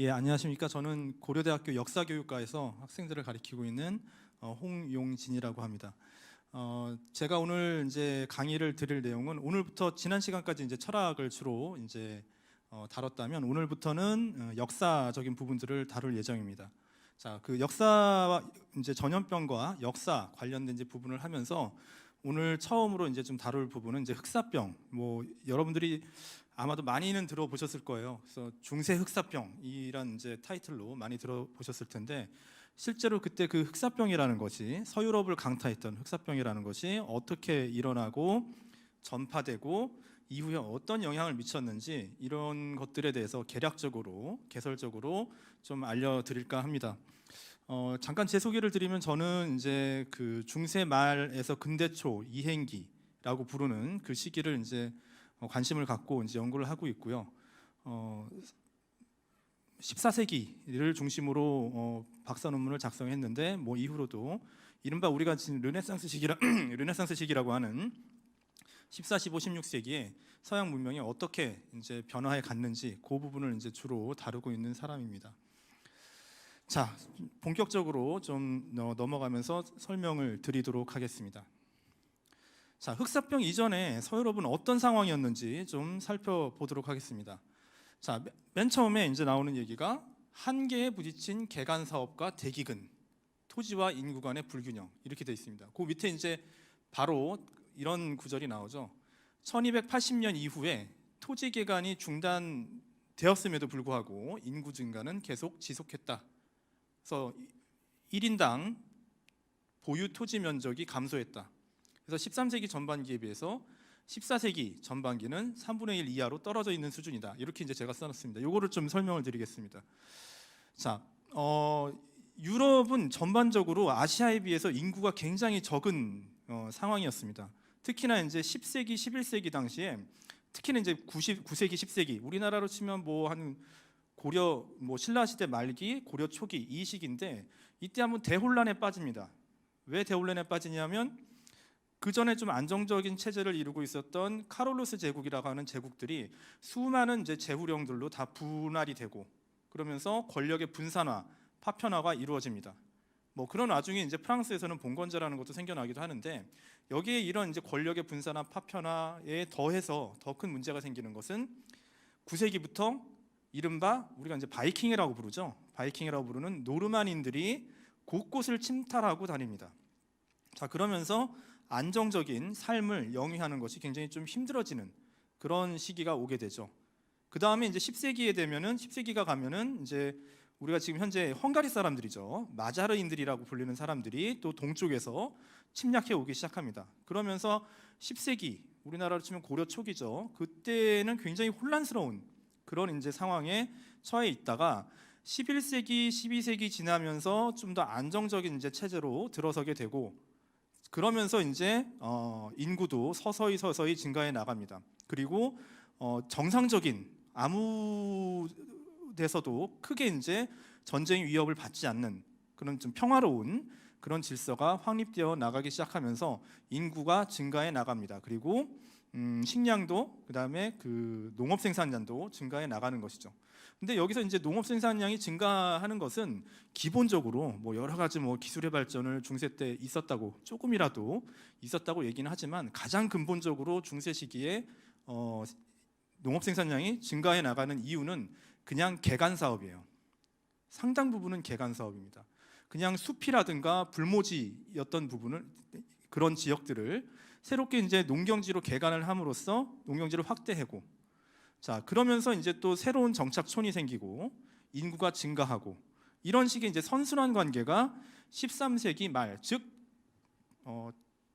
예, 안녕하십니까. 저는 고려대학교 역사교육과에서 학생들을 가리키고 있는 홍용진이라고 합니다. 제가 오늘 이제 강의를 드릴 내용은 오늘부터 지난 시간까지 이제 철학을 주로 이제 다뤘다면 오늘부터는 역사적인 부분들을 다룰 예정입니다. 자, 그 역사와 이제 전염병과 역사 관련된 이제 부분을 하면서 오늘 처음으로 이제 좀 다룰 부분은 이제 흑사병. 뭐 여러분들이 아마도 많이는 들어보셨을 거예요. 그래서 중세 흑사병이란 이제 타이틀로 많이 들어보셨을 텐데 실제로 그때 그 흑사병이라는 것이 서유럽을 강타했던 흑사병이라는 것이 어떻게 일어나고 전파되고 이후에 어떤 영향을 미쳤는지 이런 것들에 대해서 개략적으로 개설적으로 좀 알려드릴까 합니다. 잠깐 제 소개를 드리면 저는 이제 그 중세 말에서 근대 초 이행기라고 부르는 그 시기를 이제 관심을 갖고 이제 연구를 하고 있고요. 14세기를 중심으로 박사 논문을 작성했는데 뭐 이후로도 이른바 우리가 지금 르네상스 시기라고 하는 14, 15, 16세기에 서양 문명이 어떻게 이제 변화해 갔는지 그 부분을 이제 주로 다루고 있는 사람입니다. 자, 본격적으로 좀 넘어가면서 설명을 드리도록 하겠습니다. 자, 흑사병 이전에 서유럽은 어떤 상황이었는지 좀 살펴보도록 하겠습니다. 자, 맨 처음에 이제 나오는 얘기가 한계에 부딪힌 개간 사업과 대기근, 토지와 인구 간의 불균형 이렇게 되어 있습니다. 그 밑에 이제 바로 이런 구절이 나오죠. 1280년 이후에 토지 개간이 중단되었음에도 불구하고 인구 증가는 계속 지속했다. 그래서 1인당 보유 토지 면적이 감소했다. 그래서 13세기 전반기에 비해서 14세기 전반기는 3분의 1 이하로 떨어져 있는 수준이다. 이렇게 이제 제가 써놨습니다. 이거를 좀 설명을 드리겠습니다. 자, 유럽은 전반적으로 아시아에 비해서 인구가 굉장히 적은 상황이었습니다. 특히나 이제 10세기, 11세기 당시에 특히나 이제 9세기, 10세기 우리나라로 치면 뭐 한 고려 신라 시대 말기, 고려 초기 이 시기인데 이때 한번 대혼란에 빠집니다. 왜 대혼란에 빠지냐면 그 전에 좀 안정적인 체제를 이루고 있었던 카롤루스 제국이라고 하는 제국들이 수많은 이제 제후령들로 다 분할이 되고 그러면서 권력의 분산화, 파편화가 이루어집니다. 뭐 그런 와중에 이제 프랑스에서는 봉건제라는 것도 생겨나기도 하는데 여기에 이런 이제 권력의 분산화, 파편화에 더해서 더 큰 문제가 생기는 것은 9세기부터 이른바 우리가 이제 바이킹이라고 부르죠. 바이킹이라고 부르는 노르만인들이 곳곳을 침탈하고 다닙니다. 자, 그러면서 안정적인 삶을 영위하는 것이 굉장히 좀 힘들어지는 그런 시기가 오게 되죠. 그 다음에 이제 10세기가 가면은 이제 우리가 지금 현재 헝가리 사람들이죠. 마자르인들이라고 불리는 사람들이 또 동쪽에서 침략해 오기 시작합니다. 그러면서 10세기 우리나라로 치면 고려 초기죠. 그때는 굉장히 혼란스러운 그런 이제 상황에 처해 있다가 11세기, 12세기 지나면서 좀 더 안정적인 이제 체제로 들어서게 되고 그러면서 이제 인구도 서서히 증가해 나갑니다. 그리고 정상적인 아무 데서도 크게 이제 전쟁 위협을 받지 않는 그런 좀 평화로운 그런 질서가 확립되어 나가기 시작하면서 인구가 증가해 나갑니다. 그리고 식량도 그다음에 그 농업 생산량도 증가해 나가는 것이죠. 근데 여기서 이제 농업 생산량이 증가하는 것은 기본적으로 뭐 여러 가지 뭐 기술의 발전을 중세 때 있었다고 조금이라도 있었다고 얘기는 하지만 가장 근본적으로 중세 시기에 농업 생산량이 증가해 나가는 이유는 그냥 개간 사업이에요. 상당 부분은 개간 사업입니다. 그냥 숲이라든가 불모지였던 부분을 그런 지역들을 새롭게 이제 농경지로 개간을 함으로써 농경지를 확대하고 자, 그러면서 이제 또 새로운 정착촌이 생기고 인구가 증가하고 이런 식의 이제 선순환 관계가 13세기 말, 즉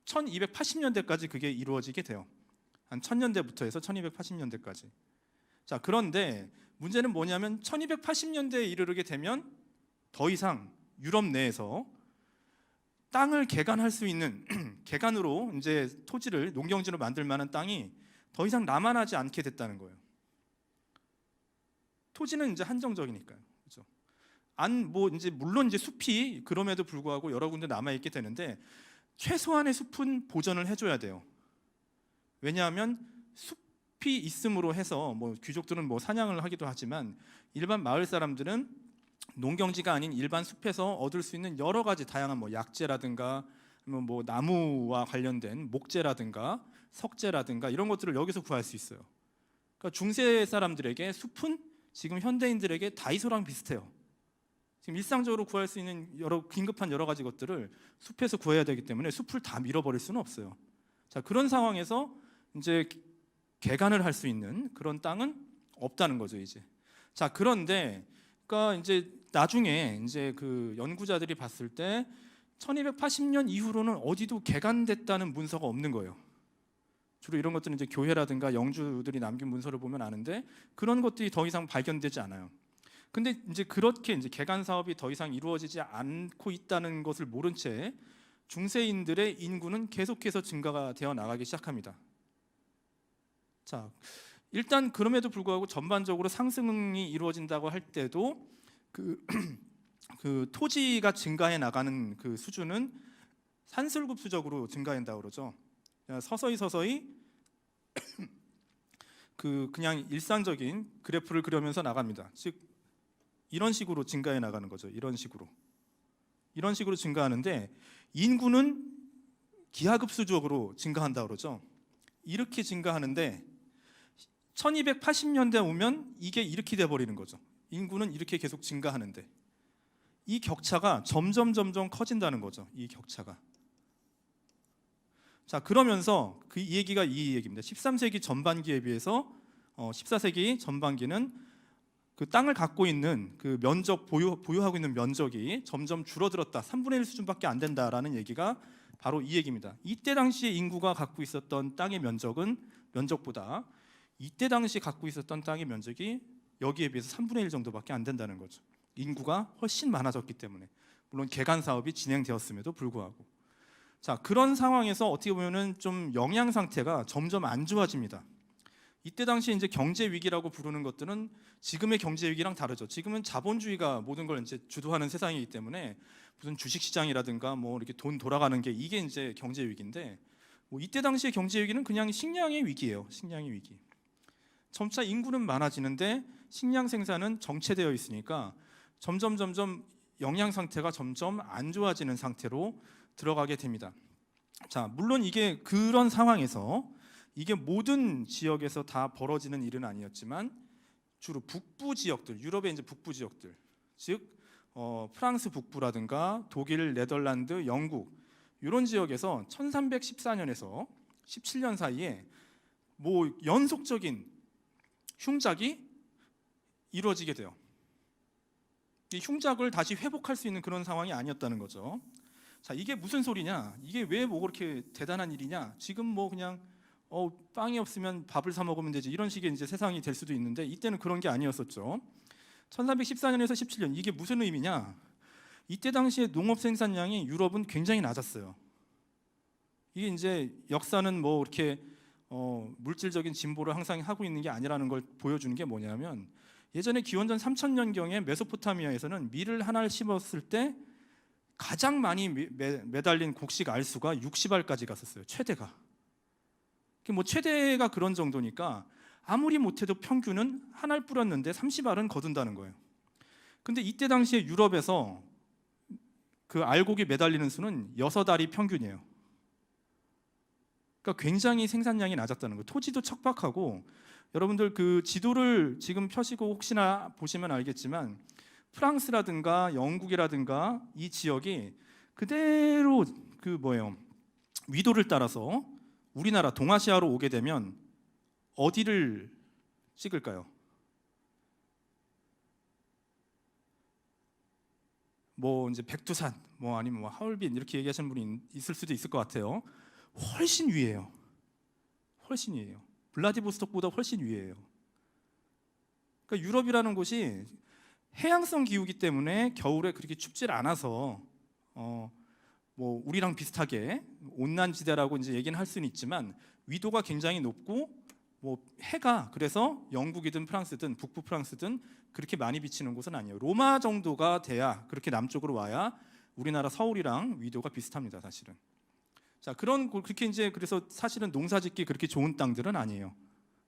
1280년대까지 그게 이루어지게 돼요. 한 1000년대부터 해서 1280년대까지. 자, 그런데 문제는 뭐냐면 1280년대에 이르게 되면 더 이상 유럽 내에서 땅을 개간할 수 있는 개간으로 이제 토지를 농경지로 만들 만한 땅이 더 이상 남아나지 않게 됐다는 거예요. 토지는 이제 한정적이니까요. 그렇죠? 뭐 이제 물론 이제 숲이 그럼에도 불구하고 여러 군데 남아 있게 되는데 최소한의 숲은 보전을 해줘야 돼요. 왜냐하면 숲이 있음으로 해서 뭐 귀족들은 뭐 사냥을 하기도 하지만 일반 마을 사람들은 농경지가 아닌 일반 숲에서 얻을 수 있는 여러 가지 다양한 뭐 약재라든가 뭐 나무와 관련된 목재라든가 석재라든가 이런 것들을 여기서 구할 수 있어요. 그러니까 중세 사람들에게 숲은 지금 현대인들에게 다이소랑 비슷해요. 지금 일상적으로 구할 수 있는 긴급한 여러 가지 것들을 숲에서 구해야 되기 때문에 숲을 다 밀어버릴 수는 없어요. 자, 그런 상황에서 이제 개간을 할 수 있는 그런 땅은 없다는 거죠, 이제. 자, 그런데 그러니까 이제 나중에 이제 그 연구자들이 봤을 때 1280년 이후로는 어디도 개간됐다는 문서가 없는 거예요. 주로 이런 것들은 이제 교회라든가 영주들이 남긴 문서를 보면 아는데 그런 것들이 더 이상 발견되지 않아요. 근데 이제 그렇게 이제 개간 사업이 더 이상 이루어지지 않고 있다는 것을 모른 채 중세인들의 인구는 계속해서 증가가 되어 나가기 시작합니다. 자, 일단 그럼에도 불구하고 전반적으로 상승이 이루어진다고 할 때도 그 토지가 증가해 나가는 그 수준은 산술급수적으로 증가한다고 그러죠. 서서히 그냥 일상적인 그래프를 그려면서 나갑니다. 즉 이런 식으로 증가해 나가는 거죠. 이런 식으로 증가하는데 인구는 기하급수적으로 증가한다고 그러죠. 이렇게 증가하는데 1280년대 오면 이게 이렇게 돼 버리는 거죠. 인구는 이렇게 계속 증가하는데 이 격차가 점점 커진다는 거죠. 이 격차가. 자, 그러면서 이 얘기가 이 얘기입니다. 13세기 전반기에 비해서 14세기 전반기는 그 땅을 갖고 있는 그 면적 보유하고 있는 면적이 점점 줄어들었다. 3분의 1 수준밖에 안 된다라는 얘기가 바로 이 얘기입니다. 이때 당시에 인구가 갖고 있었던 땅의 면적보다 이때 당시 갖고 있었던 땅의 면적이 여기에 비해서 3분의 1 정도밖에 안 된다는 거죠. 인구가 훨씬 많아졌기 때문에. 물론 개간 사업이 진행되었음에도 불구하고. 자, 그런 상황에서 어떻게 보면은 좀 영양 상태가 점점 안 좋아집니다. 이때 당시 이제 경제 위기라고 부르는 것들은 지금의 경제 위기랑 다르죠. 지금은 자본주의가 모든 걸 이제 주도하는 세상이기 때문에 무슨 주식 시장이라든가 뭐 이렇게 돈 돌아가는 게 이게 이제 경제 위기인데 뭐 이때 당시의 경제 위기는 그냥 식량의 위기예요. 식량의 위기. 점차 인구는 많아지는데 식량 생산은 정체되어 있으니까 점점 영양 상태가 점점 안 좋아지는 상태로 들어가게 됩니다. 자, 물론 이게 그런 상황에서 이게 모든 지역에서 다 벌어지는 일은 아니었지만 주로 북부 지역들, 유럽의 이제 북부 지역들, 즉 프랑스 북부라든가 독일, 네덜란드, 영국 이런 지역에서 1314년에서 17년 사이에 뭐 연속적인 흉작이 이루어지게 돼요. 이 흉작을 다시 회복할 수 있는 그런 상황이 아니었다는 거죠. 자, 이게 무슨 소리냐? 이게 왜 뭐 그렇게 대단한 일이냐? 지금 뭐 그냥 빵이 없으면 밥을 사 먹으면 되지 이런 식의 이제 세상이 될 수도 있는데 이때는 그런 게 아니었었죠. 1314년에서 17년 이게 무슨 의미냐? 이때 당시에 농업 생산량이 유럽은 굉장히 낮았어요. 이게 이제 역사는 뭐 이렇게 물질적인 진보를 항상 하고 있는 게 아니라는 걸 보여주는 게 뭐냐면 예전에 기원전 3000년경에 메소포타미아에서는 밀을 하나를 심었을 때 가장 많이 매달린 곡식 알수가 60알까지 갔었어요. 최대가. 뭐 최대가 그런 정도니까 아무리 못해도 평균은 한 알 뿌렸는데 30알은 거둔다는 거예요. 근데 이때 당시에 유럽에서 그 알곡이 매달리는 수는 6알이 평균이에요. 그러니까 굉장히 생산량이 낮았다는 거예요. 토지도 척박하고 여러분들 그 지도를 지금 펴시고 혹시나 보시면 알겠지만 프랑스라든가 영국이라든가 이 지역이 그대로 위도를 따라서 우리나라 동아시아로 오게 되면 어디를 찍을까요? 뭐 이제 백두산, 뭐 아니면 뭐 하얼빈 이렇게 얘기하시는 분이 있을 수도 있을 것 같아요. 훨씬 위에요. 훨씬 위에요. 블라디보스톡보다 훨씬 위에요. 그러니까 유럽이라는 곳이 해양성 기후기 때문에 겨울에 그렇게 춥질 않아서 뭐 우리랑 비슷하게 온난지대라고 이제 얘기는 할 수는 있지만 위도가 굉장히 높고 뭐 해가 그래서 영국이든 프랑스든 북부 프랑스든 그렇게 많이 비치는 곳은 아니에요. 로마 정도가 돼야 그렇게 남쪽으로 와야 우리나라 서울이랑 위도가 비슷합니다, 사실은. 자, 그렇게 이제 그래서 사실은 농사짓기 그렇게 좋은 땅들은 아니에요.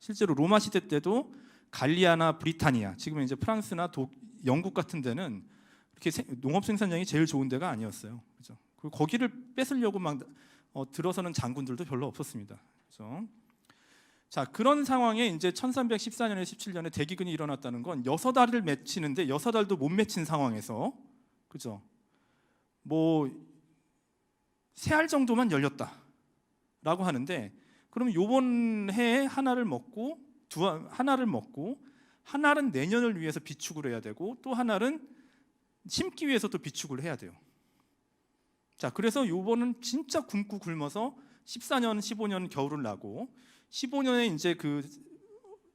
실제로 로마 시대 때도 갈리아나 브리타니아, 지금은 이제 프랑스나 영국 같은 데는 이렇게 농업 생산량이 제일 좋은 데가 아니었어요. 그죠? 그리고 거기를 뺏으려고 막 들어서는 장군들도 별로 없었습니다. 그죠? 자, 그런 상황에 이제 1314년에 17년에 대기근이 일어났다는 건 6알을 맺히는데 6알도 못 맺힌 상황에서, 그죠? 뭐 3알 정도만 열렸다라고 하는데, 그럼 요번 해에 하나를 먹고 하나를 먹고 한 알은 내년을 위해서 비축을 해야 되고 또 한 알은 심기 위해서 또 비축을 해야 돼요. 자, 그래서 요번은 진짜 굶고 굶어서 14년, 15년 겨울을 나고 15년에 이제 그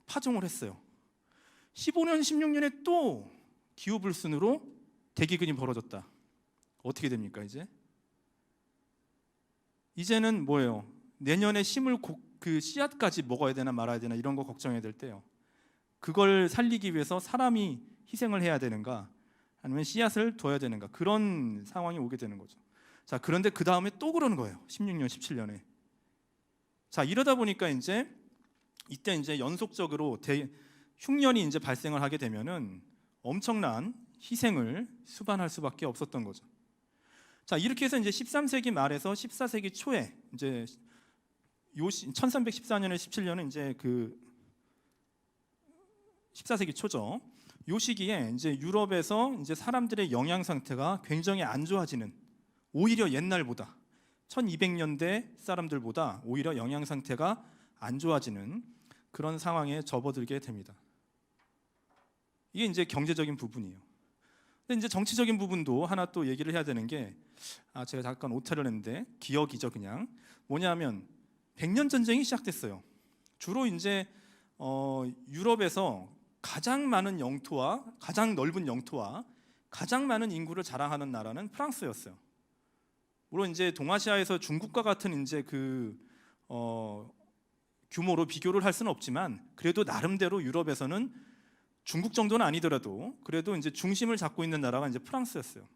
파종을 했어요. 15년, 16년에 또 기후불순으로 대기근이 벌어졌다. 어떻게 됩니까 이제? 이제는 뭐예요? 내년에 심을 그 씨앗까지 먹어야 되나 말아야 되나 이런 거 걱정해야 될 때요. 그걸 살리기 위해서 사람이 희생을 해야 되는가, 아니면 씨앗을 둬야 되는가, 그런 상황이 오게 되는 거죠. 자, 그런데 그 다음에 또 그러는 거예요. 16년, 17년에. 자, 이러다 보니까 이때 이제 연속적으로 흉년이 이제 발생을 하게 되면은 엄청난 희생을 수반할 수밖에 없었던 거죠. 자, 이렇게 해서 이제 13세기 말에서 14세기 초에 이제 1314년에 17년은 이제 그 14세기 초죠. 요 시기에 이제 유럽에서 이제 사람들의 영양 상태가 굉장히 안 좋아지는, 오히려 옛날보다 1200년대 사람들보다 오히려 영양 상태가 안 좋아지는 그런 상황에 접어들게 됩니다. 이게 이제 경제적인 부분이에요. 근데 이제 정치적인 부분도 하나 또 얘기를 해야 되는 게, 제가 잠깐 오타를 했는데 기억이죠. 그냥 뭐냐면 100년 전쟁이 시작됐어요. 주로 이제 유럽에서 가장 많은 영토와 가장 넓은 영토와 가장 많은 인구를 자랑하는 나라는 프랑스였어요. 물론 이제 동아시아에서 중국과 같은 이제 규모로 비교를 할 수는 없지만, 그래도 나름대로 유럽에서는 중국 정도는 아니더라도 그래도 이제 중심을 잡고 있는 나라가 이제 프랑스였어요.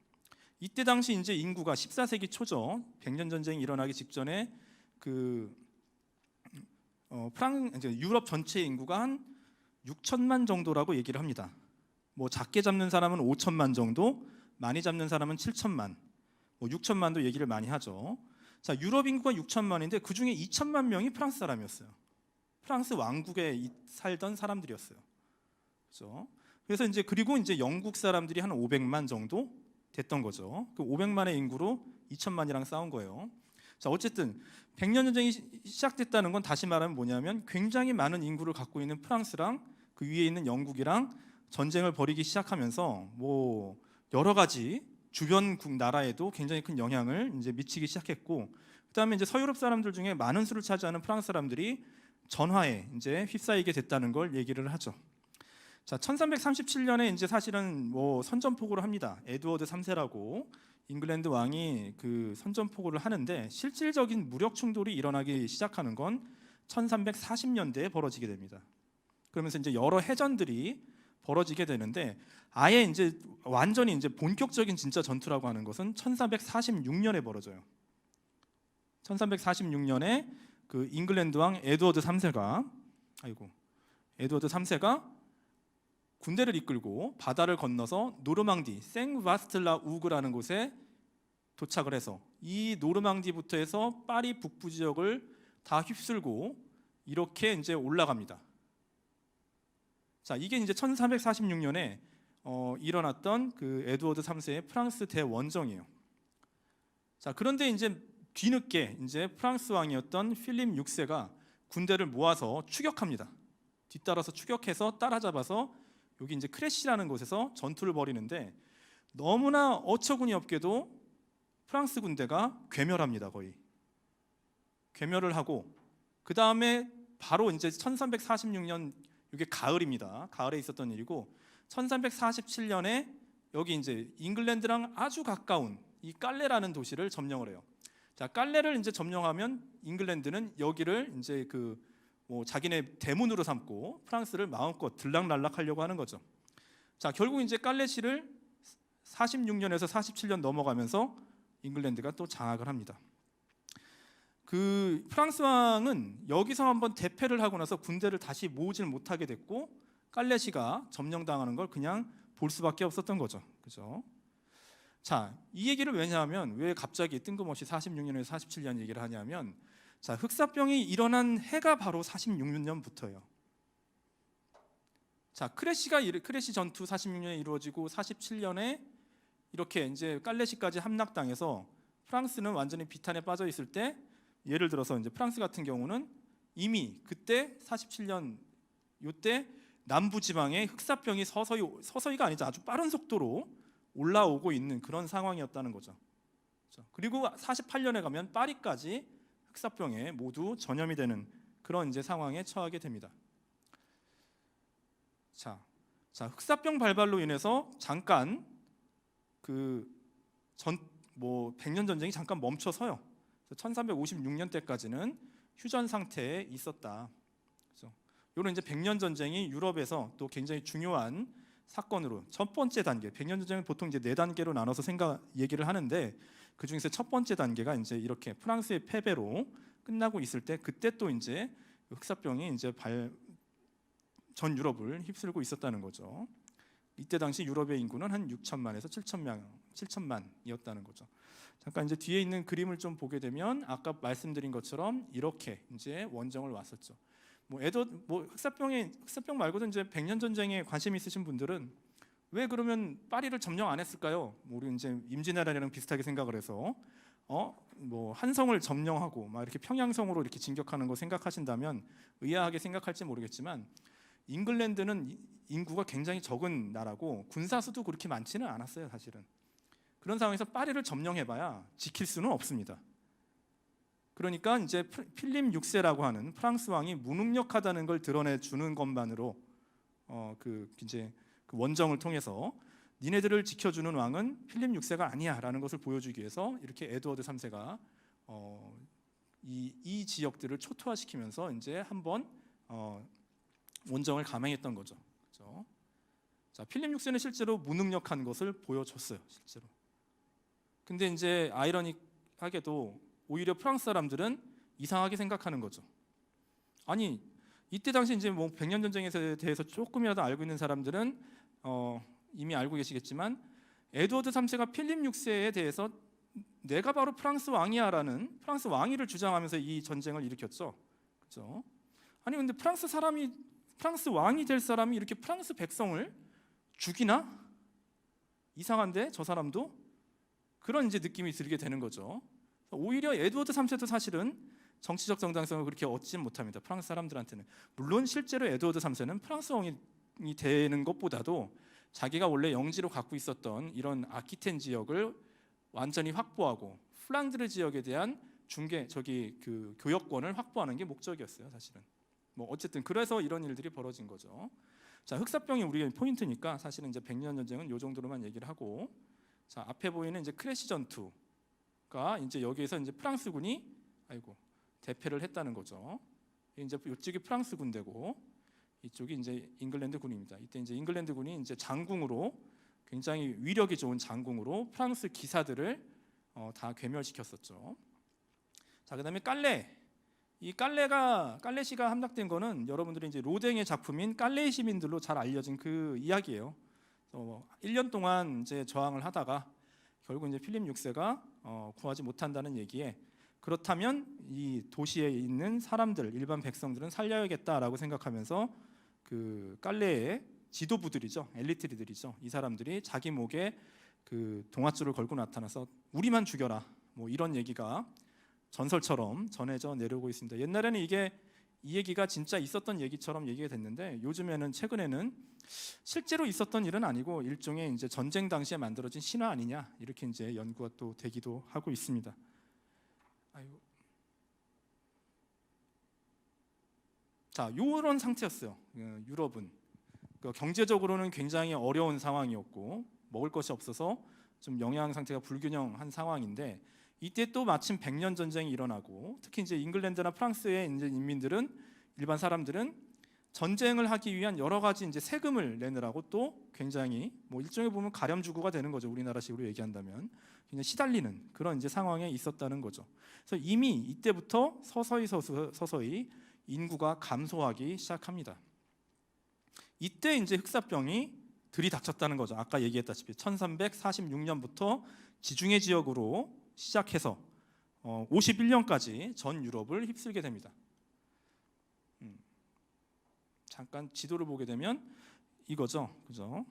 이때 당시 이제 인구가 14세기 초죠. 100년 전쟁이 일어나기 직전에 이제 유럽 전체 인구가 한 6천만 정도라고 얘기를 합니다. 뭐 작게 잡는 사람은 5천만 정도, 많이 잡는 사람은 7천만, 뭐 6천만도 얘기를 많이 하죠. 자, 유럽 인구가 6천만인데 그 중에 2천만 명이 프랑스 사람이었어요. 프랑스 왕국에 살던 사람들이었어요. 그렇죠? 그래서 이제 그리고 이제 영국 사람들이 한 500만 정도 됐던 거죠. 그 500만의 인구로 2천만이랑 싸운 거예요. 자, 어쨌든 100년 전쟁이 시작됐다는 건 다시 말하면 뭐냐면 굉장히 많은 인구를 갖고 있는 프랑스랑 그 위에 있는 영국이랑 전쟁을 벌이기 시작하면서 뭐 여러 가지 주변 나라에도 굉장히 큰 영향을 이제 미치기 시작했고, 그다음에 이제 서유럽 사람들 중에 많은 수를 차지하는 프랑스 사람들이 전화에 이제 휩싸이게 됐다는 걸 얘기를 하죠. 자, 1337년에 이제 사실은 뭐 선전포고를 합니다. 에드워드 3세라고 잉글랜드 왕이 그 선전포고를 하는데, 실질적인 무력 충돌이 일어나기 시작하는 건 1340년대에 벌어지게 됩니다. 그러면서 이제 여러 해전들이 벌어지게 되는데, 아예 이제 완전히 이제 본격적인 진짜 전투라고 하는 것은 1346년에 벌어져요. 1346년에 그 잉글랜드 왕 에드워드 3세가 군대를 이끌고 바다를 건너서 노르망디 생바스틀라 우그라는 곳에 도착을 해서 이 노르망디부터 해서 파리 북부 지역을 다 휩쓸고 이렇게 이제 올라갑니다. 자, 이게 이제 1446년에 일어났던 그 에드워드 3세의 프랑스 대원정이에요. 자, 그런데 이제 뒤늦게 이제 프랑스 왕이었던 필립 6세가 군대를 모아서 추격합니다. 뒤따라서 추격해서 따라잡아서 여기 이제 크레시라는 곳에서 전투를 벌이는데, 너무나 어처구니 없게도 프랑스 군대가 괴멸합니다. 거의 괴멸을 하고, 그 다음에 바로 이제 1346년, 이게 가을입니다. 가을에 있었던 일이고, 1347년에 여기 이제 잉글랜드랑 아주 가까운 이 깔레라는 도시를 점령을 해요. 자, 깔레를 이제 점령하면 잉글랜드는 여기를 이제 뭐 자기네 대문으로 삼고 프랑스를 마음껏 들락날락하려고 하는 거죠. 자, 결국 이제 깔레시를 46년에서 47년 넘어가면서 잉글랜드가 또 장악을 합니다. 그 프랑스 왕은 여기서 한번 대패를 하고 나서 군대를 다시 모으질 못하게 됐고 깔레시가 점령당하는 걸 그냥 볼 수밖에 없었던 거죠. 그죠? 자, 이 얘기를 왜냐하면 왜 갑자기 뜬금없이 46년에서 47년 얘기를 하냐면, 자, 흑사병이 일어난 해가 바로 46년부터예요. 자, 크레시 전투 46년에 이루어지고 47년에 이렇게 이제 깔레시까지 함락당해서 프랑스는 완전히 비탄에 빠져 있을 때, 예를 들어서 이제 프랑스 같은 경우는 이미 그때 47년 요때 남부 지방에 흑사병이 서서히가 아니죠, 아주 빠른 속도로 올라오고 있는 그런 상황이었다는 거죠. 그리고 48년에 가면 파리까지 흑사병에 모두 전염이 되는 그런 이제 상황에 처하게 됩니다. 자, 흑사병 발발로 인해서 잠깐 백년 전쟁이 잠깐 멈춰서요. 1356년 때까지는 휴전 상태에 있었다. 그래서 이런 이제 백년 전쟁이 유럽에서 또 굉장히 중요한 사건으로, 첫 번째 단계, 백년 전쟁은 보통 이제 4단계로 나눠서 얘기를 하는데, 그 중에서 첫 번째 단계가 이제 이렇게 프랑스의 패배로 끝나고 있을 때, 그때 또 이제 흑사병이 이제 전 유럽을 휩쓸고 있었다는 거죠. 이때 당시 유럽의 인구는 한 6천만에서 7천만이었다는 거죠. 잠깐 이제 뒤에 있는 그림을 좀 보게 되면 아까 말씀드린 것처럼 이렇게 이제 원정을 왔었죠. 흑사병 말고도 이제 백년 전쟁에 관심 있으신 분들은 왜 그러면 파리를 점령 안 했을까요? 우리 이제 임진왜란이랑 비슷하게 생각을 해서 한성을 점령하고 막 이렇게 평양성으로 이렇게 진격하는 거 생각하신다면 의아하게 생각할지 모르겠지만, 잉글랜드는 인구가 굉장히 적은 나라고 군사수도 그렇게 많지는 않았어요, 사실은. 그런 상황에서 파리를 점령해봐야 지킬 수는 없습니다. 그러니까 이제 필립 6세라고 하는 프랑스 왕이 무능력하다는 걸 드러내주는 것만으로 이제 그 원정을 통해서 니네들을 지켜주는 왕은 필립 6세가 아니야라는 것을 보여주기 위해서 이렇게 에드워드 3세가 이 지역들을 초토화시키면서 이제 한번 원정을 감행했던 거죠. 그렇죠? 자, 필립 6세는 실제로 무능력한 것을 보여줬어요, 실제로. 근데 이제 아이러니하게도 오히려 프랑스 사람들은 이상하게 생각하는 거죠. 아니, 이때 당시 이제 백년 전쟁에 대해서 조금이라도 알고 있는 사람들은 이미 알고 계시겠지만, 에드워드 3세가 필립 6세에 대해서 내가 바로 프랑스 왕이야라는 프랑스 왕위를 주장하면서 이 전쟁을 일으켰죠. 그렇죠? 아니 근데 프랑스 왕이 될 사람이 이렇게 프랑스 백성을 죽이나? 이상한데 저 사람도? 그런 이제 느낌이 들게 되는 거죠. 오히려 에드워드 3세도 사실은 정치적 정당성을 그렇게 얻지 못합니다, 프랑스 사람들한테는. 물론 실제로 에드워드 3세는 프랑스 왕이 되는 것보다도 자기가 원래 영지로 갖고 있었던 이런 아키텐 지역을 완전히 확보하고 플랑드르 지역에 대한 교역권을 확보하는 게 목적이었어요, 사실은. 어쨌든 그래서 이런 일들이 벌어진 거죠. 자, 흑사병이 우리의 포인트니까 사실은 이제 백년 전쟁은 이 정도로만 얘기를 하고, 자, 앞에 보이는 이제 크레시 전투가 이제 여기에서 이제 프랑스군이 대패를 했다는 거죠. 이제 이쪽이 프랑스 군대고 이쪽이 이제 잉글랜드 군입니다. 이때 이제 잉글랜드 군이 이제 장궁으로, 굉장히 위력이 좋은 장궁으로 프랑스 기사들을 다 괴멸시켰었죠. 자, 그다음에 이 깔레시가 함락된 거는 여러분들이 이제 로댕의 작품인 깔레 시민들로 잘 알려진 그 이야기예요. 1년 동안 이제 저항을 하다가 결국 이제 필립 6세가 구하지 못한다는 얘기에, 그렇다면 이 도시에 있는 사람들, 일반 백성들은 살려야겠다라고 생각하면서 그 깔레의 지도부들이죠, 엘리트들이죠, 이 사람들이 자기 목에 그 동아줄을 걸고 나타나서 우리만 죽여라, 이런 얘기가 전설처럼 전해져 내려오고 있습니다. 옛날에는 이 얘기가 진짜 있었던 얘기처럼 얘기가 됐는데, 요즘에는 최근에는 실제로 있었던 일은 아니고 일종의 이제 전쟁 당시에 만들어진 신화 아니냐, 이렇게 이제 연구가 또 되기도 하고 있습니다. 자, 이런 상태였어요. 유럽은 경제적으로는 굉장히 어려운 상황이었고 먹을 것이 없어서 좀 영양 상태가 불균형한 상황인데, 이때 또 마침 백년 전쟁이 일어나고, 특히 이제 잉글랜드나 프랑스의 이제 인민들은, 일반 사람들은 전쟁을 하기 위한 여러 가지 이제 세금을 내느라고 또 굉장히 뭐 일종의 보면 가렴주구가 되는 거죠. 우리나라식으로 얘기한다면 그냥 시달리는 그런 이제 상황에 있었다는 거죠. 그래서 이미 이때부터 서서히 인구가 감소하기 시작합니다. 이때 이제 흑사병이 들이닥쳤다는 거죠. 아까 얘기했다시피 1346년부터 지중해 지역으로 시작해서 51년까지 전 유럽을 휩쓸게 됩니다. 잠깐 지도를 보게 되면 이거죠, 그죠?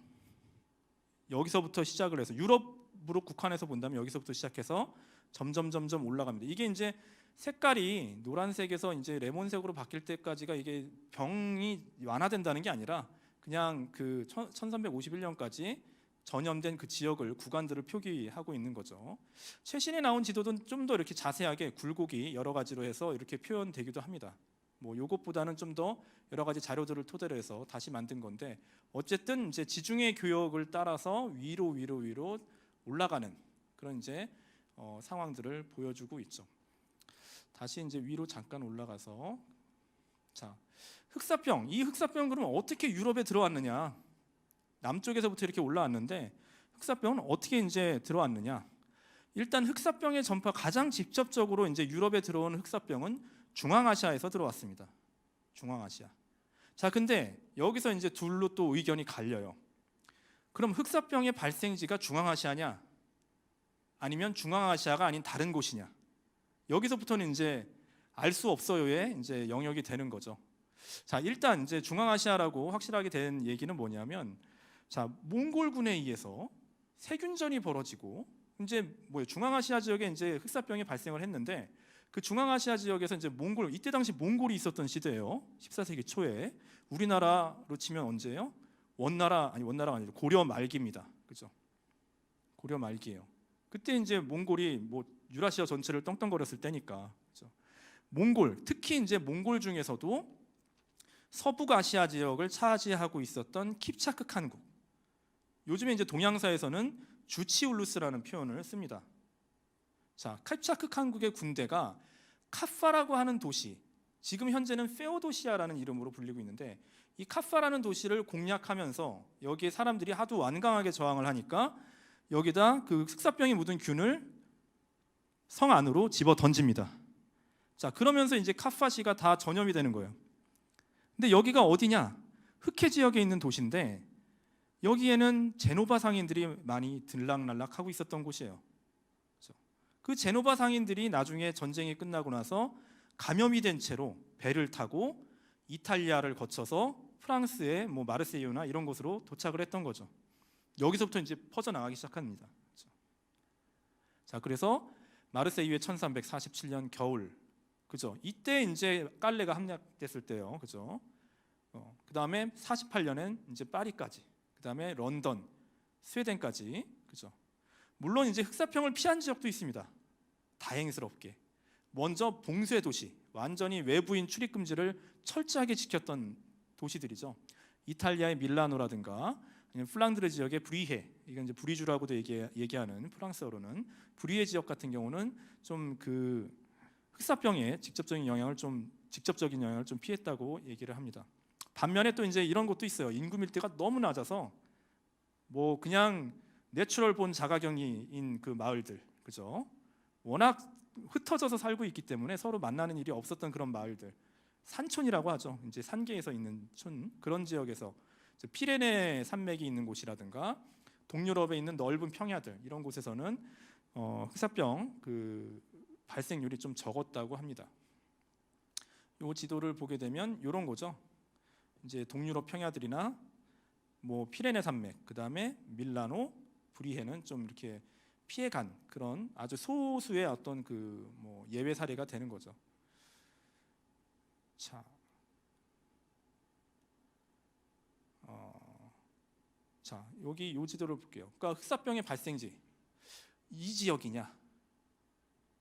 여기서부터 시작을 해서 유럽으로 국한해서 본다면 여기서부터 시작해서 점점 올라갑니다. 이게 이제 색깔이 노란색에서 이제 레몬색으로 바뀔 때까지가 이게 병이 완화된다는 게 아니라 그냥 그 1351년까지 전염된 그 지역을 구간들을 표기하고 있는 거죠. 최신에 나온 지도는 좀 더 이렇게 자세하게 굴곡이 여러 가지로 해서 이렇게 표현되기도 합니다. 뭐 요것보다는 좀 더 여러 가지 자료들을 토대로 해서 다시 만든 건데 어쨌든 이제 지중해 교역을 따라서 위로 올라가는 그런 이제 상황들을 보여주고 있죠. 다시 이제 위로 잠깐 올라가서 자, 흑사병. 이 흑사병 그러면 어떻게 유럽에 들어왔느냐? 남쪽에서부터 이렇게 올라왔는데 흑사병은 어떻게 이제 들어왔느냐? 일단 흑사병의 전파 가장 직접적으로 이제 유럽에 들어온 흑사병은 중앙아시아에서 들어왔습니다. 중앙아시아. 자, 근데 여기서 이제 둘로 또 의견이 갈려요. 그럼 흑사병의 발생지가 중앙아시아냐? 아니면 중앙아시아가 아닌 다른 곳이냐? 여기서부터는 이제 알 수 없어요의 이제 영역이 되는 거죠. 자, 일단 이제 중앙아시아라고 확실하게 된 얘기는 뭐냐면, 자, 몽골군에 의해서 세균전이 벌어지고 이제 뭐예요? 중앙아시아 지역에 이제 흑사병이 발생을 했는데 그 중앙아시아 지역에서 이제 몽골 이때 당시 몽골이 있었던 시대예요. 14세기 초에 우리나라로 치면 언제예요? 원나라가 아니고 고려 말기입니다. 그죠? 고려 말기예요. 그때 이제 몽골이 뭐 유라시아 전체를 떵떵거렸을 때니까. 그죠? 몽골, 특히 이제 몽골 중에서도 서북아시아 지역을 차지하고 있었던 킵차크 칸국. 요즘에 이제 동양사에서는 주치울루스라는 표현을 씁니다. 자, 킵차크 칸국의 군대가 카파라고 하는 도시, 지금 현재는 페오도시아라는 이름으로 불리고 있는데 이 카파라는 도시를 공략하면서 여기에 사람들이 하도 완강하게 저항을 하니까 여기다 그 흑사병이 묻은 균을 성 안으로 집어 던집니다. 자, 그러면서 이제 카파시가 다 전염이 되는 거예요. 근데 여기가 어디냐? 흑해 지역에 있는 도시인데 여기에는 제노바 상인들이 많이 들락날락하고 있었던 곳이에요. 그 제노바 상인들이 나중에 전쟁이 끝나고 나서 감염이 된 채로 배를 타고 이탈리아를 거쳐서 프랑스의 뭐 마르세유나 이런 곳으로 도착을 했던 거죠. 여기서부터 이제 퍼져나가기 시작합니다. 자, 그래서 마르세유의 1347년 겨울, 그죠? 이때 이제 깔레가 함락됐을 때요, 그죠? 그 다음에 48년엔 이제 파리까지, 그 다음에 런던, 스웨덴까지, 그죠? 물론 이제 흑사병을 피한 지역도 있습니다. 다행스럽게 먼저 봉쇄 도시, 완전히 외부인 출입 금지를 철저하게 지켰던 도시들이죠. 이탈리아의 밀라노라든가 아니면 플랑드르 지역의 브리헤, 이건 이제 브리주라고도 얘기하는 프랑스어로는 브리헤 지역 같은 경우는 좀 그 흑사병의 직접적인 영향을 좀 피했다고 얘기를 합니다. 반면에 또 이제 이런 것도 있어요. 인구 밀도가 너무 낮아서 뭐 그냥 내추럴 본 자가격리인 그 마을들, 그죠? 워낙 흩어져서 살고 있기 때문에 서로 만나는 일이 없었던 그런 마을들, 산촌이라고 하죠. 이제 산계에서 있는 촌, 그런 지역에서 피레네 산맥이 있는 곳이라든가 동유럽에 있는 넓은 평야들 이런 곳에서는 흑사병 그 발생률이 좀 적었다고 합니다. 이 지도를 보게 되면 이런 거죠. 이제 동유럽 평야들이나 뭐 피레네 산맥, 그 다음에 밀라노, 브리헤는 좀 이렇게 피해간 그런 아주 소수의 어떤 그 뭐 예외 사례가 되는 거죠. 자, 여기 이 지도를 볼게요. 그러니까 흑사병의 발생지 이 지역이냐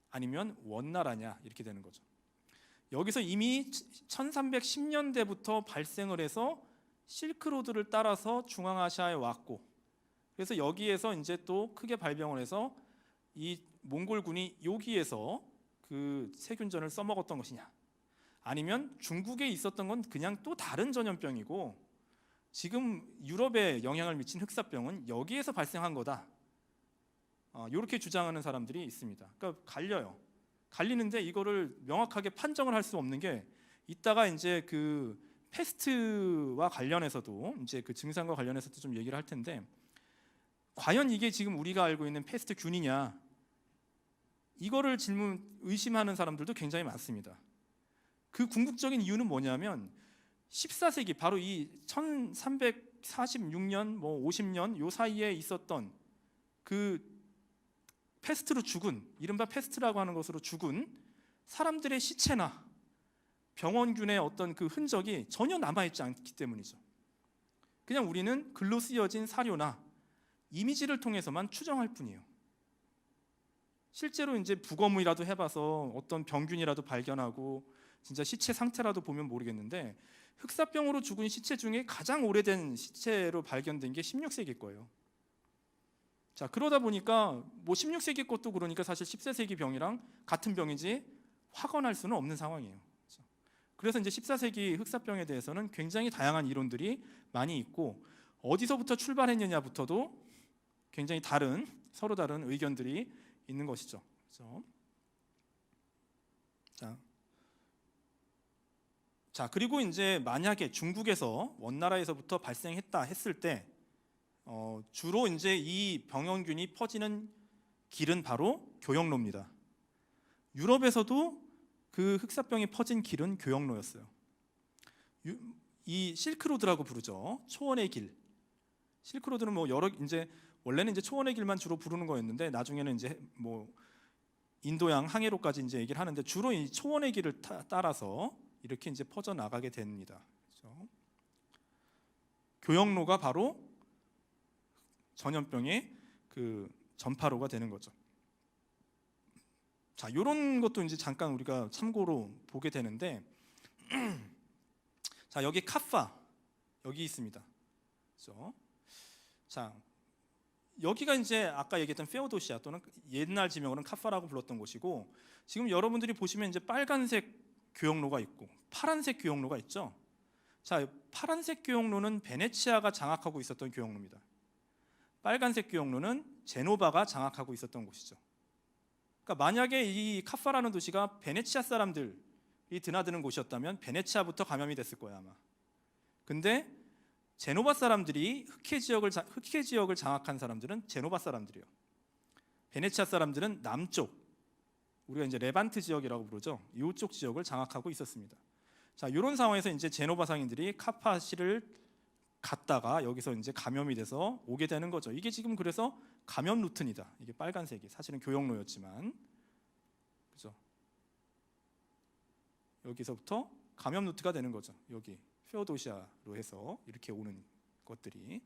아니면 원나라냐 이렇게 되는 거죠. 여기서 이미 1310년대부터 발생을 해서 실크로드를 따라서 중앙아시아에 왔고, 그래서 여기에서 이제 또 크게 발병을 해서 이 몽골군이 여기에서 그 세균전을 써먹었던 것이냐, 아니면 중국에 있었던 건 그냥 또 다른 전염병이고 지금 유럽에 영향을 미친 흑사병은 여기에서 발생한 거다. 이렇게 주장하는 사람들이 있습니다. 그러니까 갈리는데 이거를 명확하게 판정을 할 수 없는 게 이따가 이제 그 패스트와 관련해서도 이제 그 증상과 관련해서도 좀 얘기를 할 텐데 과연 이게 지금 우리가 알고 있는 패스트균이냐 이거를 의심하는 사람들도 굉장히 많습니다. 그 궁극적인 이유는 뭐냐면 14세기 바로 이 1346년 뭐 50년 요 사이에 있었던 그 패스트로 죽은 이른바 패스트라고 하는 것으로 죽은 사람들의 시체나 병원균의 어떤 그 흔적이 전혀 남아있지 않기 때문이죠. 그냥 우리는 글로 쓰여진 사료나 이미지를 통해서만 추정할 뿐이에요. 실제로 이제 부검이라도 해봐서 어떤 병균이라도 발견하고 진짜 시체 상태라도 보면 모르겠는데 흑사병으로 죽은 시체 중에 가장 오래된 시체로 발견된 게 16세기 거예요. 자, 그러다 보니까 뭐 16세기 것도 그러니까 사실 14세기 병이랑 같은 병이지 확언할 수는 없는 상황이에요. 그래서 이제 14세기 흑사병에 대해서는 굉장히 다양한 이론들이 많이 있고 어디서부터 출발했느냐부터도 굉장히 서로 다른 의견들이 있는 것이죠. 그렇죠? 자, 그리고 이제 만약에 중국에서 원나라에서부터 발생했다 했을 때 주로 이제 이 병원균이 퍼지는 길은 바로 교역로입니다. 유럽에서도 그 흑사병이 퍼진 길은 교역로였어요. 이 실크로드라고 부르죠. 초원의 길. 실크로드는 뭐 원래는 이제 초원의 길만 주로 부르는 거였는데 나중에는 이제 뭐 인도양 항해로까지 이제 얘기를 하는데 주로 이 초원의 길을 따라서 이렇게 이제 퍼져 나가게 됩니다. 그렇죠? 교역로가 바로 전염병의 그 전파로가 되는 거죠. 자, 이런 것도 이제 잠깐 우리가 참고로 보게 되는데, 자, 여기 카파 여기 있습니다. 그렇죠? 자, 여기가 이제 아까 얘기했던 페오도시아 또는 옛날 지명으로는 카파라고 불렀던 곳이고, 지금 여러분들이 보시면 이제 빨간색 교역로가 있고 파란색 교역로가 있죠. 자, 파란색 교역로는 베네치아가 장악하고 있었던 교역로입니다. 빨간색 교역로는 제노바가 장악하고 있었던 곳이죠. 그러니까 만약에 이 카파라는 도시가 베네치아 사람들이 드나드는 곳이었다면 베네치아부터 감염이 됐을 거예요 아마. 근데 제노바 사람들이 흑해 지역을 장악한 사람들은 제노바 사람들이에요. 베네치아 사람들은 남쪽, 우리가 이제 레반트 지역이라고 부르죠. 이쪽 지역을 장악하고 있었습니다. 자, 이런 상황에서 이제 제노바 상인들이 카파시를 갔다가 여기서 이제 감염이 돼서 오게 되는 거죠. 이게 지금 그래서 감염 루트입니다. 이게 빨간색이 사실은 교역로였지만, 그죠? 여기서부터 감염 루트가 되는 거죠. 여기 페오도시아로 해서 이렇게 오는 것들이.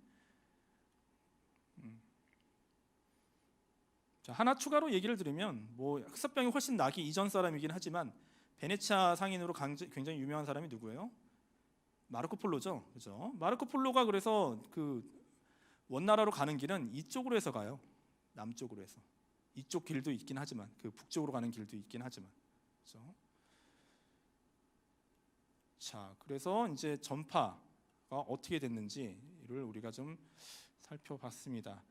자, 하나 추가로 얘기를 드리면, 뭐 흑사병이 훨씬 나기 이전 사람이긴 하지만 베네치아 상인으로 굉장히 유명한 사람이 누구예요? 마르코 폴로죠. 그죠? 마르코 폴로가 그래서 그 원나라로 가는 길은 이쪽으로 해서 가요. 남쪽으로 해서. 이쪽 길도 있긴 하지만 그 북쪽으로 가는 길도 있긴 하지만. 그죠? 자, 그래서 이제 전파가 어떻게 됐는지를 우리가 좀 살펴봤습니다.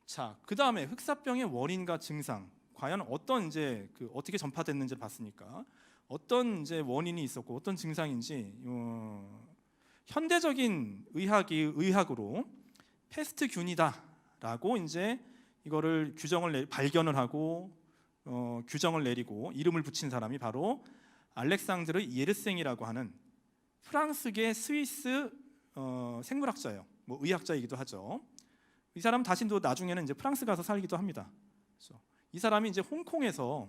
자, 그다음에 흑사병의 원인과 증상, 과연 어떤 이제 어떻게 전파됐는지를 봤으니까 어떤 이제 원인이 있었고 어떤 증상인지 현대적인 의학으로 패스트균이다라고 이제 이거를 발견을 하고 규정을 내리고 이름을 붙인 사람이 바로 알렉산드르 예르생이라고 하는 프랑스계 스위스 생물학자예요. 뭐 의학자이기도 하죠. 이 사람 자신도 나중에는 이제 프랑스 가서 살기도 합니다. 그렇죠? 이 사람이 이제 홍콩에서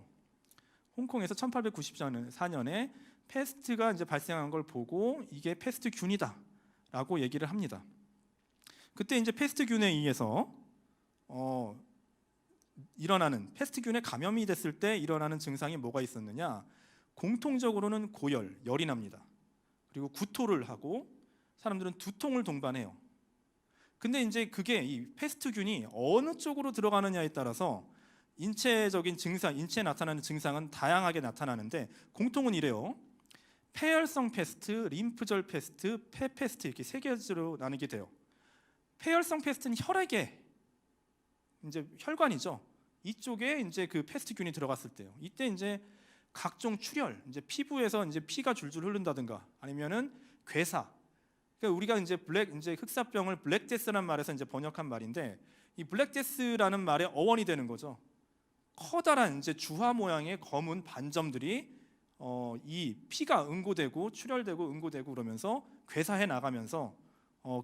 1894년에 패스트가 이제 발생한 걸 보고 이게 패스트균이다라고 얘기를 합니다. 그때 이제 패스트균에 의해서 일어나는 패스트균에 감염이 됐을 때 일어나는 증상이 뭐가 있었느냐? 공통적으로는 열이 납니다. 그리고 구토를 하고 사람들은 두통을 동반해요. 근데 이제 그게 이 패스트균이 어느 쪽으로 들어가느냐에 따라서 인체에 나타나는 증상은 다양하게 나타나는데 공통은 이래요. 폐혈성 패스트, 림프절 패스트, 폐 패스트 이렇게 세 가지로 나누게 돼요. 폐혈성 패스트는 혈액에 이제 혈관이죠. 이쪽에 이제 그 패스트균이 들어갔을 때요. 이때 이제 각종 출혈, 이제 피부에서 이제 피가 줄줄 흐른다든가 아니면은 괴사. 그러니까 우리가 이제 이제 흑사병을 블랙데스라는 말에서 이제 번역한 말인데 이 블랙데스라는 말의 어원이 되는 거죠. 커다란 이제 주화 모양의 검은 반점들이 이 피가 응고되고 출혈되고 응고되고 그러면서 괴사해 나가면서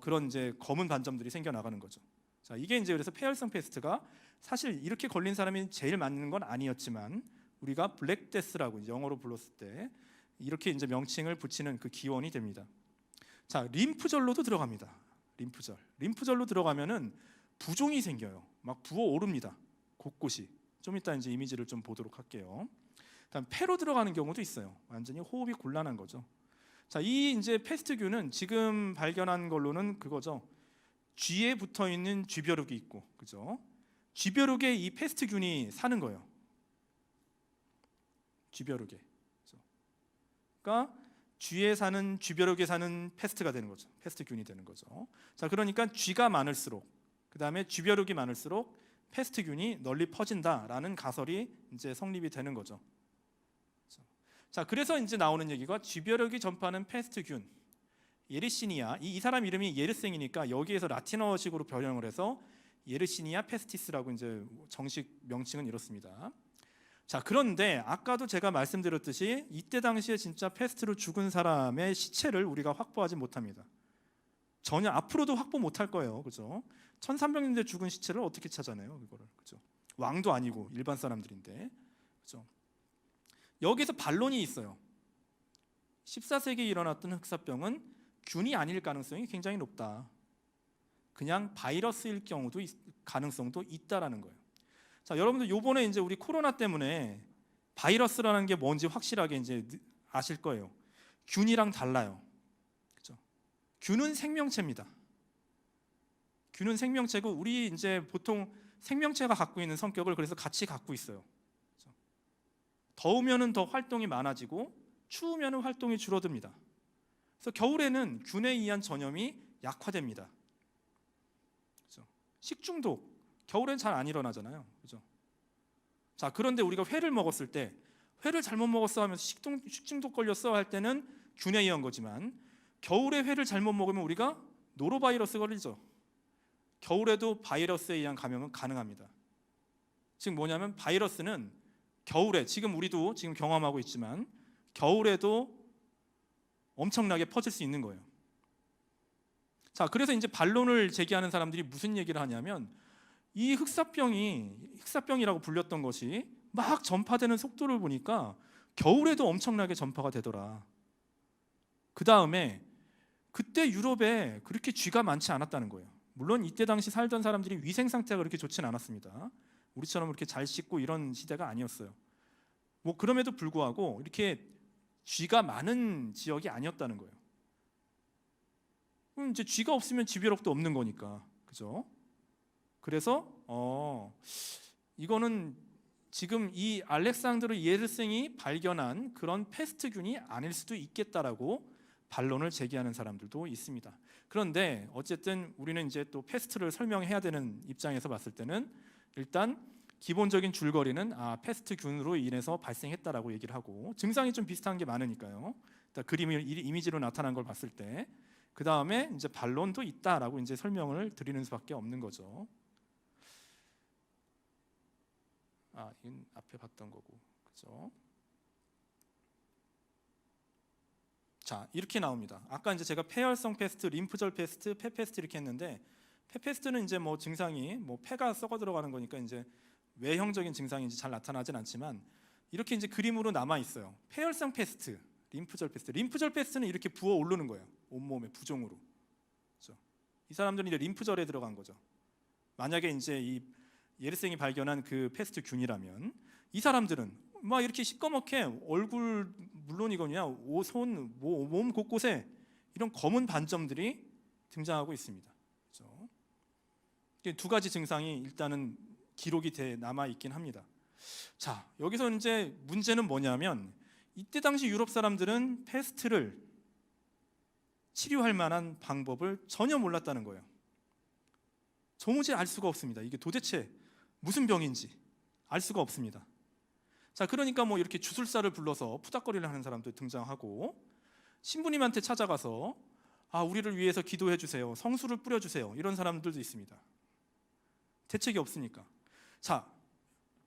그런 이제 검은 반점들이 생겨 나가는 거죠. 자, 이게 이제 그래서 폐혈성 패스트가 사실 이렇게 걸린 사람이 제일 많은 건 아니었지만 우리가 블랙데스라고 영어로 불렀을 때 이렇게 이제 명칭을 붙이는 그 기원이 됩니다. 자, 림프절로도 들어갑니다. 림프절로 들어가면은 부종이 생겨요. 막 부어오릅니다. 곳곳이. 좀 이따 이제 이미지를 좀 보도록 할게요. 다음 폐로 들어가는 경우도 있어요. 완전히 호흡이 곤란한 거죠. 자, 이 이제 패스트균은 지금 발견한 걸로는 그거죠. 쥐에 붙어 있는 쥐벼룩이 있고, 그죠? 쥐벼룩에 이 패스트균이 사는 거예요. 쥐벼룩에. 그러니까 쥐에 사는 쥐벼룩에 사는 패스트가 되는 거죠. 패스트균이 되는 거죠. 자, 그러니까 쥐가 많을수록, 그 다음에 쥐벼룩이 많을수록 패스트균이 널리 퍼진다라는 가설이 이제 성립이 되는 거죠. 자, 그래서 이제 나오는 얘기가 쥐벼룩이 전파하는 패스트균 예르시니아, 이 사람 이름이 예르생이니까 여기에서 라틴어식으로 변형을 해서 예르시니아 페스티스라고 이제 정식 명칭은 이렇습니다. 자, 그런데 아까도 제가 말씀드렸듯이 이때 당시에 진짜 패스트로 죽은 사람의 시체를 우리가 확보하지 못합니다. 전혀 앞으로도 확보 못할 거예요, 그죠? 1300년대 죽은 시체를 어떻게 찾아내요, 이거를, 그죠? 왕도 아니고 일반 사람들인데, 그죠? 여기서 반론이 있어요. 14세기에 일어났던 흑사병은 균이 아닐 가능성이 굉장히 높다. 그냥 바이러스일 경우도 가능성도 있다라는 거예요. 자, 여러분들 요번에 이제 우리 코로나 때문에 바이러스라는 게 뭔지 확실하게 이제 아실 거예요. 균이랑 달라요. 그죠? 균은 생명체입니다. 균은 생명체고 우리 이제 보통 생명체가 갖고 있는 성격을 그래서 같이 갖고 있어요. 그죠? 더우면은 더 활동이 많아지고 추우면은 활동이 줄어듭니다. 그래서 겨울에는 균에 의한 전염이 약화됩니다. 그죠? 식중독 겨울엔 잘 안 일어나잖아요. 그죠? 자, 그런데 우리가 회를 먹었을 때 회를 잘못 먹었어 하면서 식중독 걸렸어 할 때는 균에 의한 거지만 겨울에 회를 잘못 먹으면 우리가 노로바이러스 걸리죠. 겨울에도 바이러스에 의한 감염은 가능합니다. 즉 뭐냐면 바이러스는 겨울에 지금 우리도 지금 경험하고 있지만 겨울에도 엄청나게 퍼질 수 있는 거예요. 자, 그래서 이제 반론을 제기하는 사람들이 무슨 얘기를 하냐면 이 흑사병이라고 불렸던 것이 막 전파되는 속도를 보니까 겨울에도 엄청나게 전파가 되더라. 그 다음에 그때 유럽에 그렇게 쥐가 많지 않았다는 거예요. 물론 이때 당시 살던 사람들이 위생 상태가 그렇게 좋지는 않았습니다. 우리처럼 그렇게 잘 씻고 이런 시대가 아니었어요. 뭐 그럼에도 불구하고 이렇게 쥐가 많은 지역이 아니었다는 거예요. 그럼 이제 쥐가 없으면 쥐벼룩도 없는 거니까, 그죠? 그래서 이거는 지금 이 알렉산드르 예르생이 발견한 그런 패스트균이 아닐 수도 있겠다라고 반론을 제기하는 사람들도 있습니다. 그런데 어쨌든 우리는 이제 또 패스트를 설명해야 되는 입장에서 봤을 때는 일단 기본적인 줄거리는 패스트균으로 인해서 발생했다라고 얘기를 하고 증상이 좀 비슷한 게 많으니까요. 일단 그림을 이미지로 나타난 걸 봤을 때 그 다음에 이제 반론도 있다라고 이제 설명을 드리는 수밖에 없는 거죠. 이건 앞에 봤던 거고, 그죠? 자, 이렇게 나옵니다. 아까 이제 제가 폐혈성 패스트, 림프절 패스트, 폐 패스트 이렇게 했는데 폐 패스트는 이제 뭐 증상이 뭐 폐가 썩어 들어가는 거니까 이제 외형적인 증상이 잘 나타나진 않지만 이렇게 이제 그림으로 남아 있어요. 폐혈성 패스트, 림프절 패스트. 림프절 패스트는 이렇게 부어 오르는 거예요. 온몸에 부종으로. 그렇죠? 이 사람들은 이제 림프절에 들어간 거죠. 만약에 이제 이 예르생이 발견한 그 패스트균이라면 이 사람들은 막 이렇게 시꺼멓게 얼굴 물론이거냐 손, 몸 곳곳에 이런 검은 반점들이 등장하고 있습니다. 그렇죠? 두 가지 증상이 일단은 기록이 돼 남아 있긴 합니다. 자, 여기서 이제 문제는 뭐냐면 이때 당시 유럽 사람들은 패스트를 치료할 만한 방법을 전혀 몰랐다는 거예요. 도무지 알 수가 없습니다. 이게 도대체 무슨 병인지 알 수가 없습니다. 자, 그러니까 뭐 이렇게 주술사를 불러서 푸닥거리를 하는 사람도 등장하고, 신부님한테 찾아가서 우리를 위해서 기도해 주세요, 성수를 뿌려 주세요, 이런 사람들도 있습니다. 대책이 없으니까. 자,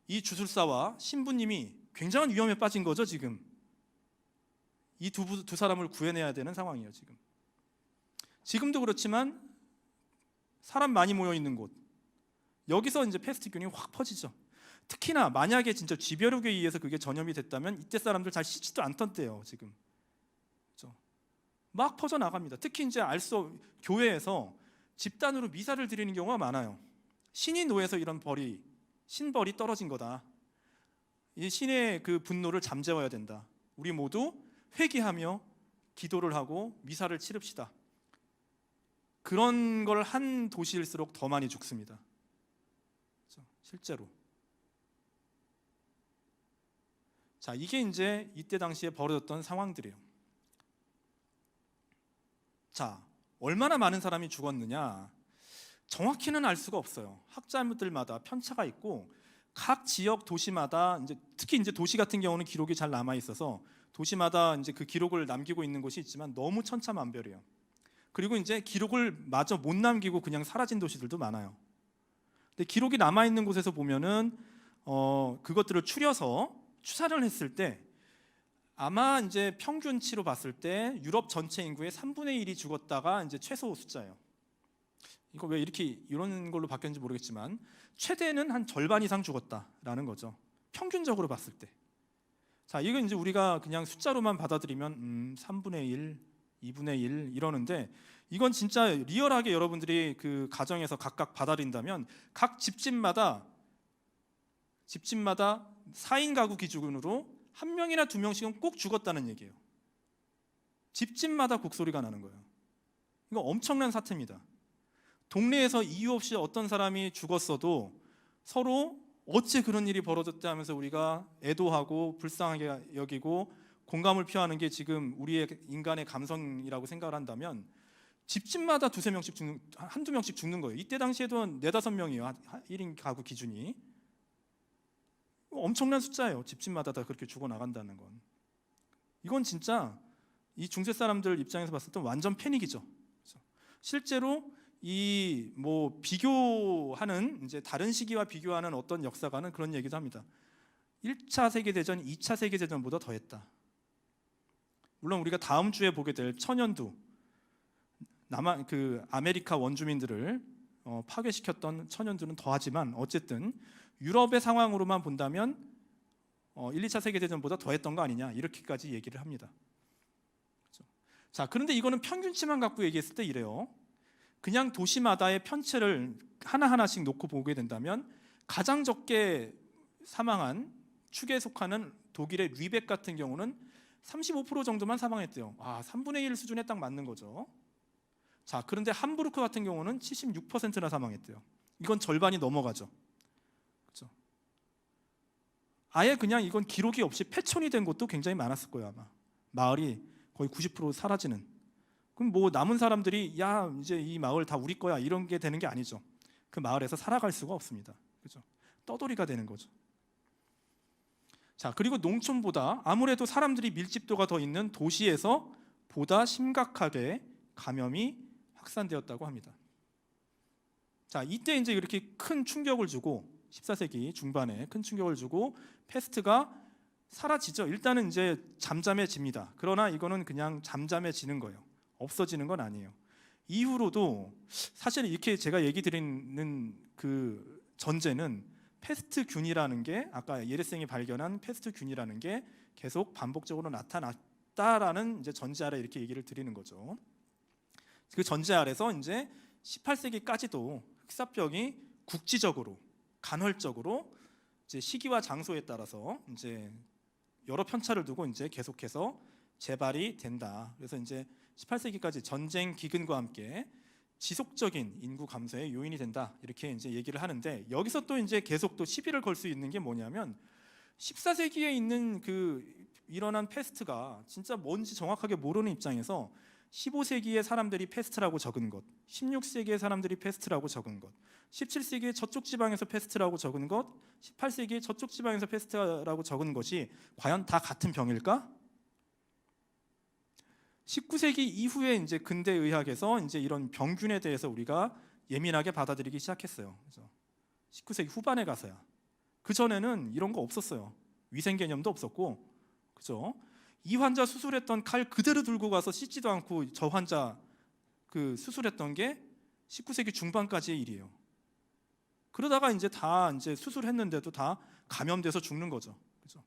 이 주술사와 신부님이 굉장한 위험에 빠진 거죠. 지금 이 두 사람을 구해내야 되는 상황이에요. 지금도 그렇지만 사람 많이 모여 있는 곳, 여기서 이제 패스트균이 확 퍼지죠. 특히나 만약에 진짜 쥐벼룩에 의해서 그게 전염이 됐다면 이때 사람들 잘 씻지도 않던 때예요. 지금 그렇죠? 막 퍼져 나갑니다. 특히 이제 교회에서 집단으로 미사를 드리는 경우가 많아요. 신이 노해서 이런 신벌이 떨어진 거다. 이 신의 그 분노를 잠재워야 된다. 우리 모두 회개하며 기도를 하고 미사를 치릅시다. 그런 걸 한 도시일수록 더 많이 죽습니다. 그렇죠? 실제로. 자, 이게 이제 이때 당시에 벌어졌던 상황들이에요. 자, 얼마나 많은 사람이 죽었느냐? 정확히는 알 수가 없어요. 학자들마다 편차가 있고, 각 지역 도시마다 특히 이제 도시 같은 경우는 기록이 잘 남아 있어서 도시마다 이제 그 기록을 남기고 있는 곳이 있지만 너무 천차만별이에요. 그리고 이제 기록을 마저 못 남기고 그냥 사라진 도시들도 많아요. 근데 기록이 남아 있는 곳에서 보면은 그것들을 추려서 추산을 했을 때 아마 이제 평균치로 봤을 때 유럽 전체 인구의 3분의 1이 죽었다가 이제 최소 숫자예요. 이거 왜 이렇게 이런 걸로 바뀌었는지 모르겠지만 최대는 한 절반 이상 죽었다라는 거죠. 평균적으로 봤을 때. 자, 이건 이제 우리가 그냥 숫자로만 받아들이면 3분의 1, 2분의 1 이러는데, 이건 진짜 리얼하게 여러분들이 그 가정에서 각각 받아들인다면 각 집집마다 4인 가구 기준으로 한 명이나 두 명씩은 꼭 죽었다는 얘기예요. 집집마다 곡소리가 나는 거예요. 이거 엄청난 사태입니다. 동네에서 이유 없이 어떤 사람이 죽었어도 서로 어째 그런 일이 벌어졌다 하면서 우리가 애도하고 불쌍하게 여기고 공감을 표하는 게 지금 우리의 인간의 감성이라고 생각을 한다면 집집마다 한두 명씩 죽는 거예요. 이때 당시에도 4-5명이에요. 1인 가구 기준이. 엄청난 숫자예요. 집집마다 다 그렇게 죽어나간다는 건. 이건 진짜 이 중세 사람들 입장에서 봤을 때 완전 패닉이죠. 실제로 이 비교하는 이제 다른 시기와 비교하는 어떤 역사가는 그런 얘기도 합니다. 1차 세계대전, 2차 세계대전보다 더했다. 물론 우리가 다음 주에 보게 될 천연두, 아메리카 원주민들을 파괴시켰던 천연두는 더하지만 어쨌든 유럽의 상황으로만 본다면 1, 2차 세계대전보다 더했던 거 아니냐, 이렇게까지 얘기를 합니다. 그렇죠? 자, 그런데 이거는 평균치만 갖고 얘기했을 때 이래요. 그냥 도시마다의 편체를 하나하나씩 놓고 보게 된다면 가장 적게 사망한 축에 속하는 독일의 류벡 같은 경우는 35% 정도만 사망했대요. 3분의 1 수준에 딱 맞는 거죠. 자, 그런데 함부르크 같은 경우는 76%나 사망했대요. 이건 절반이 넘어가죠. 그렇죠? 아예 그냥 이건 기록이 없이 폐촌이 된 곳도 굉장히 많았을 거예요. 아마 마을이 거의 90% 사라지는. 그럼 남은 사람들이 이제 이 마을 다 우리 거야 이런 게 되는 게 아니죠. 그 마을에서 살아갈 수가 없습니다. 그렇죠? 떠돌이가 되는 거죠. 자, 그리고 농촌보다 아무래도 사람들이 밀집도가 더 있는 도시에서 보다 심각하게 감염이 확산되었다고 합니다. 자, 이때 이제 이렇게 큰 충격을 주고 14세기 중반에 큰 충격을 주고 패스트가 사라지죠. 일단은 이제 잠잠해집니다. 그러나 이거는 그냥 잠잠해지는 거예요. 없어지는 건 아니에요. 이후로도 사실 이렇게 제가 얘기 드리는 그 전제는 패스트균이라는 게, 아까 예레생이 발견한 패스트균이라는 게 계속 반복적으로 나타났다라는 이제 전제 아래 이렇게 얘기를 드리는 거죠. 그 전제 아래서 이제 18세기까지도 흑사병이 국지적으로 간헐적으로 이제 시기와 장소에 따라서 이제 여러 편차를 두고 이제 계속해서 재발이 된다. 그래서 이제 18세기까지 전쟁 기근과 함께 지속적인 인구 감소의 요인이 된다, 이렇게 이제 얘기를 하는데, 여기서 또 이제 계속 또 시비를 걸 수 있는 게 뭐냐면 14세기에 있는 그 일어난 패스트가 진짜 뭔지 정확하게 모르는 입장에서 15세기의 사람들이 패스트라고 적은 것, 16세기의 사람들이 패스트라고 적은 것, 17세기에 저쪽 지방에서 패스트라고 적은 것, 18세기에 저쪽 지방에서 패스트라고 적은 것이 과연 다 같은 병일까? 19세기 이후에 이제 근대 의학에서 이제 이런 병균에 대해서 우리가 예민하게 받아들이기 시작했어요. 그래서 19세기 후반에 가서야. 그 전에는 이런 거 없었어요. 위생 개념도 없었고, 그죠? 이 환자 수술했던 칼 그대로 들고 가서 씻지도 않고 저 환자 그 수술했던 게 19세기 중반까지의 일이에요. 그러다가 이제 다 이제 수술했는데도 다 감염돼서 죽는 거죠. 그죠?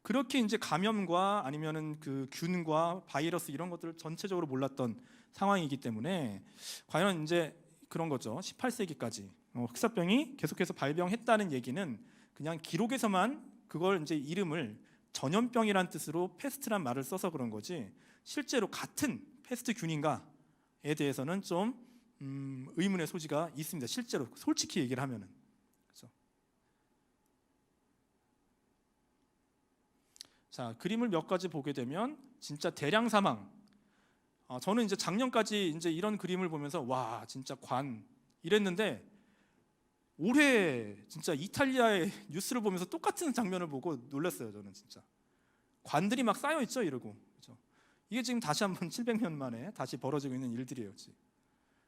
그렇게 이제 감염과 아니면은 그 균과 바이러스 이런 것들을 전체적으로 몰랐던 상황이기 때문에 과연 이제 그런 거죠. 18세기까지 흑사병이 계속해서 발병했다는 얘기는 그냥 기록에서만 그걸 이제 이름을 전염병이란 뜻으로 패스트란 말을 써서 그런 거지 실제로 같은 패스트균인가에 대해서는 좀 의문의 소지가 있습니다. 실제로 솔직히 얘기를 하면은. 그렇죠? 자, 그림을 몇 가지 보게 되면 진짜 대량 사망. 저는 이제 작년까지 이제 이런 그림을 보면서 와 진짜 관 이랬는데 올해 진짜 이탈리아의 뉴스를 보면서 똑같은 장면을 보고 놀랐어요. 저는 진짜 관들이 막 쌓여 있죠, 이러고. 그렇죠? 이게 지금 다시 한번 700년 만에 다시 벌어지고 있는 일들이에요.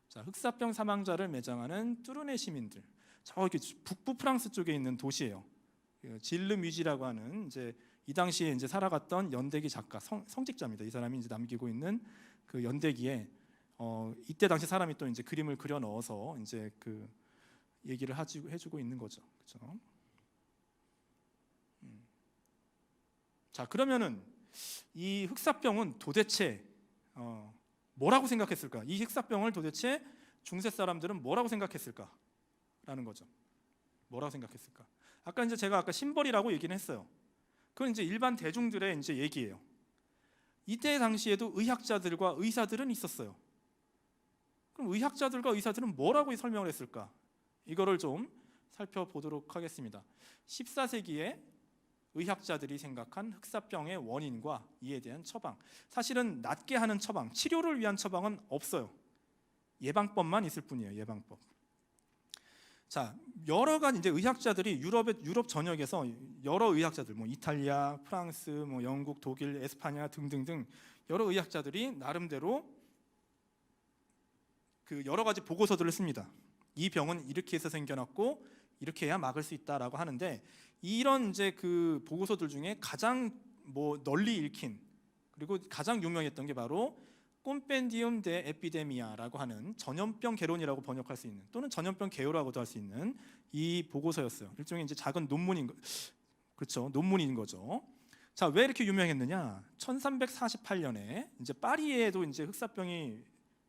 자, 흑사병 사망자를 매장하는 뚜르네 시민들. 저기 북부 프랑스 쪽에 있는 도시예요. 질르 뮤지라고 하는 이제 이 당시에 이제 살아갔던 연대기 작가 성직자입니다. 이 사람이 이제 남기고 있는 그 연대기에 이때 당시 사람이 또 이제 그림을 그려 넣어서 이제 그 얘기를 해주고 있는 거죠. 그렇죠? 자, 그러면은 이 흑사병은 도대체 뭐라고 생각했을까? 이 흑사병을 도대체 중세 사람들은 뭐라고 생각했을까라는 거죠. 뭐라고 생각했을까? 아까 이제 제가 아까 심벌이라고 얘기는 했어요. 그건 이제 일반 대중들의 이제 얘기예요. 이때 당시에도 의학자들과 의사들은 있었어요. 그럼 의학자들과 의사들은 뭐라고 설명을 했을까? 이거를 좀 살펴보도록 하겠습니다. 14세기에 의학자들이 생각한 흑사병의 원인과 이에 대한 처방. 사실은 낫게 하는 처방, 치료를 위한 처방은 없어요. 예방법만 있을 뿐이에요. 예방법. 자, 여러 가지 이제 의학자들이 유럽 전역에서 여러 의학자들, 뭐 이탈리아, 프랑스, 뭐 영국, 독일, 에스파냐 등등등 여러 의학자들이 나름대로 그 여러 가지 보고서들을 씁니다. 이 병은 이렇게 해서 생겨났고 이렇게 해야 막을 수 있다라고 하는데 이런 이제 그 보고서들 중에 가장 뭐 널리 읽힌 그리고 가장 유명했던 게 바로 콤펜디움 데 에피데미아라고 하는 전염병 개론이라고 번역할 수 있는 또는 전염병 개요라고도 할 수 있는 이 보고서였어요. 일종의 이제 작은 논문인 거, 그렇죠? 논문인 거죠. 자, 왜 이렇게 유명했느냐? 1348년에 이제 파리에도 이제 흑사병이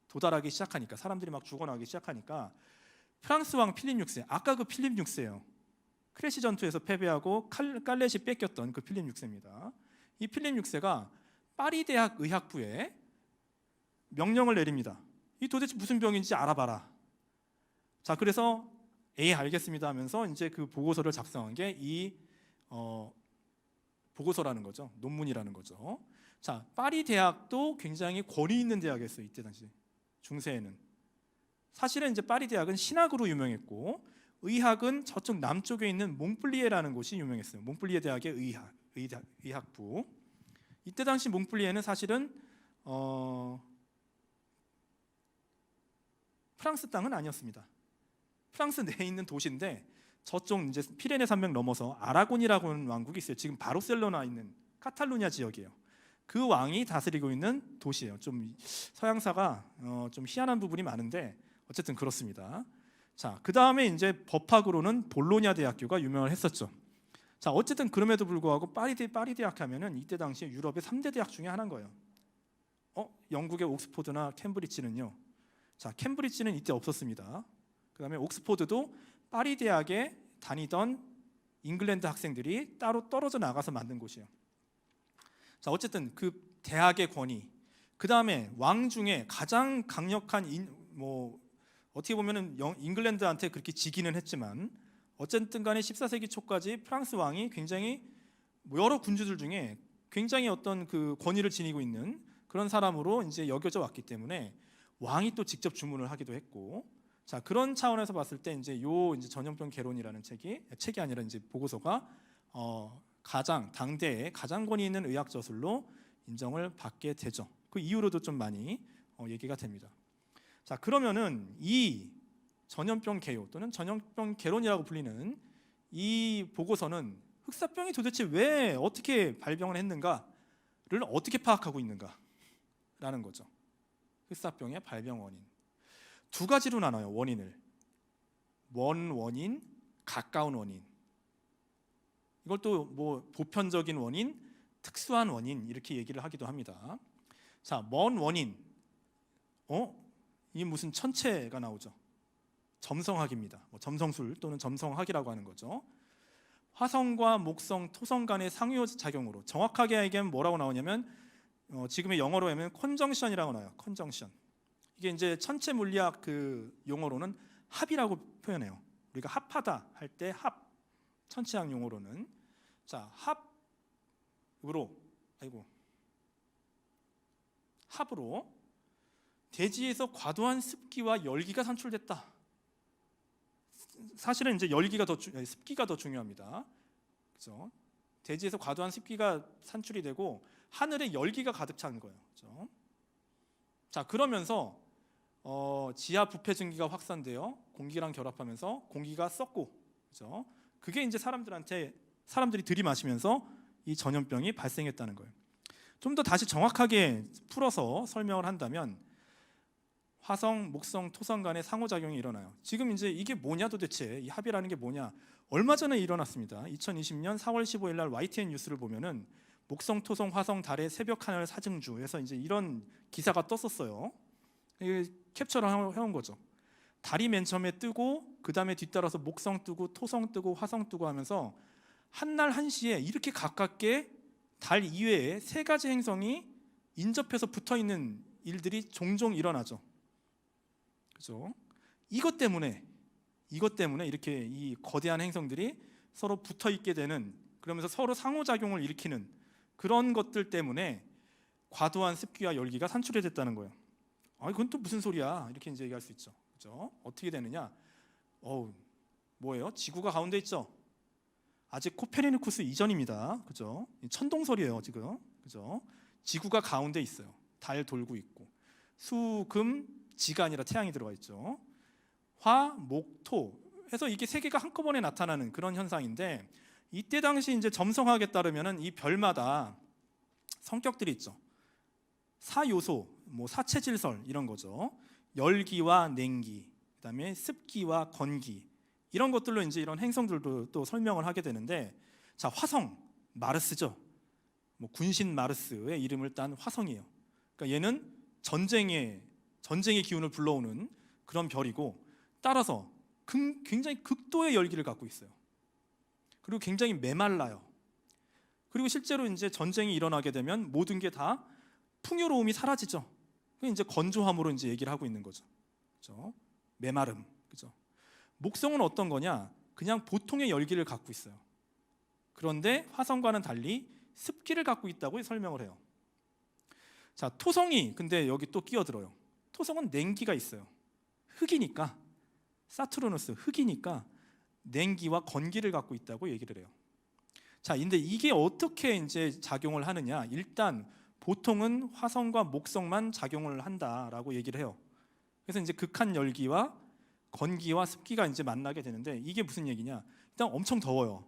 도달하기 시작하니까 사람들이 막 죽어나가기 시작하니까 프랑스 왕 필립 6세, 아까 그 필립 6세요. 크레시 전투에서 패배하고 칼렛이 뺏겼던 그 필립 6세입니다. 이 필립 6세가 파리 대학 의학부에 명령을 내립니다. 이 도대체 무슨 병인지 알아봐라. 자, 그래서 알겠습니다 하면서 이제 그 보고서를 작성한 게 이 보고서라는 거죠. 논문이라는 거죠. 자, 파리 대학도 굉장히 권위 있는 대학이었어요. 이때 당시 중세에는. 사실은 이제 파리 대학은 신학으로 유명했고 의학은 저쪽 남쪽에 있는 몽플리에라는 곳이 유명했어요. 몽플리에 대학의 의학부. 이때 당시 몽플리에는 사실은 프랑스 땅은 아니었습니다. 프랑스 내에 있는 도시인데 저쪽 이제 피레네 산맥 넘어서 아라곤이라고 하는 왕국이 있어요. 지금 바르셀로나 있는 카탈루냐 지역이에요. 그 왕이 다스리고 있는 도시예요. 좀 서양사가 좀 희한한 부분이 많은데 어쨌든 그렇습니다. 자, 그 다음에 이제 법학으로는 볼로냐 대학교가 유명을 했었죠. 자, 어쨌든 그럼에도 불구하고 파리 대학 하면은 이때 당시에 유럽의 3대 대학 중에 하나인 거예요. 영국의 옥스포드나 캠브리지는요. 자, 캠브리지는 이때 없었습니다. 그 다음에 옥스포드도 파리 대학에 다니던 잉글랜드 학생들이 따로 떨어져 나가서 만든 곳이에요. 자, 어쨌든 그 대학의 권위, 그 다음에 왕 중에 가장 강력한 어떻게 보면은 잉글랜드한테 그렇게 지기는 했지만 어쨌든 간에 14세기 초까지 프랑스 왕이 굉장히 여러 군주들 중에 굉장히 어떤 그 권위를 지니고 있는 그런 사람으로 이제 여겨져 왔기 때문에 왕이 또 직접 주문을 하기도 했고, 자 그런 차원에서 봤을 때 이제 전염병 개론이라는 책이 아니라 이제 보고서가 가장 당대에 가장 권위 있는 의학 저술로 인정을 받게 되죠. 그 이후로도 좀 많이 얘기가 됩니다. 자 그러면은 이 전염병 개요 또는 전염병 개론이라고 불리는 이 보고서는 흑사병이 도대체 왜 어떻게 발병을 했는가를 어떻게 파악하고 있는가라는 거죠. 흑사병의 발병 원인 두 가지로 나눠요. 원인을 먼 원인, 가까운 원인. 이걸 또 뭐 보편적인 원인, 특수한 원인 이렇게 얘기를 하기도 합니다. 자, 먼 원인. 이 무슨 천체가 나오죠. 점성학입니다. 점성술 또는 점성학이라고 하는 거죠. 화성과 목성, 토성 간의 상호작용으로 정확하게 얘기하면 뭐라고 나오냐면 지금의 영어로 하면 컨정션이라고 나와요. 컨정션. 이게 이제 천체 물리학 그 용어로는 합이라고 표현해요. 우리가 합하다 할 때 합. 천체학 용어로는 자 합으로 대지에서 과도한 습기와 열기가 산출됐다. 사실은 이제 습기가 더 중요합니다. 그렇죠? 대지에서 과도한 습기가 산출이 되고 하늘에 열기가 가득 찬 거예요. 그렇죠? 자 그러면서 지하 부패 증기가 확산되어 공기랑 결합하면서 공기가 썩고, 그렇죠? 그게 이제 사람들이 들이마시면서 이 전염병이 발생했다는 거예요. 좀 더 다시 정확하게 풀어서 설명을 한다면 화성, 목성, 토성 간의 상호작용이 일어나요. 지금 이제 이게 뭐냐 도대체 이 합이라는 게 뭐냐? 얼마 전에 일어났습니다. 2020년 4월 15일 날 YTN 뉴스를 보면은 목성, 토성, 화성, 달의 새벽 하늘 사증주에서 이제 이런 기사가 떴었어요. 캡처를 해온 거죠. 달이 맨 처음에 뜨고 그 다음에 뒤따라서 목성 뜨고 토성 뜨고 화성 뜨고 하면서 한날 한시에 이렇게 가깝게 달 이외에 세 가지 행성이 인접해서 붙어 있는 일들이 종종 일어나죠. 그죠? 이것 때문에 이렇게 이 거대한 행성들이 서로 붙어 있게 되는, 그러면서 서로 상호작용을 일으키는 그런 것들 때문에 과도한 습기와 열기가 산출이 됐다는 거예요. 그건 또 무슨 소리야? 이렇게 이제 얘기할 수 있죠. 그죠? 어떻게 되느냐? 뭐예요? 지구가 가운데 있죠. 아직 코페르니쿠스 이전입니다. 그죠? 천동설이에요, 지금. 그죠? 지구가 가운데 있어요. 달 돌고 있고. 수, 금, 지가 아니라 태양이 들어가 있죠. 화, 목, 토 해서 이게 세 개가 한꺼번에 나타나는 그런 현상인데, 이때 당시 이제 점성학에 따르면은 이 별마다 성격들이 있죠. 사요소, 사체질설 이런 거죠. 열기와 냉기, 그다음에 습기와 건기 이런 것들로 이제 이런 행성들도 또 설명을 하게 되는데, 자 화성 마르스죠. 군신 마르스의 이름을 딴 화성이에요. 그러니까 얘는 전쟁의 기운을 불러오는 그런 별이고, 따라서 굉장히 극도의 열기를 갖고 있어요. 그리고 굉장히 메말라요. 그리고 실제로 이제 전쟁이 일어나게 되면 모든 게 다 풍요로움이 사라지죠. 그게 이제 건조함으로 이제 얘기를 하고 있는 거죠. 그렇죠? 메마름. 그죠? 목성은 어떤 거냐? 그냥 보통의 열기를 갖고 있어요. 그런데 화성과는 달리 습기를 갖고 있다고 설명을 해요. 자, 토성이 근데 여기 또 끼어들어요. 토성은 냉기가 있어요. 흙이니까, 사투르누스 흙이니까 냉기와 건기를 갖고 있다고 얘기를 해요. 자, 근데 이게 어떻게 이제 작용을 하느냐? 일단 보통은 화성과 목성만 작용을 한다라고 얘기를 해요. 그래서 이제 극한 열기와 건기와 습기가 이제 만나게 되는데, 이게 무슨 얘기냐? 일단 엄청 더워요.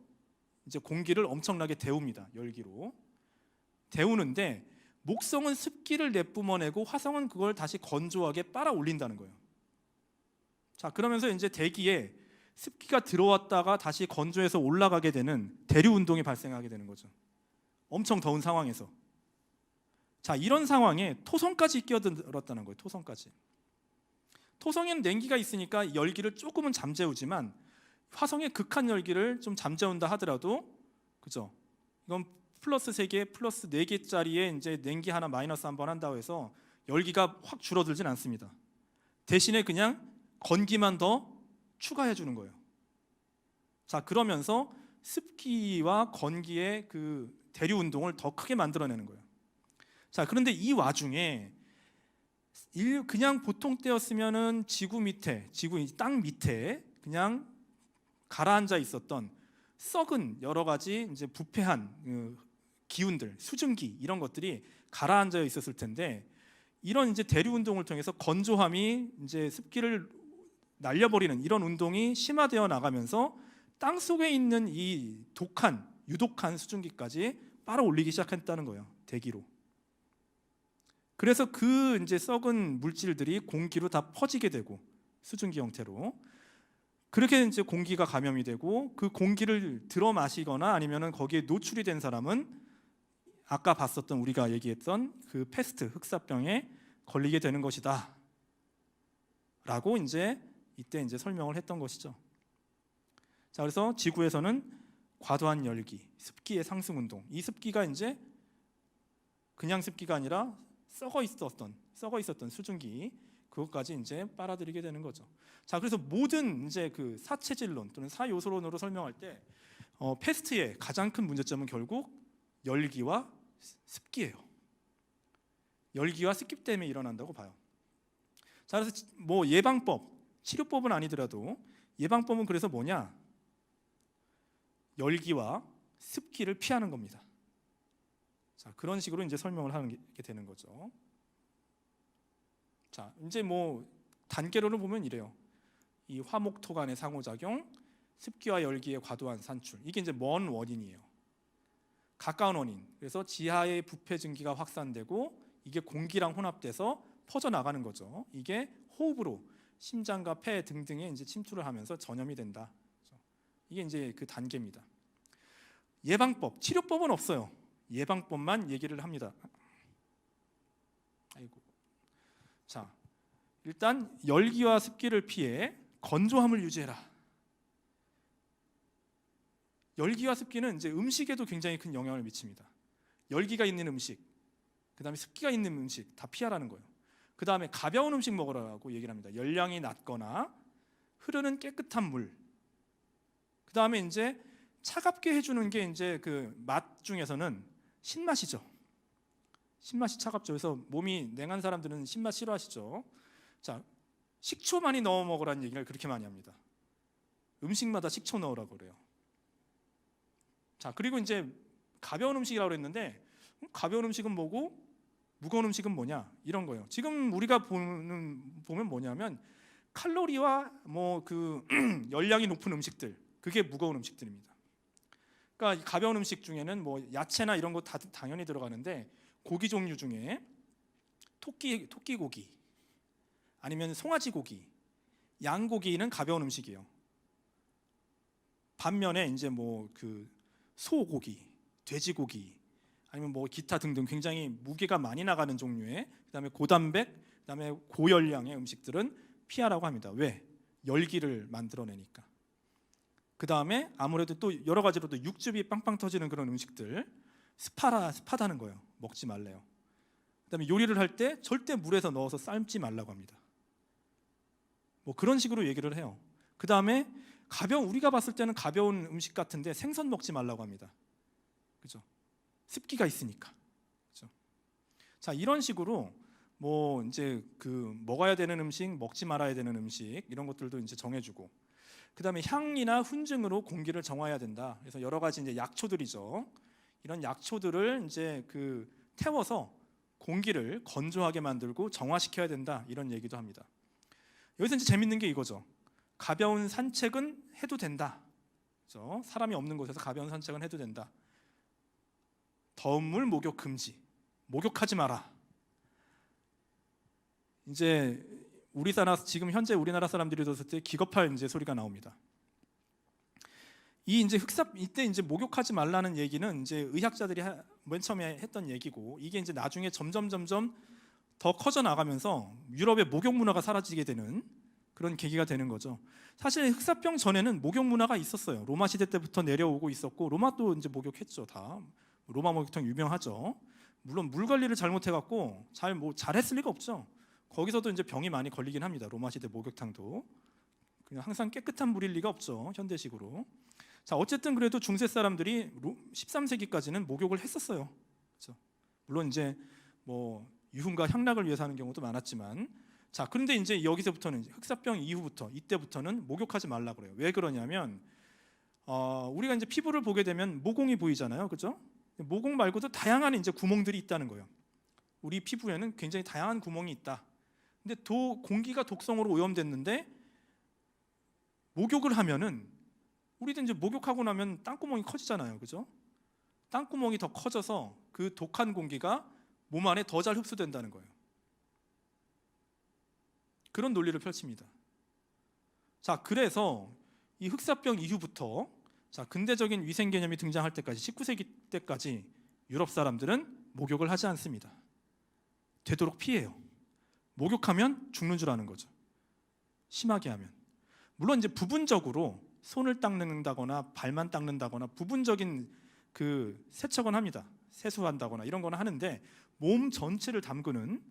이제 공기를 엄청나게 데웁니다. 열기로 데우는데, 목성은 습기를 내뿜어내고 화성은 그걸 다시 건조하게 빨아 올린다는 거예요. 자, 그러면서 이제 대기에 습기가 들어왔다가 다시 건조해서 올라가게 되는 대류 운동이 발생하게 되는 거죠. 엄청 더운 상황에서. 자, 이런 상황에 토성까지 끼어들었다는 거예요. 토성까지. 토성에는 냉기가 있으니까 열기를 조금은 잠재우지만, 화성의 극한 열기를 좀 잠재운다 하더라도, 그죠? 이건 플러스 3개, 플러스 4개짜리에 이제 냉기 하나 마이너스 한번 한다고 해서 열기가 확 줄어들진 않습니다. 대신에 그냥 건기만 더 추가해 주는 거예요. 자, 그러면서 습기와 건기의 그 대류 운동을 더 크게 만들어내는 거예요. 자, 그런데 이 와중에 그냥 보통 때였으면은 지구 땅 밑에 그냥 가라앉아 있었던 썩은 여러 가지 이제 부패한 기운들, 수증기 이런 것들이 가라앉아 있었을 텐데, 이런 이제 대류 운동을 통해서 건조함이 이제 습기를 날려버리는 이런 운동이 심화되어 나가면서 땅 속에 있는 이 유독한 수증기까지 빨아올리기 시작했다는 거예요, 대기로. 그래서 그 이제 썩은 물질들이 공기로 다 퍼지게 되고, 수증기 형태로 그렇게 이제 공기가 감염이 되고, 그 공기를 들어 마시거나 아니면은 거기에 노출이 된 사람은 아까 봤었던 우리가 얘기했던 그 패스트 흑사병에 걸리게 되는 것이다 라고 이제 이때 이제 설명을 했던 것이죠. 자, 그래서 지구에서는 과도한 열기, 습기의 상승 운동, 이 습기가 이제 그냥 습기가 아니라 썩어 있었던 수증기, 그것까지 이제 빨아들이게 되는 거죠. 자, 그래서 모든 이제 그 사체질론 또는 사요소론으로 설명할 때 패스트의 가장 큰 문제점은 결국 열기와 습기예요. 열기와 습기 때문에 일어난다고 봐요. 자, 그래서 뭐 예방법, 치료법은 아니더라도 예방법은 그래서 뭐냐? 열기와 습기를 피하는 겁니다. 자, 그런 식으로 이제 설명을 하게 되는 거죠. 자, 이제 뭐 단계로는 보면 이래요. 이 화목토 간의 상호작용, 습기와 열기의 과도한 산출, 이게 이제 먼 원인이에요. 가까운 원인. 그래서 지하의 부패 증기가 확산되고 이게 공기랑 혼합돼서 퍼져 나가는 거죠. 이게 호흡으로 심장과 폐 등등에 이제 침투를 하면서 전염이 된다. 이게 이제 그 단계입니다. 예방법, 치료법은 없어요. 예방법만 얘기를 합니다. 아이고. 자, 일단 열기와 습기를 피해 건조함을 유지해라. 열기와 습기는 이제 음식에도 굉장히 큰 영향을 미칩니다. 열기가 있는 음식, 그다음에 습기가 있는 음식 다 피하라는 거예요. 그다음에 가벼운 음식 먹으라고 얘기를 합니다. 열량이 낮거나 흐르는 깨끗한 물. 그다음에 이제 차갑게 해주는 게 이제 그 맛 중에서는 신맛이죠. 신맛이 차갑죠. 그래서 몸이 냉한 사람들은 신맛 싫어하시죠. 자, 식초 많이 넣어 먹으라는 얘기를 그렇게 많이 합니다. 음식마다 식초 넣으라고 그래요. 자, 그리고 이제 가벼운 음식이라고 그랬는데 가벼운 음식은 뭐고 무거운 음식은 뭐냐 이런 거예요. 지금 우리가 보면 뭐냐면 칼로리와 뭐 그 열량이 높은 음식들, 그게 무거운 음식들입니다. 그러니까 가벼운 음식 중에는 뭐 야채나 이런 거 다 당연히 들어가는데, 고기 종류 중에 토끼고기 아니면 송아지 고기, 양고기는 가벼운 음식이에요. 반면에 이제 뭐 그 소고기, 돼지고기 아니면 뭐 기타 등등 굉장히 무게가 많이 나가는 종류의, 그다음에 고단백, 그다음에 고열량의 음식들은 피하라고 합니다. 왜? 열기를 만들어내니까. 그다음에 아무래도 또 여러 가지로 또 육즙이 빵빵 터지는 그런 음식들, 습하다는 거예요. 먹지 말래요. 그다음에 요리를 할 때 절대 물에서 넣어서 삶지 말라고 합니다. 뭐 그런 식으로 얘기를 해요. 그다음에 우리가 봤을 때는 가벼운 음식 같은데 생선 먹지 말라고 합니다. 그죠? 습기가 있으니까. 그죠? 자, 이런 식으로 뭐 이제 그 먹어야 되는 음식, 먹지 말아야 되는 음식 이런 것들도 이제 정해주고, 그다음에 향이나 훈증으로 공기를 정화해야 된다. 그래서 여러 가지 이제 약초들이죠. 이런 약초들을 이제 그 태워서 공기를 건조하게 만들고 정화시켜야 된다. 이런 얘기도 합니다. 여기서 이제 재밌는 게 이거죠. 가벼운 산책은 해도 된다. 그렇죠? 사람이 없는 곳에서 가벼운 산책은 해도 된다. 더운 물 목욕 금지. 목욕하지 마라. 이제 지금 현재 우리나라 사람들이 들었을 때 기겁할 이제 소리가 나옵니다. 이때 이제 목욕하지 말라는 얘기는 이제 의학자들이 맨 처음에 했던 얘기고, 이게 이제 나중에 점점 더 커져 나가면서 유럽의 목욕 문화가 사라지게 되는 그런 계기가 되는 거죠. 사실 흑사병 전에는 목욕 문화가 있었어요. 로마 시대 때부터 내려오고 있었고, 로마도 이제 목욕했죠. 다 로마 목욕탕 유명하죠. 물론 물 관리를 잘못해갖고 잘했을 리가 없죠. 거기서도 이제 병이 많이 걸리긴 합니다. 로마 시대 목욕탕도 그냥 항상 깨끗한 물일 리가 없죠. 현대식으로. 자, 어쨌든 그래도 중세 사람들이 13세기까지는 목욕을 했었어요. 그렇죠? 물론 이제 뭐 유흥과 향락을 위해서 하는 경우도 많았지만, 자, 그런데 이제 여기서부터는 이제 흑사병 이후부터 이때부터는 목욕하지 말라 그래요. 왜 그러냐면 우리가 이제 피부를 보게 되면 모공이 보이잖아요, 그렇죠? 모공 말고도 다양한 이제 구멍들이 있다는 거예요. 우리 피부에는 굉장히 다양한 구멍이 있다. 근데 공기가 독성으로 오염됐는데 목욕을 하면은 우리도 이제 목욕하고 나면 땅구멍이 커지잖아요, 그죠? 땅구멍이 더 커져서 그 독한 공기가 몸 안에 더 잘 흡수된다는 거예요. 그런 논리를 펼칩니다. 자, 그래서 이 흑사병 이후부터 자, 근대적인 위생 개념이 등장할 때까지 19세기 때까지 유럽 사람들은 목욕을 하지 않습니다. 되도록 피해요. 목욕하면 죽는 줄 아는 거죠. 심하게 하면. 물론 이제 부분적으로 손을 닦는다거나 발만 닦는다거나 부분적인 그 세척은 합니다. 세수한다거나 이런 거는 하는데 몸 전체를 담그는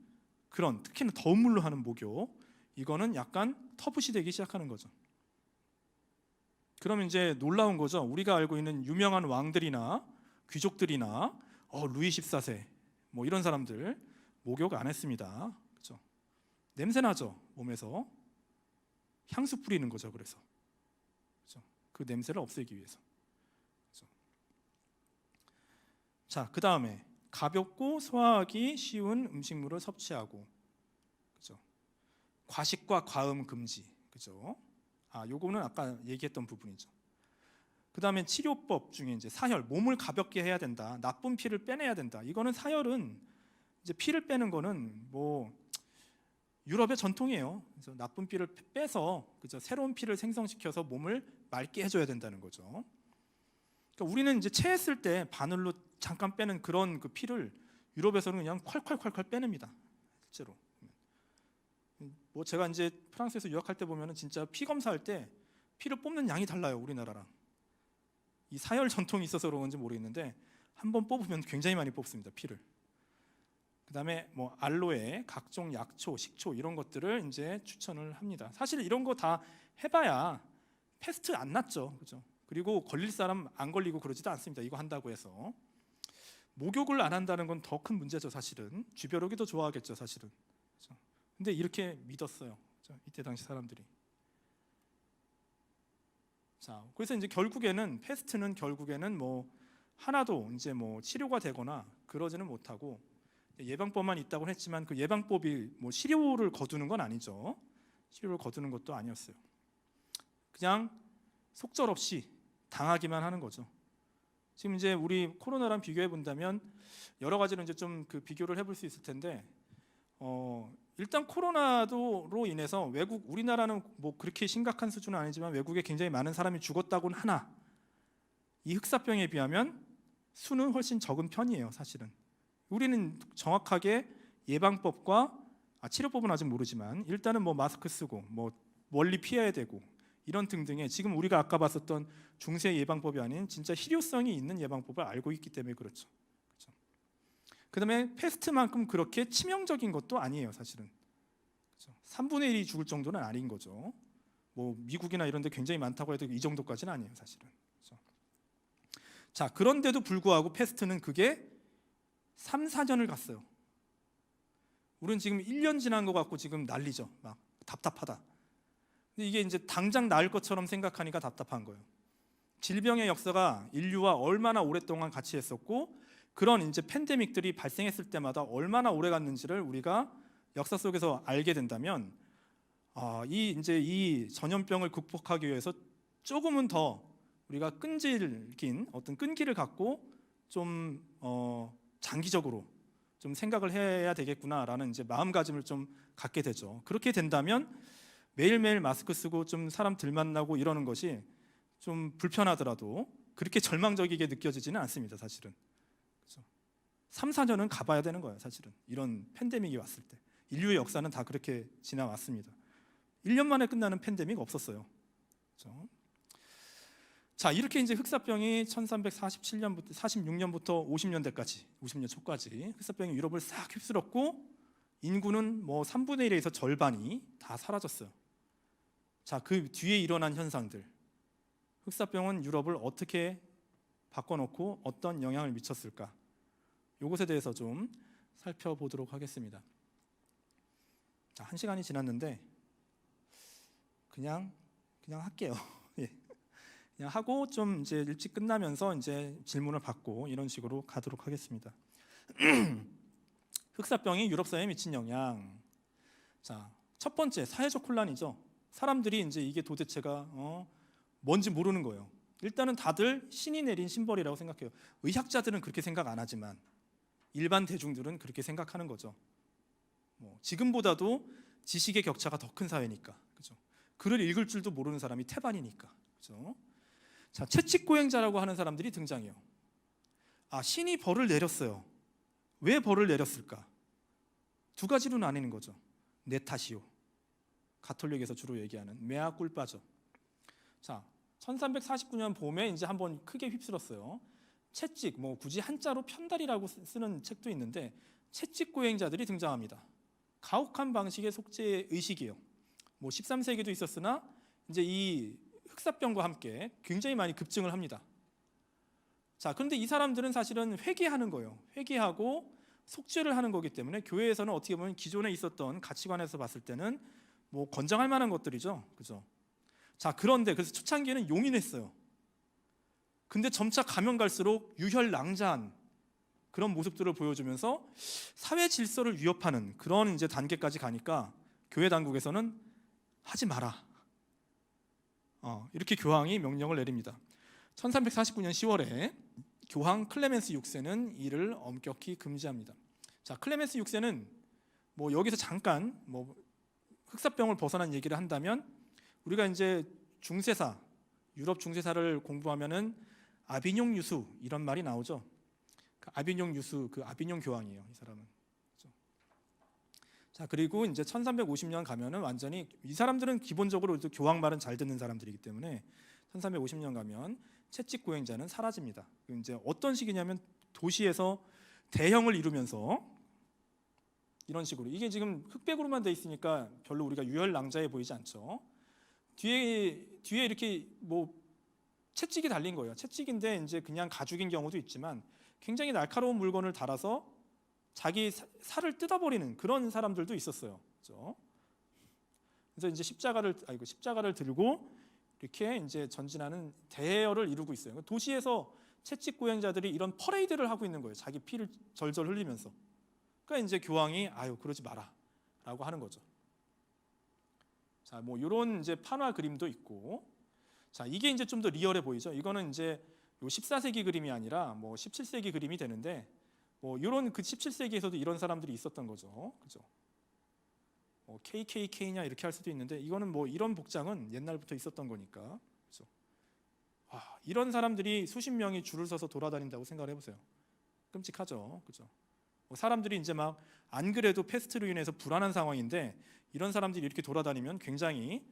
그런, 특히나 더운 물로 하는 목욕, 이거는 약간 터부시 되기 시작하는 거죠. 그러면 이제 놀라운 거죠. 우리가 알고 있는 유명한 왕들이나 귀족들이나 루이 14세 뭐 이런 사람들 목욕 안 했습니다. 그렇죠? 냄새 나죠, 몸에서. 향수 뿌리는 거죠. 그래서 그렇죠? 그 냄새를 없애기 위해서. 그렇죠? 자, 그 다음에 가볍고 소화하기 쉬운 음식물을 섭취하고, 그렇죠? 과식과 과음 금지, 그렇죠? 요거는 아까 얘기했던 부분이죠. 그 다음에 치료법 중에 이제 사혈, 몸을 가볍게 해야 된다. 나쁜 피를 빼내야 된다. 이거는 사혈은 이제 피를 빼는 거는 뭐 유럽의 전통이에요. 그래서 나쁜 피를 빼서, 그죠? 새로운 피를 생성시켜서 몸을 맑게 해줘야 된다는 거죠. 그러니까 우리는 이제 체했을 때 바늘로 잠깐 빼는 그런 그 피를 유럽에서는 그냥 콸콸콸콸 빼냅니다. 실제로. 뭐 제가 이제 프랑스에서 유학할 때 보면은 진짜 피 검사할 때 피를 뽑는 양이 달라요, 우리나라랑. 이 사혈 전통이 있어서 그런지 모르겠는데 한 번 뽑으면 굉장히 많이 뽑습니다, 피를. 그다음에 뭐 알로에, 각종 약초, 식초 이런 것들을 이제 추천을 합니다. 사실 이런 거 다 해봐야 패스트 안 났죠, 그죠? 그리고 걸릴 사람 안 걸리고 그러지도 않습니다. 이거 한다고 해서 목욕을 안 한다는 건 더 큰 문제죠, 사실은. 쥐벼룩이 더 좋아하겠죠, 사실은. 그죠? 근데 이렇게 믿었어요, 그죠? 이때 당시 사람들이. 자, 그래서 이제 결국에는 패스트는 결국에는 뭐 하나도 이제 뭐 치료가 되거나 그러지는 못하고 예방법만 있다고 했지만 그 예방법이 뭐 치료를 거두는 건 아니죠. 치료를 거두는 것도 아니었어요. 그냥 속절없이 당하기만 하는 거죠. 지금 이제 우리 코로나랑 비교해 본다면 여러 가지로 이제 좀 그 비교를 해볼 수 있을 텐데 일단 코로나로 인해서 외국, 우리나라는 뭐 그렇게 심각한 수준은 아니지만 외국에 굉장히 많은 사람이 죽었다고는 하나 이 흑사병에 비하면 수는 훨씬 적은 편이에요, 사실은. 우리는 정확하게 예방법과 치료법은 아직 모르지만 일단은 뭐 마스크 쓰고 뭐 멀리 피해야 되고 이런 등등의 지금 우리가 아까 봤었던 중세 예방법이 아닌 진짜 실효성이 있는 예방법을 알고 있기 때문에 그렇죠. 그렇죠? 그다음에 패스트만큼 그렇게 치명적인 것도 아니에요, 사실은. 그렇죠? 3분의 1이 죽을 정도는 아닌 거죠. 뭐 미국이나 이런 데 굉장히 많다고 해도 이 정도까지는 아니에요, 사실은. 그렇죠? 자, 그런데도 불구하고 패스트는 그게 3, 4년을 갔어요. 우리는 지금 1년 지난 것 같고 지금 난리죠. 막 답답하다. 근데 이게 이제 당장 나을 것처럼 생각하니까 답답한 거예요. 질병의 역사가 인류와 얼마나 오랫동안 같이 했었고 그런 이제 팬데믹들이 발생했을 때마다 얼마나 오래 갔는지를 우리가 역사 속에서 알게 된다면 이 전염병을 극복하기 위해서 조금은 더 우리가 끈질긴 어떤 끈기를 갖고 좀 장기적으로 좀 생각을 해야 되겠구나라는 이제 마음가짐을 좀 갖게 되죠. 그렇게 된다면 매일매일 마스크 쓰고 좀 사람 들 만나고 이러는 것이 좀 불편하더라도 그렇게 절망적이게 느껴지지는 않습니다, 사실은. 그렇죠? 3, 4년은 가봐야 되는 거예요, 사실은. 이런 팬데믹이 왔을 때. 인류의 역사는 다 그렇게 지나왔습니다. 1년 만에 끝나는 팬데믹 없었어요. 그렇죠? 자, 이렇게 이제 흑사병이 1347년부터 46년부터 50년대까지, 50년 초까지 흑사병이 유럽을 싹 휩쓸었고 인구는 뭐 3분의 1에서 절반이 다 사라졌어요. 자, 그 뒤에 일어난 현상들. 흑사병은 유럽을 어떻게 바꿔놓고 어떤 영향을 미쳤을까? 이것에 대해서 좀 살펴보도록 하겠습니다. 자, 1시간이 지났는데 그냥 할게요. 예. 그냥 하고 좀 이제 일찍 끝나면서 이제 질문을 받고 이런 식으로 가도록 하겠습니다. 흑사병이 유럽 사회에 미친 영향. 자, 첫 번째 사회적 혼란이죠. 사람들이 이제 이게 도대체가 뭔지 모르는 거예요. 일단은 다들 신이 내린 심벌이라고 생각해요. 의학자들은 그렇게 생각 안 하지만 일반 대중들은 그렇게 생각하는 거죠. 지금보다도 지식의 격차가 더 큰 사회니까, 그죠? 글을 읽을 줄도 모르는 사람이 태반이니까, 그죠? 자, 채찍고행자라고 하는 사람들이 등장해요. 신이 벌을 내렸어요. 왜 벌을 내렸을까? 두 가지로 나뉘는 거죠. 내 탓이요. 가톨릭에서 주로 얘기하는 메아 꿀빠죠. 자, 1349년 봄에 이제 한번 크게 휩쓸었어요. 채찍, 굳이 한자로 편달이라고 쓰는 책도 있는데 채찍고행자들이 등장합니다. 가혹한 방식의 속죄 의식이에요. 13세기도 있었으나 이제 이 흑사병과 함께 굉장히 많이 급증을 합니다. 자, 그런데 이 사람들은 사실은 회개하는 거예요. 회개하고 속죄를 하는 거기 때문에 교회에서는 어떻게 보면 기존에 있었던 가치관에서 봤을 때는 권장할 만한 것들이죠, 그죠? 자, 그런데 그래서 초창기에는 용인했어요. 근데 점차 가면 갈수록 유혈낭자한 그런 모습들을 보여주면서 사회 질서를 위협하는 그런 이제 단계까지 가니까 교회 당국에서는 하지 마라. 이렇게 교황이 명령을 내립니다. 1349년 10월에 교황 클레멘스 6세는 이를 엄격히 금지합니다. 자, 클레멘스 6세는 여기서 잠깐 흑사병을 벗어난 얘기를 한다면 우리가 이제 중세사, 유럽 중세사를 공부하면은 아비뇽 유수 이런 말이 나오죠. 그 아비뇽 유수, 그 아비뇽 교황이에요, 이 사람은. 그렇죠? 자, 그리고 이제 1350년 가면은 완전히 이 사람들은 기본적으로 교황 말은 잘 듣는 사람들이기 때문에 1350년 가면 채찍 고행자는 사라집니다. 이제 어떤 식이냐면 도시에서 대형을 이루면서 이런 식으로 이게 지금 흑백으로만 돼 있으니까 별로 우리가 유혈낭자해 보이지 않죠. 뒤에 이렇게 채찍이 달린 거예요. 채찍인데 이제 그냥 가죽인 경우도 있지만 굉장히 날카로운 물건을 달아서 자기 살을 뜯어버리는 그런 사람들도 있었어요. 그렇죠? 그래서 이제 십자가를 들고 이렇게 이제 전진하는 대열을 이루고 있어요. 도시에서 채찍 고행자들이 이런 퍼레이드를 하고 있는 거예요. 자기 피를 절절 흘리면서. 그러니까 이제 교황이 그러지 마라라고 하는 거죠. 자, 이런 이제 판화 그림도 있고, 자, 이게 이제 좀 더 리얼해 보이죠. 이거는 이제 14세기 그림이 아니라 17세기 그림이 되는데, 이런 그 17세기에서도 이런 사람들이 있었던 거죠, 그죠? KKK냐 이렇게 할 수도 있는데 이거는 이런 복장은 옛날부터 있었던 거니까, 그죠? 이런 사람들이 수십 명이 줄을 서서 돌아다닌다고 생각을 해보세요. 끔찍하죠, 그죠? 사람들이 이제 막 안 그래도 패스트로 인해서 불안한 상황인데 이런 사람들이 이렇게 돌아다니면 굉장히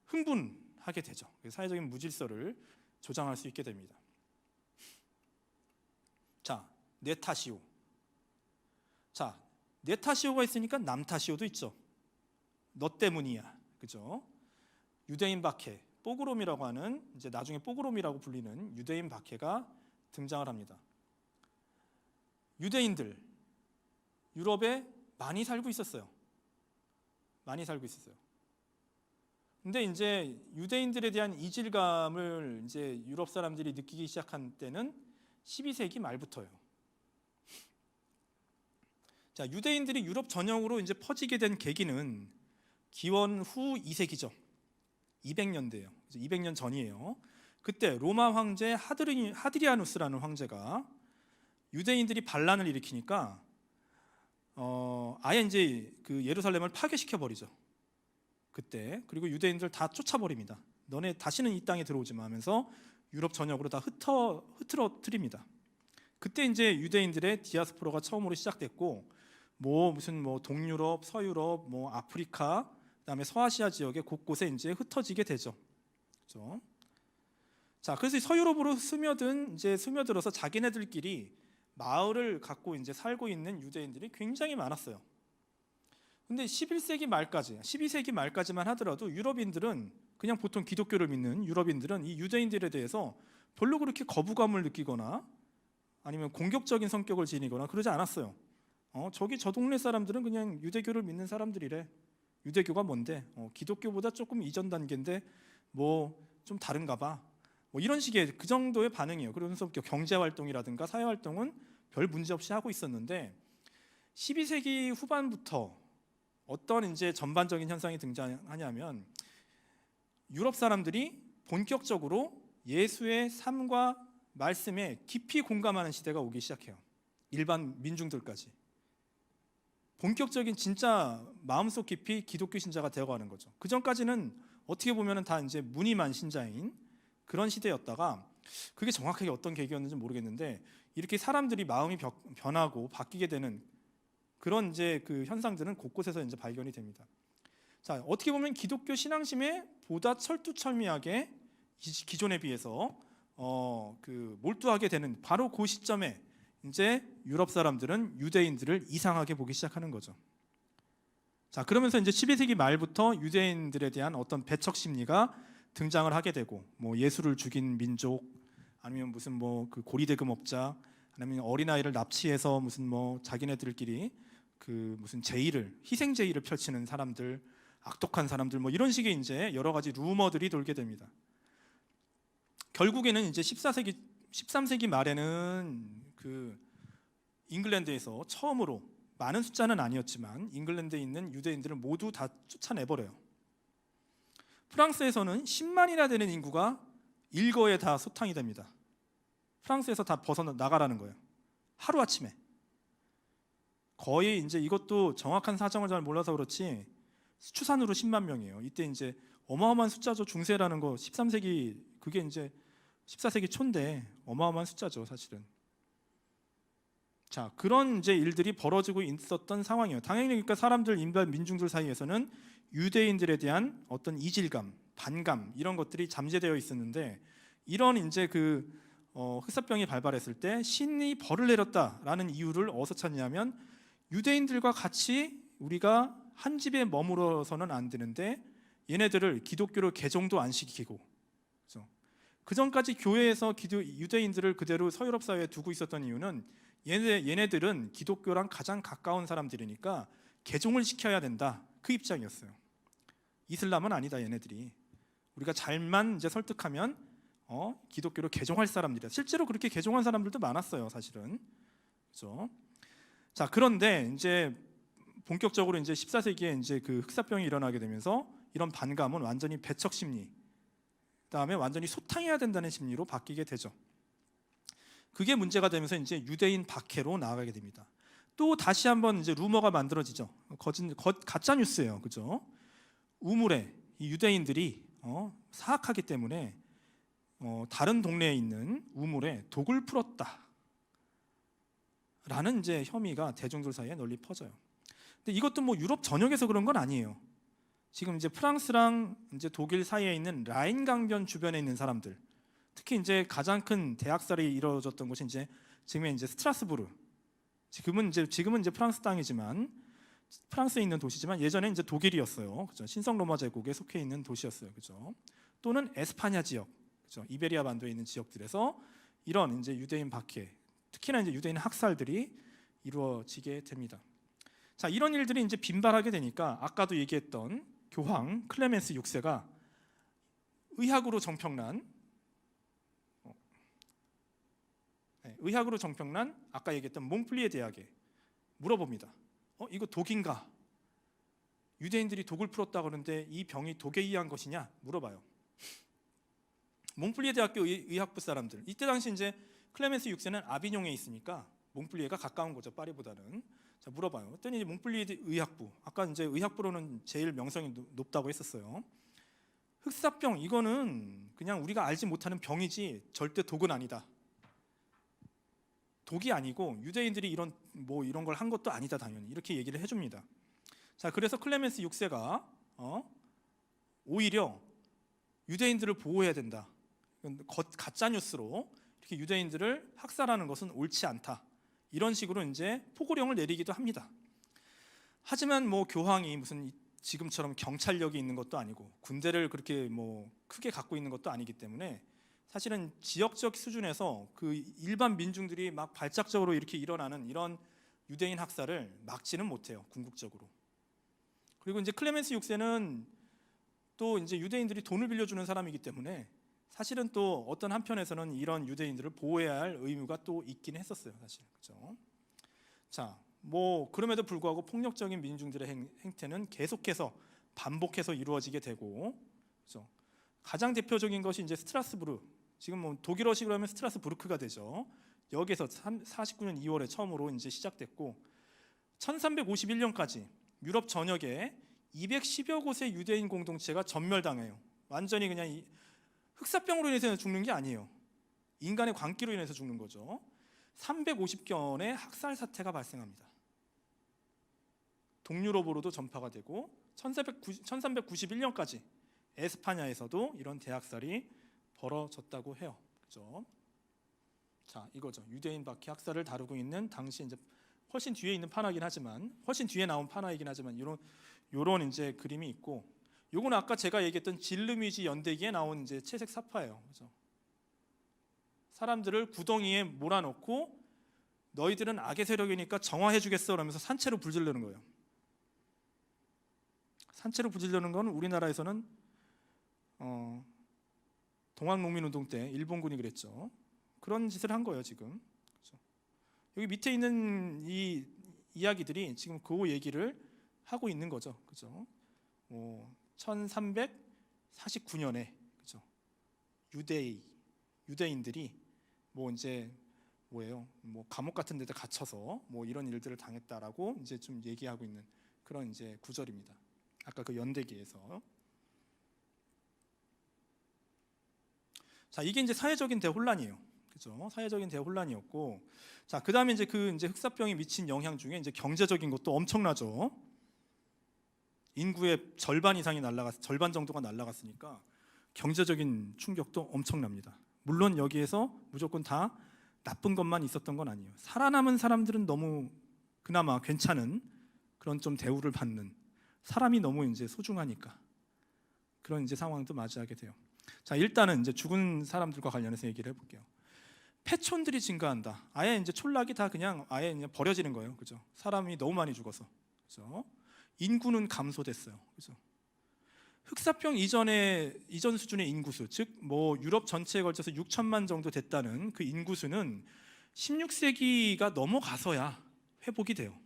흥분하게 되죠. 사회적인 무질서를 조장할 수 있게 됩니다. 자, 내 탓이오. 자, 내 탓이오가 있으니까 남 탓이오도 있죠. 너 때문이야, 그죠? 유대인 박해, 뽀그롬이라고 하는 이제 나중에 뽀그롬이라고 불리는 유대인 박해가 등장을 합니다. 유대인들 유럽에 많이 살고 있었어요. 많이 살고 있었어요. 근데 이제 유대인들에 대한 이질감을 이제 유럽 사람들이 느끼기 시작한 때는 12세기 말부터예요. 자, 유대인들이 유럽 전역으로 이제 퍼지게 된 계기는 기원 후 2세기죠. 200년대예요. 200년 전이에요. 그때 로마 황제 하드리아누스라는 황제가 유대인들이 반란을 일으키니까 아예 이제 그 예루살렘을 파괴시켜 버리죠. 그때. 그리고 유대인들 다 쫓아버립니다. 너네 다시는 이 땅에 들어오지 마 하면서 유럽 전역으로 다 흐트러뜨립니다. 그때 이제 유대인들의 디아스포라가 처음으로 시작됐고 무슨 동유럽, 서유럽, 아프리카, 그다음에 서아시아 지역의 곳곳에 이제 흩어지게 되죠. 그렇죠? 자, 그래서 서유럽으로 스며들어서 자기네들끼리 마을을 갖고 이제 살고 있는 유대인들이 굉장히 많았어요. 근데 11세기 말까지, 12세기 말까지만 하더라도 유럽인들은 그냥 보통 기독교를 믿는 유럽인들은 이 유대인들에 대해서 별로 그렇게 거부감을 느끼거나 아니면 공격적인 성격을 지니거나 그러지 않았어요. 저기 저 동네 사람들은 그냥 유대교를 믿는 사람들이래. 유대교가 뭔데? 기독교보다 조금 이전 단계인데 뭐 좀 다른가 봐. 뭐 이런 식의 그 정도의 반응이에요. 그러면서 경제 활동이라든가 사회 활동은 별 문제 없이 하고 있었는데 12세기 후반부터 어떤 이제 전반적인 현상이 등장하냐면 유럽 사람들이 본격적으로 예수의 삶과 말씀에 깊이 공감하는 시대가 오기 시작해요. 일반 민중들까지. 본격적인 진짜 마음속 깊이 기독교 신자가 되어가는 거죠. 그 전까지는 어떻게 보면 다 이제 무늬만 신자인 그런 시대였다가 그게 정확하게 어떤 계기였는지 모르겠는데 이렇게 사람들이 마음이 변하고 바뀌게 되는 그런 이제 그 현상들은 곳곳에서 이제 발견이 됩니다. 자, 어떻게 보면 기독교 신앙심에 보다 철두철미하게 기존에 비해서 몰두하게 되는 바로 그 시점에 이제 유럽 사람들은 유대인들을 이상하게 보기 시작하는 거죠. 자, 그러면서 이제 12세기 말부터 유대인들에 대한 어떤 배척 심리가 등장을 하게 되고, 뭐 예수를 죽인 민족, 아니면 무슨 뭐 그 고리대금업자, 아니면 어린아이를 납치해서 무슨 뭐 자기네들끼리 그 무슨 희생 제의를 펼치는 사람들, 악독한 사람들, 뭐 이런 식의 이제 여러 가지 루머들이 돌게 됩니다. 결국에는 이제 13세기 말에는 그 잉글랜드에서 처음으로 많은 숫자는 아니었지만 잉글랜드에 있는 유대인들을 모두 다 쫓아내버려요. 프랑스에서는 10만이나 되는 인구가 일거에 다 소탕이 됩니다. 프랑스에서 다 벗어나가라는 거예요. 하루아침에. 거의 이제 이것도 정확한 사정을 잘 몰라서 그렇지 추산으로 10만 명이에요. 이때 이제 어마어마한 숫자죠. 중세라는 거 13세기 그게 이제 14세기 초인데 어마어마한 숫자죠, 사실은. 자, 그런 이제 일들이 벌어지고 있었던 상황이에요. 당연히 그러니까 사람들, 일반 민중들 사이에서는 유대인들에 대한 어떤 이질감, 반감 이런 것들이 잠재되어 있었는데 이런 이제 흑사병이 발발했을 때 신이 벌을 내렸다라는 이유를 어디서 찾냐면 유대인들과 같이 우리가 한 집에 머물어서는 안 되는데 얘네들을 기독교로 개종도 안 시키고, 그렇죠? 그 전까지 교회에서 유대인들을 그대로 서유럽 사회에 두고 있었던 이유는 얘네들은 기독교랑 가장 가까운 사람들이니까 개종을 시켜야 된다, 그 입장이었어요. 이슬람은 아니다, 얘네들이 우리가 잘만 이제 설득하면 기독교로 개종할 사람들이다. 실제로 그렇게 개종한 사람들도 많았어요, 사실은. 그렇죠? 자, 그런데 이제 본격적으로 이제 14세기에 이제 그 흑사병이 일어나게 되면서 이런 반감은 완전히 배척 심리, 그다음에 완전히 소탕해야 된다는 심리로 바뀌게 되죠. 그게 문제가 되면서 이제 유대인 박해로 나아가게 됩니다. 또 다시 한번 이제 루머가 만들어지죠. 가짜 뉴스예요, 그죠? 우물에 이 유대인들이 사악하기 때문에 다른 동네에 있는 우물에 독을 풀었다라는 이제 혐의가 대중들 사이에 널리 퍼져요. 근데 이것도 뭐 유럽 전역에서 그런 건 아니에요. 지금 이제 프랑스랑 이제 독일 사이에 있는 라인 강변 주변에 있는 사람들, 특히 이제 가장 큰 대학살이 이루어졌던 곳이 이제 지금의 이제 스트라스부르. 지금은 이제 프랑스 땅이지만 프랑스에 있는 도시지만 예전에 이제 독일이었어요. 그죠? 신성 로마 제국에 속해 있는 도시였어요. 그죠? 또는 에스파냐 지역, 그죠? 이베리아 반도에 있는 지역들에서 이런 이제 유대인 박해, 특히나 이제 유대인 학살들이 이루어지게 됩니다. 자, 이런 일들이 이제 빈발하게 되니까 아까도 얘기했던 교황 클레멘스 6세가 의학으로 정평난 아까 얘기했던 몽플리에 대학에 물어봅니다. 이거 독인가? 유대인들이 독을 풀었다 그러는데 이 병이 독에 의한 것이냐? 물어봐요. 몽플리에 대학교 의학부 사람들, 이때 당시 이제 클레멘스 6세는 아비뇽에 있으니까 몽플리에가 가까운 거죠, 파리보다는. 자, 물어봐요. 그랬더니 몽플리에 의학부, 아까 이제 의학부로는 제일 명성이 높다고 했었어요. 흑사병, 이거는 그냥 우리가 알지 못하는 병이지 절대 독은 아니다. 독이 아니고 유대인들이 이런 걸 한 것도 아니다, 당연히. 이렇게 얘기를 해줍니다. 자, 그래서 클레멘스 6세가 오히려 유대인들을 보호해야 된다, 가짜 뉴스로 이렇게 유대인들을 학살하는 것은 옳지 않다, 이런 식으로 이제 포고령을 내리기도 합니다. 하지만 뭐 교황이 무슨 지금처럼 경찰력이 있는 것도 아니고 군대를 그렇게 뭐 크게 갖고 있는 것도 아니기 때문에 사실은 지역적 수준에서 그 일반 민중들이 막 발작적으로 이렇게 일어나는 이런 유대인 학살을 막지는 못해요, 궁극적으로. 그리고 이제 클레멘스 6세는 또 이제 유대인들이 돈을 빌려주는 사람이기 때문에 사실은 또 어떤 한편에서는 이런 유대인들을 보호해야 할 의무가 또 있긴 했었어요, 사실. 그렇죠? 자, 뭐 그럼에도 불구하고 폭력적인 민중들의 행태는 계속해서 반복해서 이루어지게 되고, 그렇죠? 가장 대표적인 것이 이제 스트라스부르. 지금 뭐 독일어식으로 하면 스트라스부르크가 되죠. 여기서 49년 2월에 처음으로 이제 시작됐고 1351년까지 유럽 전역에 210여 곳의 유대인 공동체가 전멸당해요. 완전히 그냥 흑사병으로 인해서 죽는 게 아니에요. 인간의 광기로 인해서 죽는 거죠. 350건의 학살 사태가 발생합니다. 동유럽으로도 전파가 되고 1391년까지 에스파냐에서도 이런 대학살이 벌어졌다고 해요. 그죠? 자, 이거죠. 유대인 박해 학살을 다루고 있는 당시 이제 훨씬 뒤에 있는 판화이긴 하지만 훨씬 뒤에 나온 판화이긴 하지만 요런 이제 그림이 있고, 요건 아까 제가 얘기했던 질르미지 연대기에 나온 이제 채색 사파예요. 그죠? 사람들을 구덩이에 몰아넣고 너희들은 악의 세력이니까 정화해 주겠어 그러면서 산채로 불질르는 거예요. 산채로 불질르는 건 우리나라에서는 동학농민운동 때 일본군이 그랬죠. 그런 짓을 한 거예요, 지금. 그렇죠? 여기 밑에 있는 이 이야기들이 지금 그 얘기를 하고 있는 거죠. 그렇죠? 1349년에 그렇죠? 유대인들이 뭐 이제 뭐예요? 뭐 감옥 같은 데다 갇혀서 뭐 이런 일들을 당했다라고 이제 좀 얘기하고 있는 그런 이제 구절입니다. 아까 그 연대기에서. 자, 이게 이제 사회적인 대혼란이에요. 그죠? 사회적인 대혼란이었고, 자, 그다음에 이제 이제 흑사병이 미친 영향 중에 이제 경제적인 것도 엄청나죠. 인구의 절반 이상이 절반 정도가 날아갔으니까 경제적인 충격도 엄청납니다. 물론 여기에서 무조건 다 나쁜 것만 있었던 건 아니에요. 살아남은 사람들은 너무 그나마 괜찮은 그런 좀 대우를 받는, 사람이 너무 이제 소중하니까 그런 이제 상황도 맞이하게 돼요. 자, 일단은 이제 죽은 사람들과 관련해서 얘기를 해볼게요. 폐촌들이 증가한다. 아예 이제 촌락이 다 그냥 아예 그냥 버려지는 거예요. 그죠? 사람이 너무 많이 죽어서. 그죠? 인구는 감소됐어요. 그죠? 흑사병 이전 수준의 인구수, 즉 뭐 유럽 전체에 걸쳐서 6천만 정도 됐다는 그 인구수는 16세기가 넘어가서야 회복이 돼요.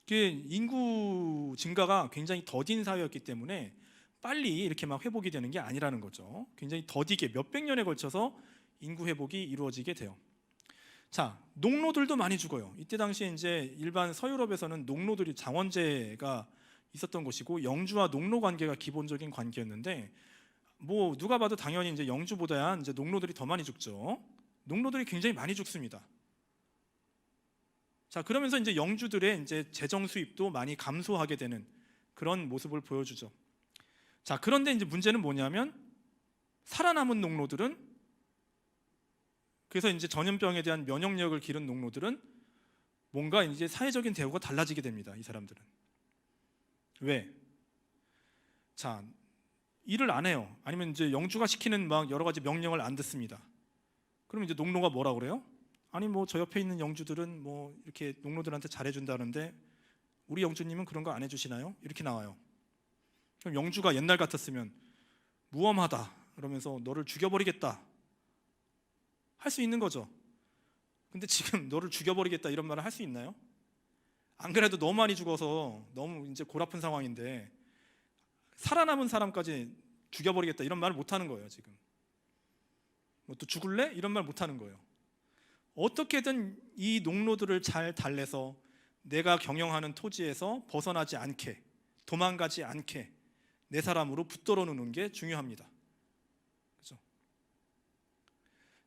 인구 증가가 굉장히 더딘 사회였기 때문에 빨리 이렇게 막 회복이 되는 게 아니라는 거죠. 굉장히 더디게 몇백 년에 걸쳐서 인구 회복이 이루어지게 돼요. 자, 농노들도 많이 죽어요. 이때 당시에 이제 일반 서유럽에서는 농노들이 장원제가 있었던 곳이고 영주와 농노 관계가 기본적인 관계였는데 뭐 누가 봐도 당연히 이제 영주보다야 이제 농노들이 더 많이 죽죠. 농노들이 굉장히 많이 죽습니다. 자, 그러면서 이제 영주들의 이제 재정 수입도 많이 감소하게 되는 그런 모습을 보여주죠. 자, 그런데 이제 문제는 뭐냐면 살아남은 농노들은, 그래서 이제 전염병에 대한 면역력을 기른 농노들은 뭔가 이제 사회적인 대우가 달라지게 됩니다. 이 사람들은. 왜? 자, 일을 안 해요. 아니면 이제 영주가 시키는 막 여러 가지 명령을 안 듣습니다. 그럼 이제 농노가 뭐라 그래요? 아니 뭐 저 옆에 있는 영주들은 뭐 이렇게 농노들한테 잘해준다는데 우리 영주님은 그런 거 안 해주시나요? 이렇게 나와요. 그럼 영주가 옛날 같았으면 무엄하다 그러면서 너를 죽여버리겠다 할 수 있는 거죠. 근데 지금 너를 죽여버리겠다 이런 말을 할 수 있나요? 안 그래도 너무 많이 죽어서 너무 이제 골아픈 상황인데 살아남은 사람까지 죽여버리겠다 이런 말을 못 하는 거예요. 지금 뭐 또 죽을래? 이런 말 못 하는 거예요. 어떻게든 이 농노들을 잘 달래서 내가 경영하는 토지에서 벗어나지 않게, 도망가지 않게 내 사람으로 붙들어 놓는 게 중요합니다. 그렇죠?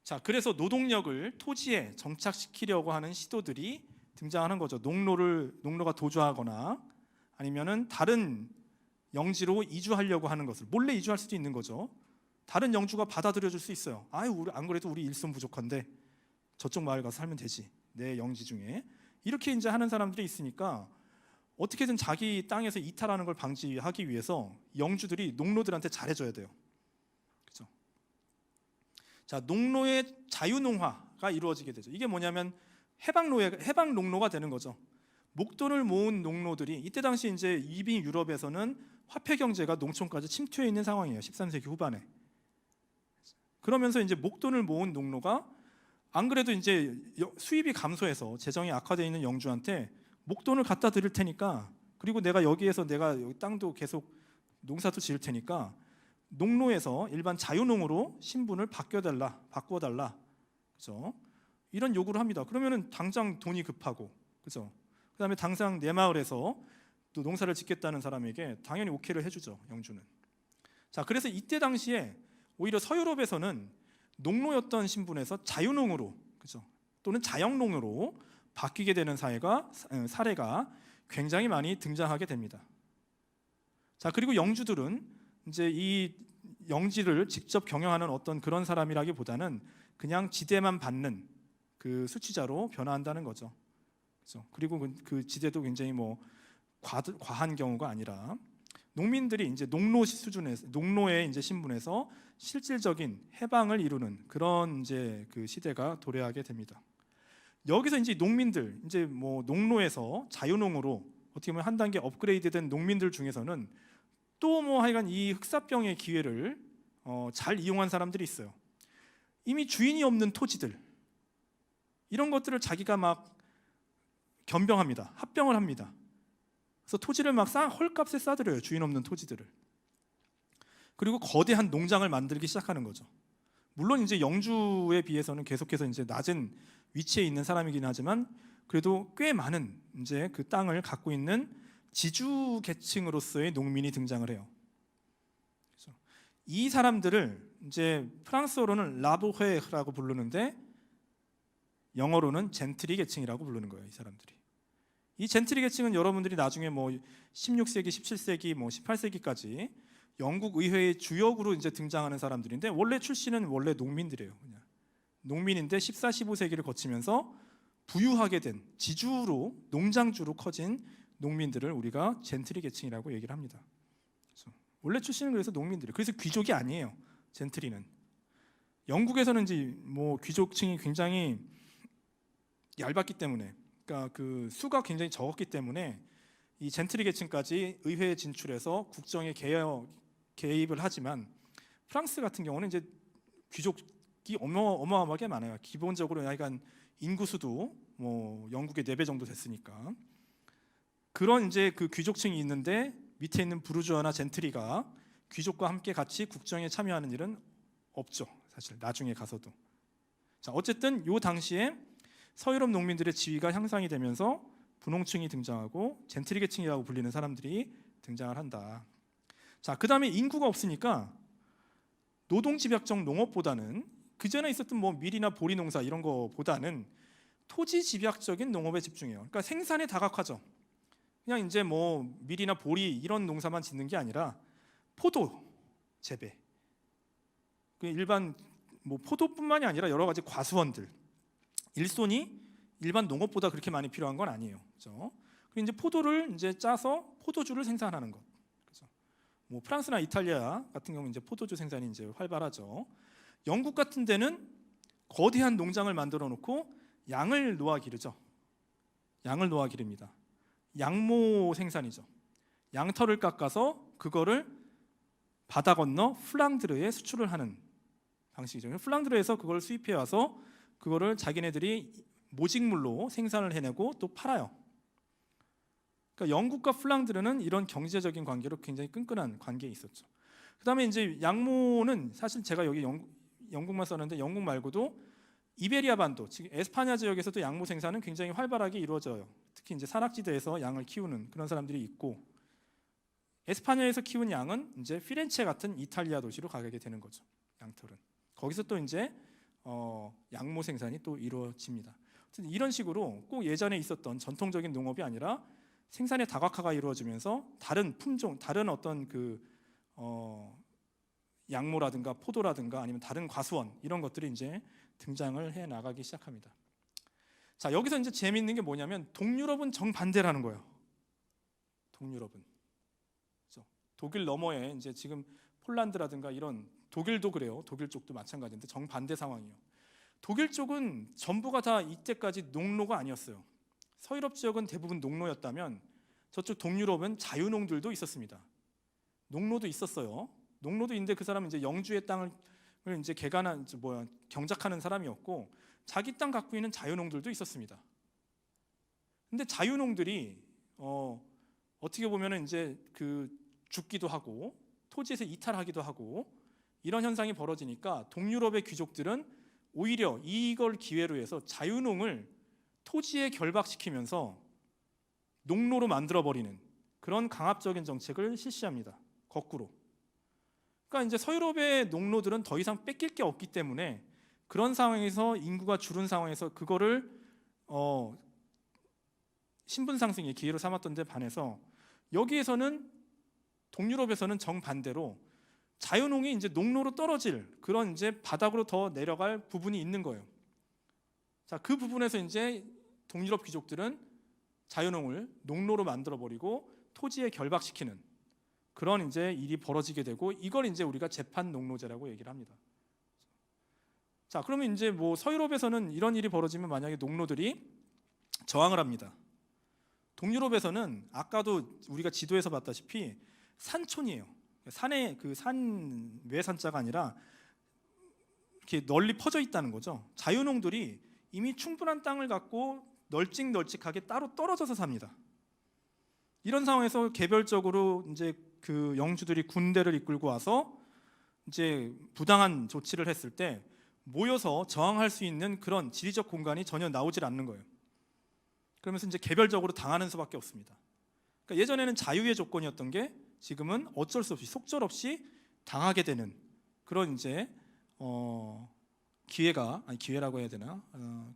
자, 그래서 노동력을 토지에 정착시키려고 하는 시도들이 등장하는 거죠. 농노가 도주하거나 아니면은 다른 영지로 이주하려고 하는 것을 몰래 이주할 수도 있는 거죠. 다른 영주가 받아들여 줄 수 있어요. 우리 안 그래도 우리 일손 부족한데 저쪽 마을 가서 살면 되지. 내 영지 중에. 이렇게 이제 하는 사람들이 있으니까 어떻게든 자기 땅에서 이탈하는 걸 방지하기 위해서 영주들이 농노들한테 잘해줘야 돼요. 그렇죠? 자, 농노의 자유농화가 이루어지게 되죠. 이게 뭐냐면 해방 농노가 되는 거죠. 목돈을 모은 농노들이 이때 당시 이제 이미 유럽에서는 화폐 경제가 농촌까지 침투해 있는 상황이에요. 13세기 후반에. 그러면서 이제 목돈을 모은 농노가 안 그래도 이제 수입이 감소해서 재정이 악화되어 있는 영주한테 목돈을 갖다 드릴 테니까, 그리고 내가 여기에서 내가 여기 땅도 계속 농사도 지을 테니까 농노에서 일반 자유농으로 신분을 바꿔달라. 그죠? 이런 요구를 합니다. 그러면은 당장 돈이 급하고, 그죠? 그다음에 당장 내 마을에서 또 농사를 짓겠다는 사람에게 당연히 오케이를 해주죠, 영주는. 자, 그래서 이때 당시에 오히려 서유럽에서는 농노였던 신분에서 자유농으로, 그죠? 또는 자영농으로 바뀌게 되는 사례가 굉장히 많이 등장하게 됩니다. 자, 그리고 영주들은 이제 이 영지를 직접 경영하는 어떤 그런 사람이라기보다는 그냥 지대만 받는 그 수치자로 변화한다는 거죠. 그죠? 그리고 그 지대도 굉장히 뭐 과한 경우가 아니라 농민들이 이제 농노의 이제 신분에서 실질적인 해방을 이루는 그런 이제 그 시대가 도래하게 됩니다. 여기서 이제 농민들, 이제 뭐 농노에서 자유농으로 어떻게 보면 한 단계 업그레이드된 농민들 중에서는 또 뭐 하여간 이 흑사병의 기회를 잘 이용한 사람들이 있어요. 이미 주인이 없는 토지들, 이런 것들을 자기가 막 겸병합니다. 합병을 합니다. 그래서 토지를 막 헐값에 싸들여요. 주인 없는 토지들을. 그리고 거대한 농장을 만들기 시작하는 거죠. 물론 이제 영주에 비해서는 계속해서 이제 낮은 위치에 있는 사람이긴 하지만 그래도 꽤 많은 이제 그 땅을 갖고 있는 지주 계층으로서의 농민이 등장을 해요. 그렇죠? 이 사람들을 이제 프랑스어로는 라보헤라고 부르는데 영어로는 젠트리 계층이라고 부르는 거예요. 이 사람들이. 이 젠트리 계층은 여러분들이 나중에 뭐 16세기, 17세기, 뭐 18세기까지 영국 의회의 주역으로 이제 등장하는 사람들인데 원래 출신은 원래 농민들이에요. 그냥 농민인데 14, 15세기를 거치면서 부유하게 된 지주로, 농장주로 커진 농민들을 우리가 젠트리 계층이라고 얘기를 합니다. 그래서 원래 출신은 그래서 농민들이에요. 그래서 귀족이 아니에요. 젠트리는. 영국에서는 이제 뭐 귀족층이 굉장히 얇았기 때문에, 그러니까 그 수가 굉장히 적었기 때문에 이 젠트리 계층까지 의회에 진출해서 국정에 개입을 하지만 프랑스 같은 경우는 이제 귀족이 어마어마하게 많아요. 기본적으로 약간 인구수도 뭐 영국의 4배 정도 됐으니까 그런 이제 그 귀족층이 있는데 밑에 있는 부르주아나 젠트리가 귀족과 함께 같이 국정에 참여하는 일은 없죠. 사실 나중에 가서도. 자, 어쨌든 요 당시에 서유럽 농민들의 지위가 향상이 되면서 분홍층이 등장하고 젠트리 계층이라고 불리는 사람들이 등장을 한다. 자, 그 다음에 인구가 없으니까 노동집약적 농업보다는 그 전에 있었던 뭐 밀이나 보리 농사 이런 거보다는 토지 집약적인 농업에 집중해요. 그러니까 생산에 다각화죠. 그냥 이제 뭐 밀이나 보리 이런 농사만 짓는 게 아니라 포도 재배, 그 일반 뭐 포도뿐만이 아니라 여러 가지 과수원들, 일손이 일반 농업보다 그렇게 많이 필요한 건 아니에요. 그렇죠? 그리고 이제 포도를 이제 짜서 포도주를 생산하는 것. 그렇죠? 뭐 프랑스나 이탈리아 같은 경우는 이제 포도주 생산이 이제 활발하죠. 영국 같은 데는 거대한 농장을 만들어 놓고 양을 놓아 기르죠. 양을 놓아 기릅니다. 양모 생산이죠. 양털을 깎아서 그거를 바다 건너 플랑드르에 수출을 하는 방식이죠. 플랑드르에서 그걸 수입해 와서 그거를 자기네들이 모직물로 생산을 해내고 또 팔아요. 그러니까 영국과 플랑드르는 이런 경제적인 관계로 굉장히 끈끈한 관계에 있었죠. 그다음에 이제 양모는 사실 제가 여기 영국만 썼는데 영국 말고도 이베리아 반도, 지금 에스파냐 지역에서도 양모 생산은 굉장히 활발하게 이루어져요. 특히 이제 산악지대에서 양을 키우는 그런 사람들이 있고, 에스파냐에서 키운 양은 이제 피렌체 같은 이탈리아 도시로 가게 되는 거죠. 양털은 거기서 또 이제 양모 생산이 또 이루어집니다. 이런 식으로 꼭 예전에 있었던 전통적인 농업이 아니라 생산의 다각화가 이루어지면서 다른 품종, 다른 어떤 그 양모라든가 포도라든가 아니면 다른 과수원 이런 것들이 이제 등장을 해 나가기 시작합니다. 자, 여기서 이제 재미있는 게 뭐냐면 동유럽은 정반대라는 거예요. 동유럽은. 그렇죠? 독일 너머에 이제 지금 폴란드라든가 이런 독일도 그래요. 독일 쪽도 마찬가지인데 정반대 상황이에요. 독일 쪽은 전부가 다 이때까지 농노가 아니었어요. 서유럽 지역은 대부분 농노였다면 저쪽 동유럽은 자유농들도 있었습니다. 농노도 있었어요. 농노도 있는데 그 사람은 이제 영주의 땅을 이제 경작하는 사람이었고 자기 땅 갖고 있는 자유농들도 있었습니다. 근데 자유농들이 어떻게 보면은 이제 그 죽기도 하고 토지에서 이탈하기도 하고 이런 현상이 벌어지니까 동유럽의 귀족들은 오히려 이걸 기회로 해서 자유농을 토지에 결박시키면서 농노로 만들어버리는 그런 강압적인 정책을 실시합니다. 거꾸로. 그러니까 이제 서유럽의 농노들은 더 이상 뺏길 게 없기 때문에 그런 상황에서 인구가 줄은 상황에서 그거를 신분 상승의 기회로 삼았던 데 반해서 여기에서는 동유럽에서는 정반대로 자유농이 이제 농노로 떨어질 그런 이제 바닥으로 더 내려갈 부분이 있는 거예요. 자, 그 부분에서 이제 동유럽 귀족들은 자유농을 농노로 만들어 버리고 토지에 결박시키는 그런 이제 일이 벌어지게 되고 이걸 이제 우리가 재판 농노제라고 얘기를 합니다. 자, 그러면 이제 뭐 서유럽에서는 이런 일이 벌어지면 만약에 농노들이 저항을 합니다. 동유럽에서는 아까도 우리가 지도에서 봤다시피 산촌이에요. 산에 그 산 외산자가 아니라 이렇게 널리 퍼져 있다는 거죠. 자유농들이 이미 충분한 땅을 갖고 널찍널찍하게 따로 떨어져서 삽니다. 이런 상황에서 개별적으로 이제 그 영주들이 군대를 이끌고 와서 이제 부당한 조치를 했을 때 모여서 저항할 수 있는 그런 지리적 공간이 전혀 나오질 않는 거예요. 그러면서 이제 개별적으로 당하는 수밖에 없습니다. 그러니까 예전에는 자유의 조건이었던 게 지금은 어쩔 수 없이 속절없이 당하게 되는 그런 이제 기회라고 해야 되나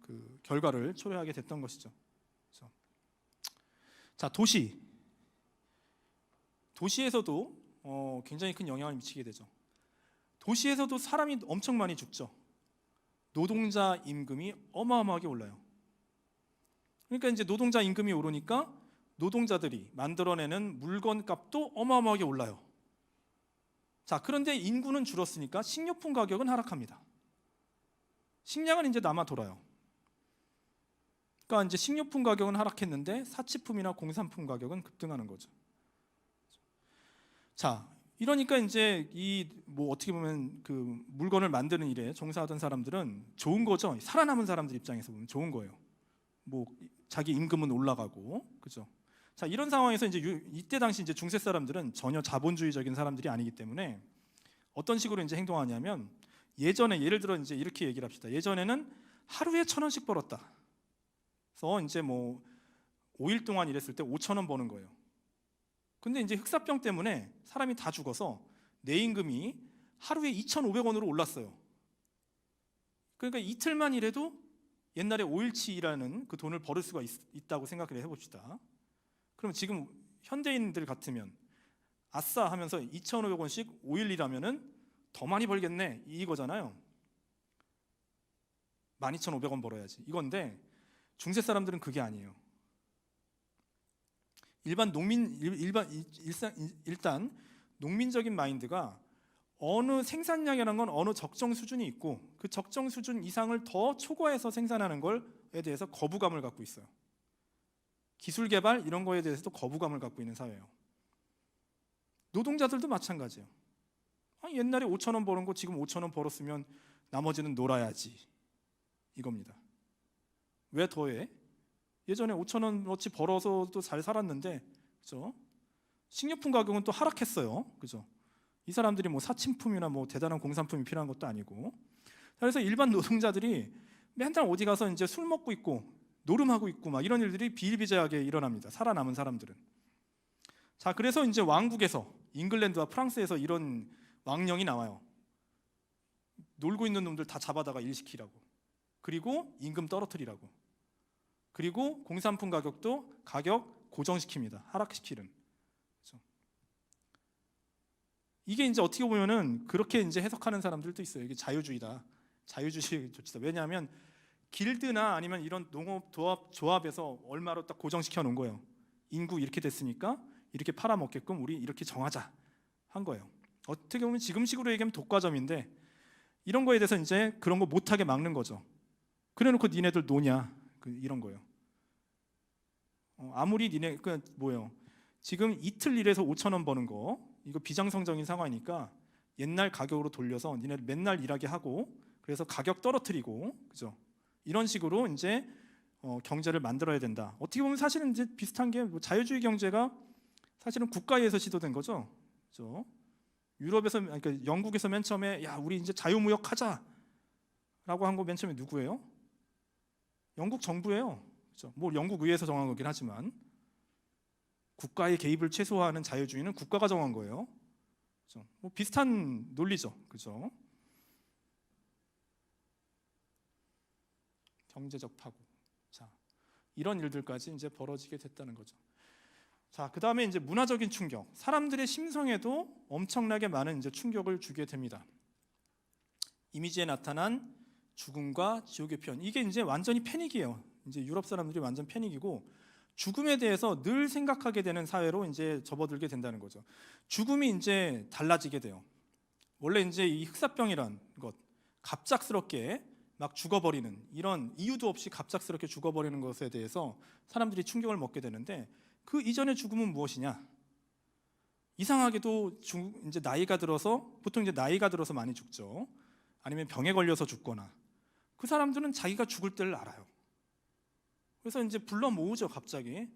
그 결과를 초래하게 됐던 것이죠. 그래서 자, 도시에서도 굉장히 큰 영향을 미치게 되죠. 도시에서도 사람이 엄청 많이 죽죠. 노동자 임금이 어마어마하게 올라요. 그러니까 이제 노동자 임금이 오르니까 노동자들이 만들어내는 물건 값도 어마어마하게 올라요. 자, 그런데 인구는 줄었으니까 식료품 가격은 하락합니다. 식량은 이제 남아 돌아요. 그러니까 이제 식료품 가격은 하락했는데 사치품이나 공산품 가격은 급등하는 거죠. 자, 이러니까 이제 뭐 어떻게 보면 그 물건을 만드는 일에 종사하던 사람들은 좋은 거죠. 살아남은 사람들 입장에서 보면 좋은 거예요. 뭐 자기 임금은 올라가고, 그죠? 자, 이런 상황에서 이제 이때 당시 이제 중세 사람들은 전혀 자본주의적인 사람들이 아니기 때문에 어떤 식으로 이제 행동하냐면 예전에 예를 들어 이제 이렇게 얘기를 합시다. 예전에는 하루에 1,000원씩 벌었다. 그래서 이제 뭐 5일 동안 일했을 때 5,000원 버는 거예요. 근데 이제 흑사병 때문에 사람이 다 죽어서 내 임금이 하루에 2,500원으로 올랐어요. 그러니까 이틀만 일해도 옛날에 5일치 일하는 그 돈을 벌을 수가 있다고 생각을 해봅시다. 그럼 지금 현대인들 같으면 아싸 하면서 2,500원씩 5일 일하면은 더 많이 벌겠네 이거잖아요. 12,500원 벌어야지 이건데 중세 사람들은 그게 아니에요. 일단 농민적인 마인드가 어느 생산량이라는 건 어느 적정 수준이 있고 그 적정 수준 이상을 더 초과해서 생산하는 것에 대해서 거부감을 갖고 있어요. 기술 개발 이런 거에 대해서도 거부감을 갖고 있는 사회예요. 노동자들도 마찬가지예요. 옛날에 5,000원 버는 거 지금 5,000원 벌었으면 나머지는 놀아야지 이겁니다. 왜 더해? 예전에 5,000원어치 벌어서도 잘 살았는데, 그죠? 식료품 가격은 또 하락했어요, 그죠? 이 사람들이 뭐 사치품이나 뭐 대단한 공산품이 필요한 것도 아니고. 그래서 일반 노동자들이 맨날 어디 가서 이제 술 먹고 있고 노름하고 있고 막 이런 일들이 비일비재하게 일어납니다. 살아남은 사람들은. 자, 그래서 이제 왕국에서 잉글랜드와 프랑스에서 이런 왕령이 나와요. 놀고 있는 놈들 다 잡아다가 일시키라고. 그리고 임금 떨어뜨리라고. 그리고 공산품 가격도 가격 고정시킵니다. 하락시키는. 그렇죠? 이게 이제 어떻게 보면은 그렇게 이제 해석하는 사람들도 있어요. 이게 자유주의다. 자유주의 조치다. 왜냐하면 길드나 아니면 이런 농업 조합에서 얼마로 딱 고정시켜 놓은 거예요. 인구 이렇게 됐으니까 이렇게 팔아먹게끔 우리 이렇게 정하자 한 거예요. 어떻게 보면 지금식으로 얘기하면 독과점인데 이런 거에 대해서 이제 그런 거 못하게 막는 거죠. 그래놓고 니네들 노냐 이런 거예요. 아무리 니네 뭐예요? 지금 이틀 일해서 5,000원 버는 거 이거 비정상적인 상황이니까 옛날 가격으로 돌려서 니네 맨날 일하게 하고 그래서 가격 떨어뜨리고 그죠? 이런 식으로 이제 경제를 만들어야 된다. 어떻게 보면 사실은 이제 비슷한 게 뭐 자유주의 경제가 사실은 국가에서 시도된 거죠. 그죠? 유럽에서 그러니까 영국에서 맨 처음에 야 우리 이제 자유무역하자라고 한 거 맨 처음에 누구예요? 영국 정부예요. 그죠? 뭐 영국 의회에서 정한 거긴 하지만 국가의 개입을 최소화하는 자유주의는 국가가 정한 거예요. 그죠? 뭐 비슷한 논리죠. 그죠? 경제적 파고. 자, 이런 일들까지 이제 벌어지게 됐다는 거죠. 자, 그다음에 이제 문화적인 충격. 사람들의 심성에도 엄청나게 많은 이제 충격을 주게 됩니다. 이미지에 나타난 죽음과 지옥의 표현. 이게 이제 완전히 패닉이에요. 이제 유럽 사람들이 완전 패닉이고 죽음에 대해서 늘 생각하게 되는 사회로 이제 접어들게 된다는 거죠. 죽음이 이제 달라지게 돼요. 원래 이제 이 흑사병이란 것, 갑작스럽게 막 죽어버리는 이런 이유도 없이 갑작스럽게 죽어버리는 것에 대해서 사람들이 충격을 먹게 되는데 그 이전의 죽음은 무엇이냐? 이상하게도 이제 나이가 들어서 보통 이제 나이가 들어서 많이 죽죠. 아니면 병에 걸려서 죽거나 그 사람들은 자기가 죽을 때를 알아요. 그래서 이제 불러 모으죠. 갑자기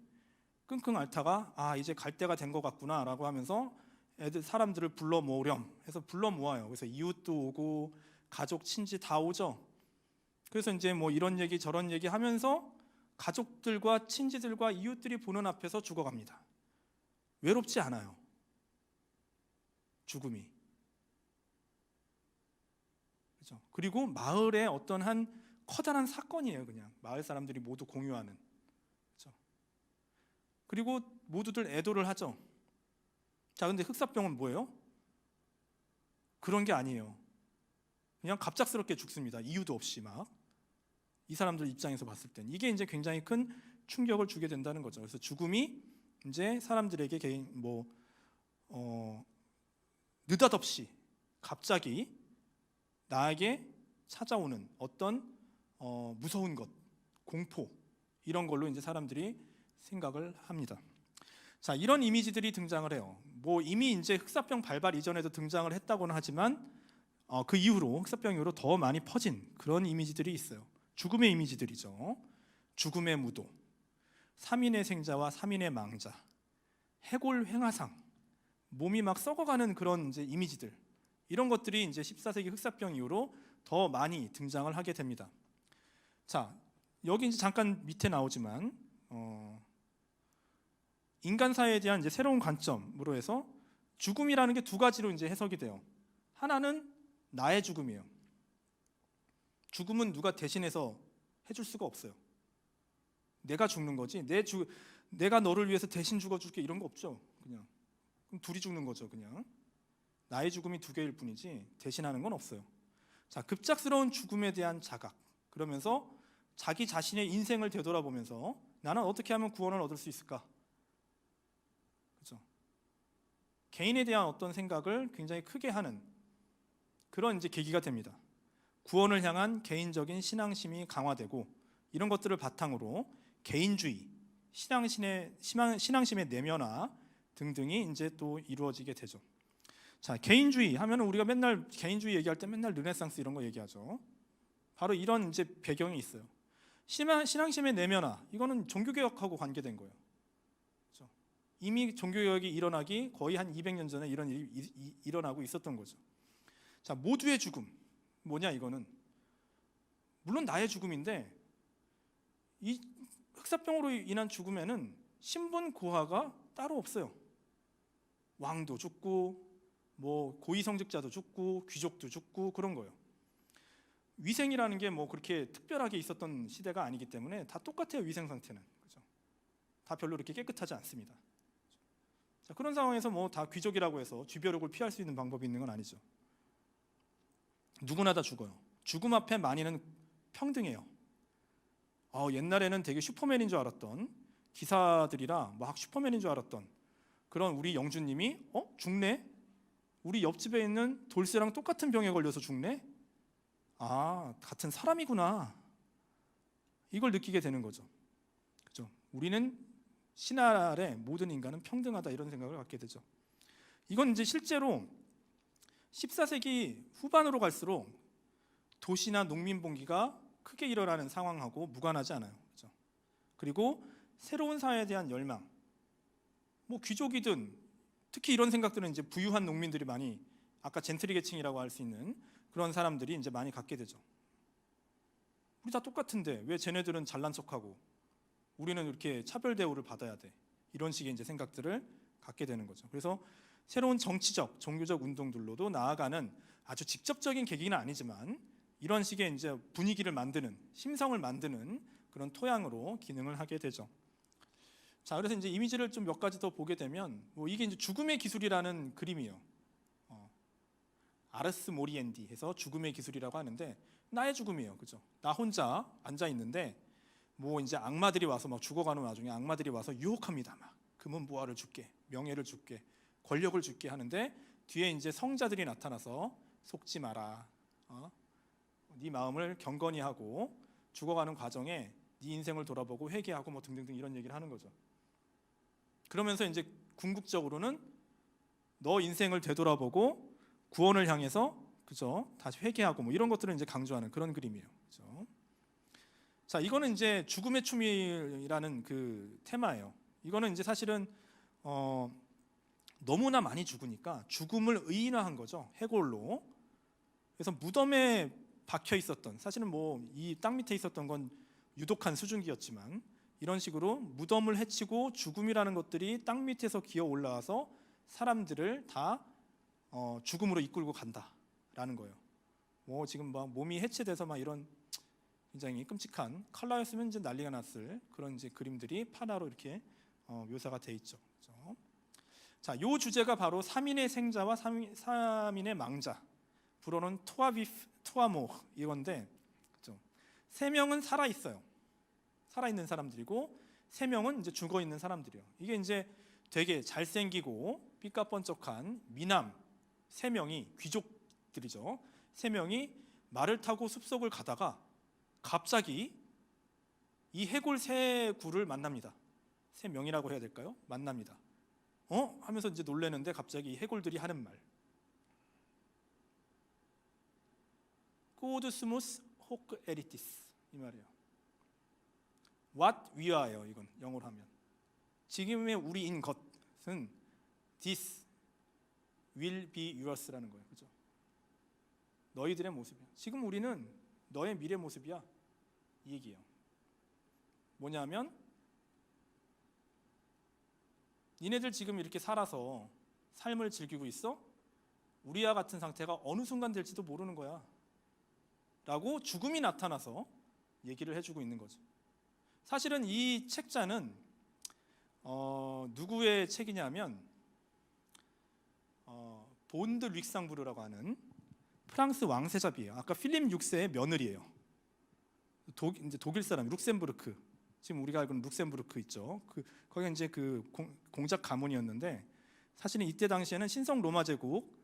끙끙 앓다가 아 이제 갈 때가 된 것 같구나라고 하면서 사람들을 불러 모으렴 해서 불러 모아요. 그래서 이웃도 오고 가족 친지 다 오죠. 그래서 이제 뭐 이런 얘기 저런 얘기 하면서 가족들과 친지들과 이웃들이 보는 앞에서 죽어갑니다. 외롭지 않아요. 죽음이. 그렇죠? 그리고 마을의 어떤 한 커다란 사건이에요. 그냥 마을 사람들이 모두 공유하는. 그렇죠? 그리고 모두들 애도를 하죠. 자, 근데 흑사병은 뭐예요? 그런 게 아니에요. 그냥 갑작스럽게 죽습니다. 이유도 없이 막. 이 사람들 입장에서 봤을 땐 이게 이제 굉장히 큰 충격을 주게 된다는 거죠. 그래서 죽음이 이제 사람들에게 느닷없이 갑자기 나에게 찾아오는 어떤 무서운 것, 공포 이런 걸로 이제 사람들이 생각을 합니다. 자, 이런 이미지들이 등장을 해요. 뭐 이미 이제 흑사병 발발 이전에도 등장을 했다고는 하지만 그 이후로 흑사병 이후로 더 많이 퍼진 그런 이미지들이 있어요. 죽음의 이미지들이죠. 죽음의 무도, 3인의 생자와 3인의 망자, 해골 횡화상, 몸이 막 썩어가는 그런 이제 이미지들 이런 것들이 이제 14세기 흑사병 이후로 더 많이 등장을 하게 됩니다. 자, 여기 이제 잠깐 밑에 나오지만 인간 사회에 대한 이제 새로운 관점으로 해서 죽음이라는 게 두 가지로 이제 해석이 돼요. 하나는 나의 죽음이에요. 죽음은 누가 대신해서 해줄 수가 없어요. 내가 죽는 거지. 내가 너를 위해서 대신 죽어줄게 이런 거 없죠. 그냥 그럼 둘이 죽는 거죠. 그냥 나의 죽음이 두 개일 뿐이지 대신하는 건 없어요. 자, 급작스러운 죽음에 대한 자각. 그러면서 자기 자신의 인생을 되돌아보면서 나는 어떻게 하면 구원을 얻을 수 있을까? 그렇죠? 개인에 대한 어떤 생각을 굉장히 크게 하는 그런 이제 계기가 됩니다. 구원을 향한 개인적인 신앙심이 강화되고 이런 것들을 바탕으로 개인주의, 신앙심의 내면화 등등이 이제 또 이루어지게 되죠. 자, 개인주의 하면은 우리가 맨날 개인주의 얘기할 때 맨날 르네상스 이런 거 얘기하죠. 바로 이런 이제 배경이 있어요. 신앙심의 내면화 이거는 종교개혁하고 관계된 거예요. 그렇죠? 이미 종교개혁이 일어나기 거의 한 200년 전에 이런 일이 일어나고 있었던 거죠. 자, 모두의 죽음 뭐냐 이거는 물론 나의 죽음인데 이 흑사병으로 인한 죽음에는 신분 고하가 따로 없어요. 왕도 죽고 뭐 고위성직자도 죽고 귀족도 죽고 그런 거예요. 위생이라는 게 뭐 그렇게 특별하게 있었던 시대가 아니기 때문에 다 똑같아요. 위생 상태는 그죠? 다 별로 이렇게 깨끗하지 않습니다. 자, 그런 상황에서 뭐 다 귀족이라고 해서 쥐벼룩을 피할 수 있는 방법이 있는 건 아니죠. 누구나 다 죽어요. 죽음 앞에 만인은 평등해요. 옛날에는 되게 슈퍼맨인 줄 알았던 기사들이라 막 슈퍼맨인 줄 알았던 그런 우리 영주님이 죽네? 우리 옆집에 있는 돌쇠랑 똑같은 병에 걸려서 죽네? 아, 같은 사람이구나. 이걸 느끼게 되는 거죠. 그죠? 우리는 신 아래 모든 인간은 평등하다, 이런 생각을 갖게 되죠. 이건 이제 실제로 14세기 후반으로 갈수록 도시나 농민 봉기가 크게 일어나는 상황하고 무관하지 않아요. 그죠? 그리고 새로운 사회에 대한 열망, 뭐 귀족이든 특히 이런 생각들은 이제 부유한 농민들이 많이, 아까 젠트리 계층이라고 할 수 있는 그런 사람들이 이제 많이 갖게 되죠. 우리 다 똑같은데 왜 쟤네들은 잘난 척하고 우리는 이렇게 차별 대우를 받아야 돼? 이런 식의 이제 생각들을 갖게 되는 거죠. 그래서 새로운 정치적, 종교적 운동들로도 나아가는 아주 직접적인 계기는 아니지만 이런 식의 이제 분위기를 만드는, 심성을 만드는 그런 토양으로 기능을 하게 되죠. 자, 그래서 이제 이미지를 좀 몇 가지 더 보게 되면, 뭐 이게 이제 죽음의 기술이라는 그림이에요. 아르스 모리엔디 해서 죽음의 기술이라고 하는데, 나의 죽음이에요, 그죠? 나 혼자 앉아 있는데, 뭐 이제 악마들이 와서 막 죽어가는 와중에 악마들이 와서 유혹합니다. 막 금은 부하를 줄게, 명예를 줄게, 권력을 줄게 하는데 뒤에 이제 성자들이 나타나서 속지 마라. 네 마음을 경건히 하고 죽어가는 과정에 네 인생을 돌아보고 회개하고 뭐 등등등 이런 얘기를 하는 거죠. 그러면서 이제 궁극적으로는 너 인생을 되돌아보고 구원을 향해서, 그죠? 다시 회개하고 뭐 이런 것들을 이제 강조하는 그런 그림이에요. 그죠? 자, 이거는 이제 죽음의 춤이라는 그 테마예요. 이거는 이제 사실은 너무나 많이 죽으니까 죽음을 의인화한 거죠. 해골로. 그래서 무덤에 박혀 있었던, 사실은 뭐 이 땅 밑에 있었던 건 유독한 수증기였지만 이런 식으로 무덤을 해치고 죽음이라는 것들이 땅 밑에서 기어 올라와서 사람들을 다 죽음으로 이끌고 간다라는 거예요. 뭐 지금 막 몸이 해체돼서 막 이런 굉장히 끔찍한, 컬러였으면 이제 난리가 났을 그런 이제 그림들이 파나로 이렇게 묘사가 돼 있죠. 그렇죠? 자, 요 주제가 바로 3인의 생자와 3인의 망자, 불어는 토아비프, 토아모 이건데, 그렇죠? 3명은 살아 있어요. 살아 있는 사람들이고 3명은 이제 죽어 있는 사람들이에요. 이게 이제 되게 잘생기고 삐까뻔쩍한 미남 3명이, 귀족들이죠. 3명이 말을 타고 숲속을 가다가 갑자기 이 해골 3구를 만납니다. 3명이라고 해야 될까요? 만납니다. 하면서 이제 놀래는데 갑자기 이 해골들이 하는 말, 코드스무스 호크 에리티스, 이 말이에요. What 위하여, 이건 영어로 하면 지금의 우리인 것은 this will be yours라는 거예요. 그죠? 너희들의 모습이야. 지금 우리는 너의 미래 모습이야, 이 얘기예요. 뭐냐면 니네들 지금 이렇게 살아서 삶을 즐기고 있어? 우리와 같은 상태가 어느 순간 될지도 모르는 거야 라고 죽음이 나타나서 얘기를 해주고 있는 거죠. 사실은 이 책자는 누구의 책이냐면 본드 릭상부르라고 하는 프랑스 왕세자비예요. 아까 필립 6세의 며느리예요. 이제 독일 사람, 룩셈부르크. 지금 우리가 알고 있는 룩셈부르크 있죠. 거기가 이제 그 공작 가문이었는데, 사실은 이때 당시에는 신성 로마 제국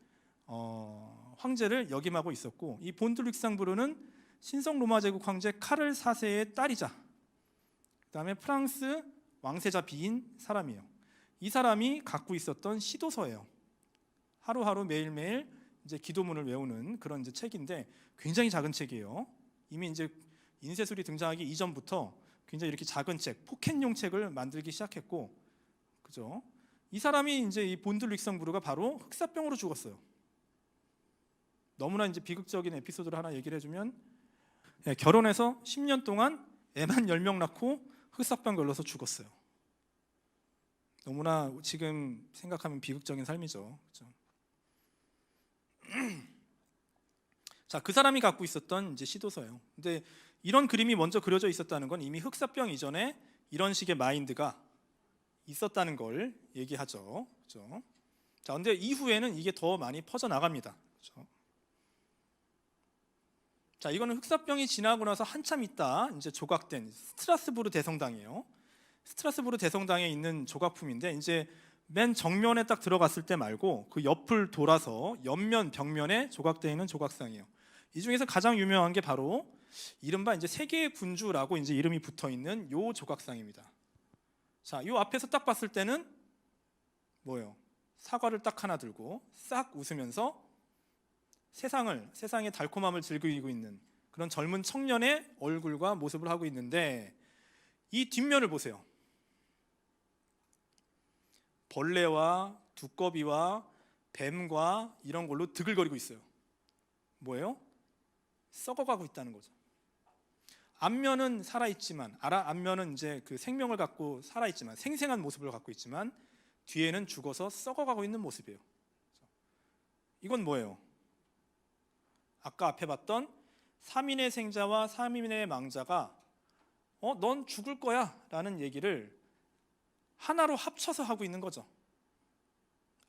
황제를 역임하고 있었고, 이 본드 릭상부르는 신성 로마 제국 황제 카를 4세의 딸이자 그다음에 프랑스 왕세자 비인 사람이에요. 이 사람이 갖고 있었던 시도서예요. 하루하루 매일매일 이제 기도문을 외우는 그런 이제 책인데 굉장히 작은 책이에요. 이미 이제 인쇄술이 등장하기 이전부터 굉장히 이렇게 작은 책, 포켓용 책을 만들기 시작했고, 그죠? 이 사람이 이제 이 본드 릭상부르가 바로 흑사병으로 죽었어요. 너무나 이제 비극적인 에피소드를 하나 얘기를 해주면, 결혼해서 10년 동안 애만 10명 낳고 흑사병 걸려서 죽었어요. 너무나 지금 생각하면 비극적인 삶이죠. 그렇죠? 자, 그 사람이 갖고 있었던 이제 시도서예요. 근데 이런 그림이 먼저 그려져 있었다는 건 이미 흑사병 이전에 이런 식의 마인드가 있었다는 걸 얘기하죠. 그렇죠? 자, 근데 이후에는 이게 더 많이 퍼져 나갑니다. 그렇죠? 자, 이거는 흑사병이 지나고 나서 한참 있다 이제 조각된 스트라스부르 대성당이에요. 스트라스부르 대성당에 있는 조각품인데, 이제 맨 정면에 딱 들어갔을 때 말고 그 옆을 돌아서 옆면 벽면에 조각되어 있는 조각상이에요. 이 중에서 가장 유명한 게 바로 이른바 이제 세계의 군주라고 이제 이름이 붙어 있는 요 조각상입니다. 자, 요 앞에서 딱 봤을 때는 뭐예요? 사과를 딱 하나 들고 싹 웃으면서 세상의 달콤함을 즐기고 있는 그런 젊은 청년의 얼굴과 모습을 하고 있는데, 이 뒷면을 보세요. 벌레와 두꺼비와 뱀과 이런 걸로 드글거리고 있어요. 뭐예요? 썩어가고 있다는 거죠. 앞면은 살아있지만, 앞면은 이제 그 생명을 갖고 살아있지만, 생생한 모습을 갖고 있지만, 뒤에는 죽어서 썩어가고 있는 모습이에요. 이건 뭐예요? 아까 앞에 봤던 3인의 생자와 3인의 망자가 넌 죽을 거야 라는 얘기를 하나로 합쳐서 하고 있는 거죠.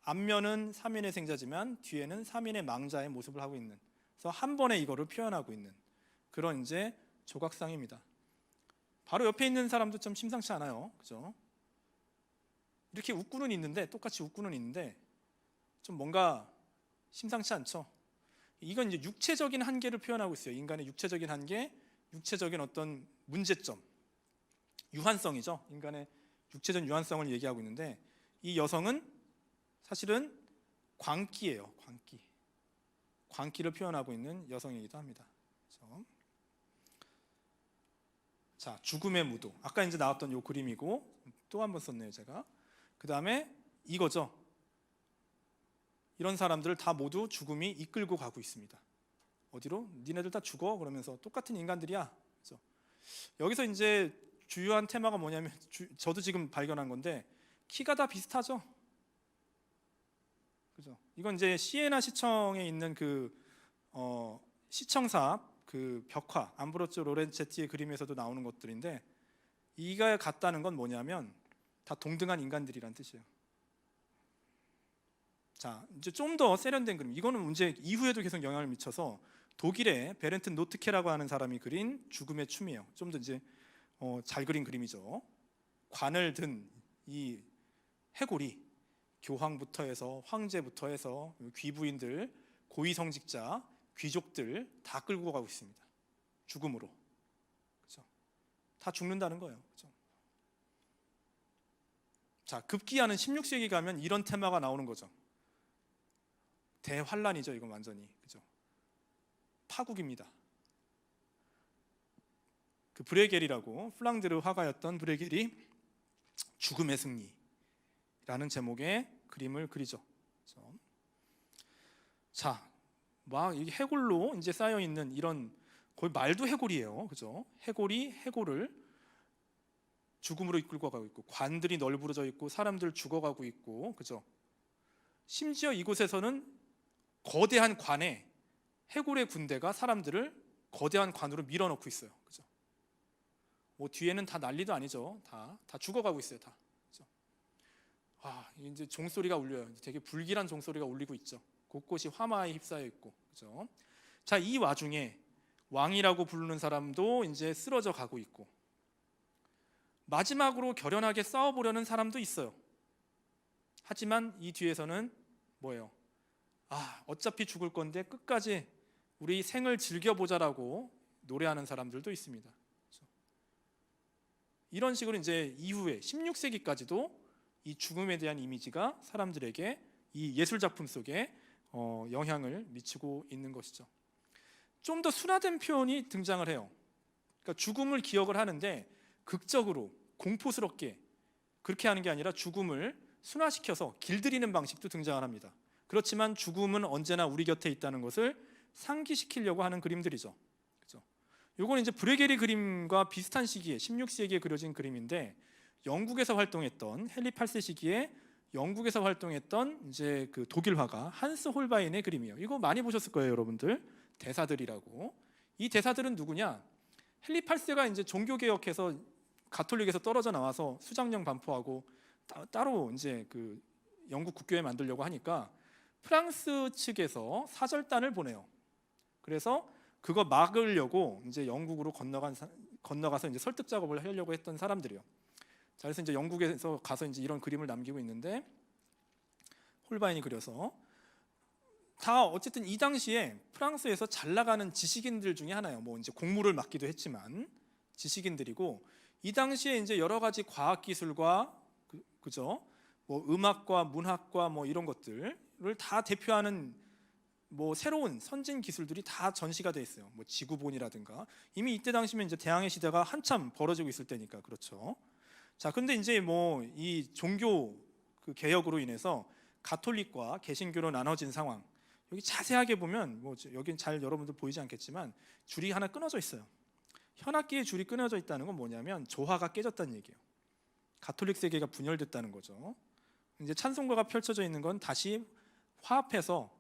앞면은 3인의 생자지만 뒤에는 3인의 망자의 모습을 하고 있는, 그래서 한 번에 이거를 표현하고 있는 그런 이제 조각상입니다. 바로 옆에 있는 사람도 좀 심상치 않아요, 그죠? 이렇게 웃고는 있는데, 똑같이 웃고는 있는데 좀 뭔가 심상치 않죠. 이건 이제 육체적인 한계를 표현하고 있어요. 인간의 육체적인 한계, 육체적인 어떤 문제점, 유한성이죠. 인간의 육체적 유한성을 얘기하고 있는데, 이 여성은 사실은 광기예요. 광기를 표현하고 있는 여성이기도 합니다. 그렇죠? 자, 죽음의 무도. 아까 이제 나왔던 요 그림이고, 또 한 번 썼네요, 제가. 그 다음에 이거죠. 이런 사람들을 다 모두 죽음이 이끌고 가고 있습니다. 어디로? 니네들 다 죽어? 그러면서 똑같은 인간들이야. 그렇죠? 여기서 이제 주요한 테마가 뭐냐면, 저도 지금 발견한 건데, 키가 다 비슷하죠. 그죠? 이건 이제 시에나 시청에 있는 그 시청사 그 벽화, 암브로조 로렌체티의 그림에서도 나오는 것들인데, 이가 같다는 건 뭐냐면 다 동등한 인간들이란 뜻이에요. 자, 이제 좀 더 세련된 그림. 이거는 문제 이후에도 계속 영향을 미쳐서 독일의 베렌트 노트케라고 하는 사람이 그린 죽음의 춤이에요. 좀 더 이제 잘 그린 그림이죠. 관을 든 이 해골이 교황부터 해서 황제부터 해서 귀부인들, 고위성직자, 귀족들 다 끌고 가고 있습니다. 죽음으로. 그렇죠? 다 죽는다는 거예요. 그렇죠? 자, 급기야는 16세기 가면 이런 테마가 나오는 거죠. 대환란이죠, 이건 완전히. 그죠? 파국입니다. 그 브레겔이라고, 플랑드르 화가였던 브레겔이 죽음의 승리라는 제목의 그림을 그리죠. 그죠? 자, 막 이 해골로 이제 쌓여 있는 이런, 거의 말도 해골이에요. 그죠? 해골이 해골을 죽음으로 이끌고 가고 있고, 관들이 널브러져 있고, 사람들 죽어가고 있고, 그죠? 심지어 이곳에서는 거대한 관에 해골의 군대가 사람들을 거대한 관으로 밀어넣고 있어요. 그죠? 뭐 뒤에는 다 난리도 아니죠. 다 죽어가고 있어요. 다. 그죠? 이제 종소리가 울려요. 되게 불길한 종소리가 울리고 있죠. 곳곳이 화마에 휩싸여 있고, 그죠? 자, 이 와중에 왕이라고 부르는 사람도 이제 쓰러져 가고 있고, 마지막으로 결연하게 싸워보려는 사람도 있어요. 하지만 이 뒤에서는 뭐예요? 어차피 죽을 건데 끝까지 우리 생을 즐겨보자라고 노래하는 사람들도 있습니다. 그렇죠? 이런 식으로 이제 이후에 16세기까지도 이 죽음에 대한 이미지가 사람들에게 이 예술 작품 속에 영향을 미치고 있는 것이죠. 좀 더 순화된 표현이 등장을 해요. 그러니까 죽음을 기억을 하는데 극적으로 공포스럽게 그렇게 하는 게 아니라 죽음을 순화시켜서 길들이는 방식도 등장을 합니다. 그렇지만 죽음은 언제나 우리 곁에 있다는 것을 상기시키려고 하는 그림들이죠. 그렇죠? 이건 이제 브레겔의 그림과 비슷한 시기에 16세기에 그려진 그림인데, 영국에서 활동했던 헨리 8세 시기에 영국에서 활동했던 이제 그 독일 화가 한스 홀바인의 그림이에요. 이거 많이 보셨을 거예요, 여러분들. 대사들이라고. 이 대사들은 누구냐? 헨리 8세가 이제 종교 개혁해서 가톨릭에서 떨어져 나와서 수장령 반포하고 따로 이제 그 영국 국교회 만들려고 하니까 프랑스 측에서 사절단을 보내요. 그래서 그거 막으려고 이제 영국으로 건너가서 이제 설득 작업을 하려고 했던 사람들이요. 자, 그래서 이제 영국에서 가서 이제 이런 그림을 남기고 있는데, 홀바인이 그려서. 다 어쨌든 이 당시에 프랑스에서 잘 나가는 지식인들 중에 하나예요. 뭐 이제 공무를 맡기도 했지만 지식인들이고, 이 당시에 이제 여러 가지 과학 기술과 그죠? 뭐 음악과 문학과 뭐 이런 것들을 다 대표하는 뭐 새로운 선진 기술들이 다 전시가 돼 있어요. 뭐 지구본이라든가. 이미 이때 당시면 이제 대항해 시대가 한참 벌어지고 있을 때니까 그렇죠. 자, 근데 이제 뭐 이 종교 그 개혁으로 인해서 가톨릭과 개신교로 나눠진 상황. 여기 자세하게 보면 뭐 여긴 잘 여러분들 보이지 않겠지만 줄이 하나 끊어져 있어요. 현악기의 줄이 끊어져 있다는 건 뭐냐면 조화가 깨졌다는 얘기예요. 가톨릭 세계가 분열됐다는 거죠. 이제 찬송가가 펼쳐져 있는 건 다시 화합해서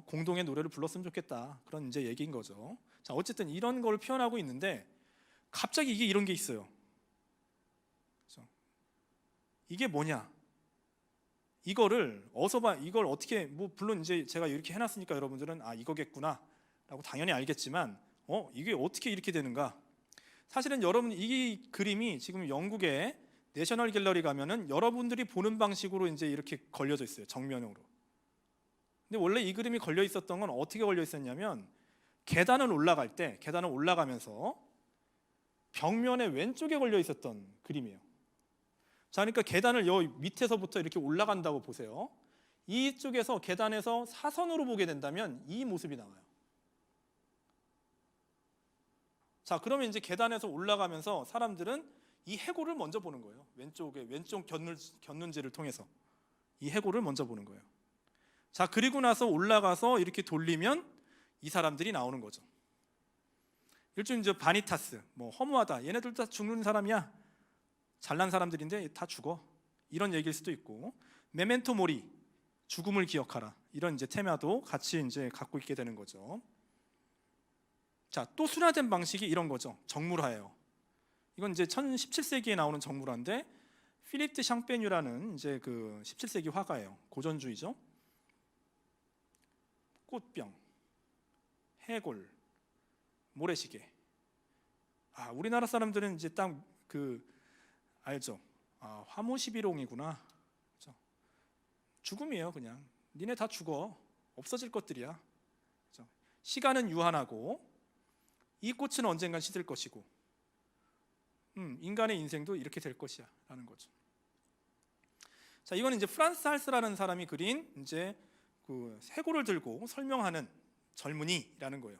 공동의 노래를 불렀으면 좋겠다, 그런 이제 얘기인 거죠. 자, 어쨌든 이런 걸 표현하고 있는데 갑자기 이게 이런 게 있어요. 그렇죠? 이게 뭐냐? 이거를 어디서 봐? 이걸 어떻게, 뭐 물론 이제 제가 이렇게 해놨으니까 여러분들은 아 이거겠구나라고 당연히 알겠지만 이게 어떻게 이렇게 되는가? 사실은 여러분 이 그림이 지금 영국의 내셔널 갤러리 가면은 여러분들이 보는 방식으로 이제 이렇게 걸려져 있어요, 정면으로. 근데 원래 이 그림이 걸려 있었던 건 어떻게 걸려 있었냐면 계단을 올라갈 때, 계단을 올라가면서 벽면의 왼쪽에 걸려 있었던 그림이에요. 자, 그러니까 계단을 여기 밑에서부터 이렇게 올라간다고 보세요. 이쪽에서 계단에서 사선으로 보게 된다면 이 모습이 나와요. 자, 그러면 이제 계단에서 올라가면서 사람들은 이 해골을 먼저 보는 거예요. 왼쪽 곁눈질을 통해서 이 해골을 먼저 보는 거예요. 자, 그리고 나서 올라가서 이렇게 돌리면 이 사람들이 나오는 거죠. 일종의 이제 바니타스, 뭐 허무하다, 얘네들 다 죽는 사람이야, 잘난 사람들인데 다 죽어, 이런 얘기일 수도 있고, 메멘토 모리, 죽음을 기억하라, 이런 이제 테마도 같이 이제 갖고 있게 되는 거죠. 자, 또 순화된 방식이 이런 거죠. 정물화예요. 이건 이제 17세기에 나오는 정물화인데 필립 드 샹페뉴라는 이제 그 17세기 화가예요. 고전주의죠. 꽃병, 해골, 모래시계. 아, 우리나라 사람들은 이제 딱 그 알죠. 아, 화무시비롱이구나. 그렇죠? 죽음이에요, 그냥. 니네 다 죽어. 없어질 것들이야. 그렇죠? 시간은 유한하고 이 꽃은 언젠간 시들 것이고, 인간의 인생도 이렇게 될 것이야 라는 거죠. 자, 이거는 이제 프란스 할스라는 사람이 그린 이제 그 해골을 들고 설명하는 젊은이라는 거예요.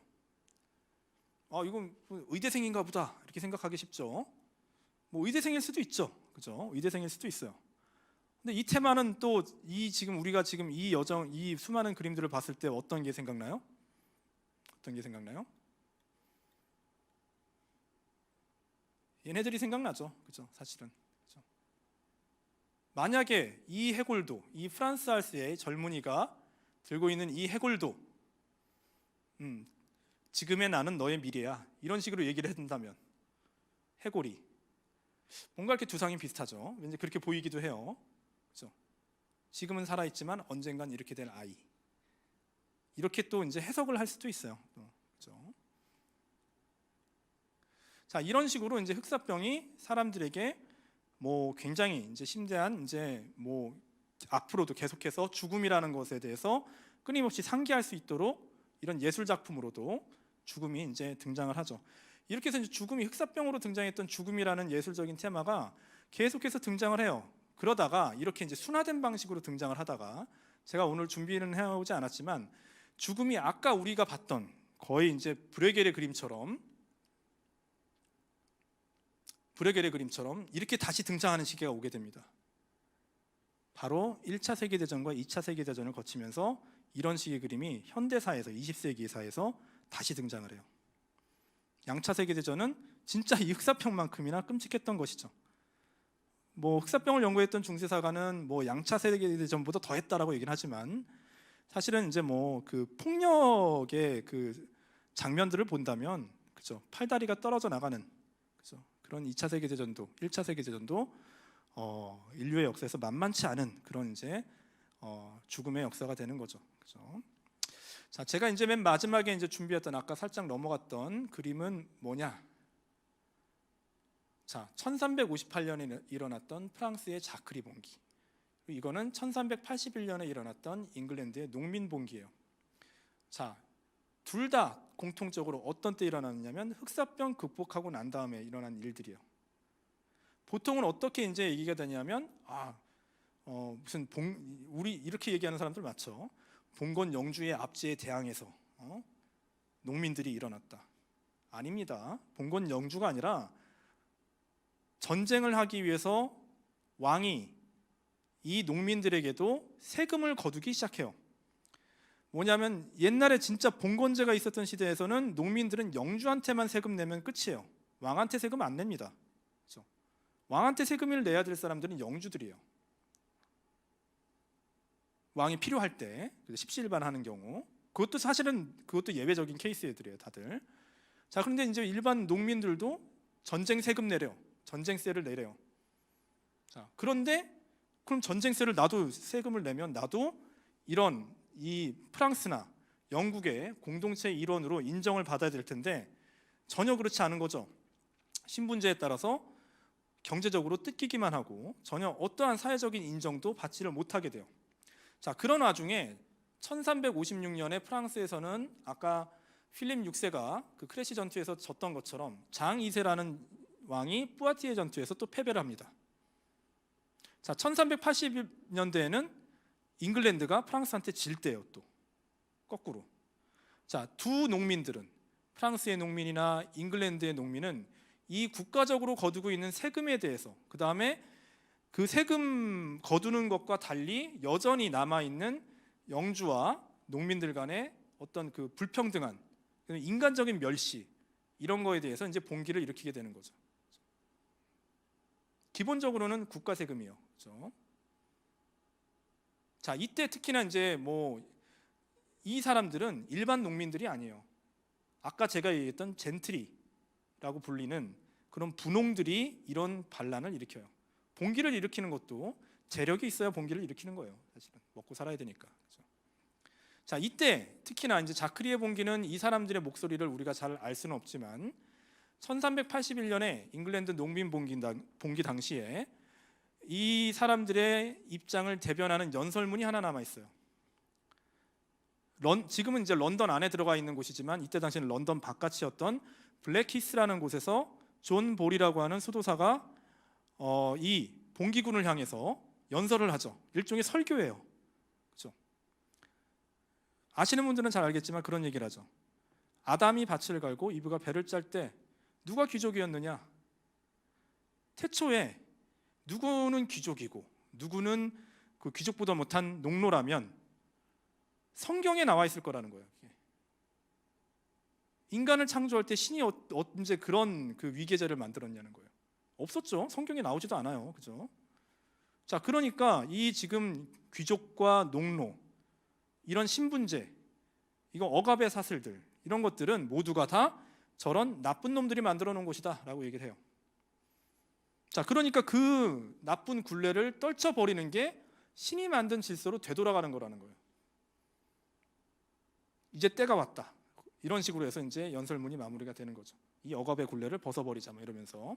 이건 의대생인가 보다 이렇게 생각하기 쉽죠. 뭐 의대생일 수도 있죠, 그죠? 의대생일 수도 있어요. 근데 이 테마는 또 이 지금 우리가 지금 이 수많은 그림들을 봤을 때 어떤 게 생각나요? 어떤 게 생각나요? 얘네들이 생각나죠, 그죠? 사실은. 그죠? 만약에 이 해골도, 이 프란스 할스의 젊은이가 들고 있는 이 해골도 지금의 나는 너의 미래야, 이런 식으로 얘기를 해준다면, 해골이 뭔가 이렇게 두상이 비슷하죠. 왠지 그렇게 보이기도 해요. 그렇죠? 지금은 살아있지만 언젠간 이렇게 될 아이, 이렇게 또 이제 해석을 할 수도 있어요. 그렇죠? 자, 이런 식으로 이제 흑사병이 사람들에게 뭐 굉장히 이제 심대한 이제 뭐 앞으로도 계속해서 죽음이라는 것에 대해서 끊임없이 상기할 수 있도록 이런 예술 작품으로도 죽음이 이제 등장을 하죠. 이렇게 해서 이제 죽음이, 흑사병으로 등장했던 죽음이라는 예술적인 테마가 계속해서 등장을 해요. 그러다가 이렇게 이제 순화된 방식으로 등장을 하다가, 제가 오늘 준비는 해오지 않았지만 죽음이 아까 우리가 봤던 거의 이제 브레겔의 그림처럼 이렇게 다시 등장하는 시기가 오게 됩니다. 바로 1차 세계대전과 2차 세계대전을 거치면서 이런 식의 그림이 현대사에서, 20세기 사에서 다시 등장을 해요. 양차 세계대전은 진짜 이 흑사병만큼이나 끔찍했던 것이죠. 뭐 흑사병을 연구했던 중세사가는 뭐 양차 세계대전보다 더 했다라고 얘기는 하지만, 사실은 이제 뭐 그 폭력의 그 장면들을 본다면, 그죠, 팔다리가 떨어져 나가는, 그죠, 그런 2차 세계대전도 1차 세계대전도 인류의 역사에서 만만치 않은 그런 이제 죽음의 역사가 되는 거죠. 그죠? 자, 제가 이제 맨 마지막에 이제 준비했던, 아까 살짝 넘어갔던 그림은 뭐냐? 자, 1358년에 일어났던 프랑스의 자크리 봉기. 이거는 1381년에 일어났던 잉글랜드의 농민 봉기예요. 자, 둘 다 공통적으로 어떤 때 일어났냐면 흑사병 극복하고 난 다음에 일어난 일들이에요. 보통은 어떻게 이제 얘기가 되냐면 무슨 우리 이렇게 얘기하는 사람들 많죠. 봉건 영주의 압제에 대항해서 농민들이 일어났다. 아닙니다. 봉건 영주가 아니라 전쟁을 하기 위해서 왕이 이 농민들에게도 세금을 거두기 시작해요. 뭐냐면 옛날에 진짜 봉건제가 있었던 시대에서는 농민들은 영주한테만 세금 내면 끝이에요. 왕한테 세금 안 냅니다. 그렇죠? 왕한테 세금을 내야 될 사람들은 영주들이에요. 왕이 필요할 때 십시일반하는 경우, 그것도 사실은 예외적인 케이스들이에요, 다들. 자, 그런데 이제 일반 농민들도 전쟁 세금 내래요. 전쟁세를 내래요. 자, 그런데 그럼 전쟁세를 나도 세금을 내면 나도 이런 이 프랑스나 영국의 공동체 일원으로 인정을 받아야 될 텐데 전혀 그렇지 않은 거죠. 신분제에 따라서 경제적으로 뜯기기만 하고 전혀 어떠한 사회적인 인정도 받지를 못하게 돼요. 자, 그런 와중에 1356년에 프랑스에서는 아까 필립 6세가 그 크레시 전투에서 졌던 것처럼 장 2세라는 왕이 뿌아티에 전투에서 또 패배를 합니다. 자, 1380년대에는 잉글랜드가 프랑스한테 질 때요, 또 거꾸로. 자, 두 농민들은 프랑스의 농민이나 잉글랜드의 농민은 이 국가적으로 거두고 있는 세금에 대해서, 그 다음에 그 세금 거두는 것과 달리 여전히 남아 있는 영주와 농민들 간의 어떤 그 불평등한 인간적인 멸시, 이런 거에 대해서 이제 봉기를 일으키게 되는 거죠. 기본적으로는 국가 세금이에요. 그렇죠? 자, 이때 특히나 이제 이 사람들은 일반 농민들이 아니에요. 아까 제가 얘기했던 젠트리라고 불리는 그런 분홍들이 이런 반란을 일으켜요. 봉기를 일으키는 것도 재력이 있어야 봉기를 일으키는 거예요. 사실은 먹고 살아야 되니까. 그렇죠? 자, 이때 특히나 이제 자크리의 봉기는 이 사람들의 목소리를 우리가 잘 알 수는 없지만 1381년에 잉글랜드 농민 봉기 당시에 이 사람들의 입장을 대변하는 연설문이 하나 남아 있어요. 지금은 이제 런던 안에 들어가 있는 곳이지만 이때 당시에는 런던 바깥이었던 블랙히스라는 곳에서 존 볼이라고 하는 수도사가 이 봉기군을 향해서 연설을 하죠. 일종의 설교예요. 그렇죠? 아시는 분들은 잘 알겠지만 그런 얘기를 하죠. 아담이 밭을 갈고 이브가 배를 짤 때 누가 귀족이었느냐? 태초에 누구는 귀족이고 누구는 그 귀족보다 못한 농노라면 성경에 나와 있을 거라는 거예요. 인간을 창조할 때 신이 언제 그런 그 위계제를 만들었냐는 거예요. 없었죠. 성경에 나오지도 않아요. 그죠? 자, 그러니까 이 지금 귀족과 농노, 이런 신분제, 이거 억압의 사슬들, 이런 것들은 모두가 다 저런 나쁜 놈들이 만들어 놓은 것이다 라고 얘기를 해요. 자, 그러니까 그 나쁜 굴레를 떨쳐버리는 게 신이 만든 질서로 되돌아가는 거라는 거예요. 이제 때가 왔다. 이런 식으로 해서 이제 연설문이 마무리가 되는 거죠. 이 억압의 굴레를 벗어버리자 이러면서.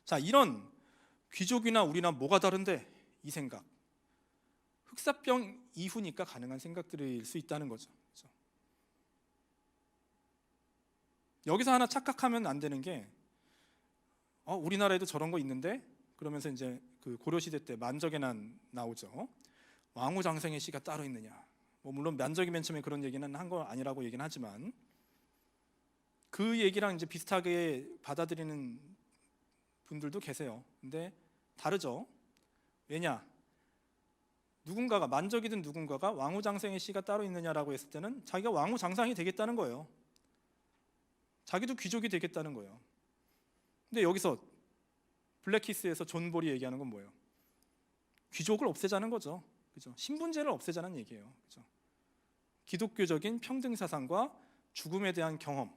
자, 이런 귀족이나 우리나 뭐가 다른데 이 생각. 흑사병 이후니까 가능한 생각들일 수 있다는 거죠. 그렇죠? 여기서 하나 착각하면 안 되는 게 우리나라에도 저런 거 있는데 그러면서 이제 그 고려시대 때 만적에난 나오죠. 왕후장생의 시가 따로 있느냐. 물론 만적이 맨 처음에 그런 얘기는 한 거 아니라고 얘기는 하지만 그 얘기랑 이제 비슷하게 받아들이는 분들도 계세요. 근데 다르죠. 왜냐? 누군가가 만적이든 누군가가 왕후장생의 시가 따로 있느냐라고 했을 때는 자기가 왕후장상이 되겠다는 거예요. 자기도 귀족이 되겠다는 거예요. 근데 여기서 블랙히스에서 존 볼이 얘기하는 건 뭐예요? 귀족을 없애자는 거죠. 그죠? 신분제를 없애자는 얘기예요. 그죠? 기독교적인 평등 사상과 죽음에 대한 경험,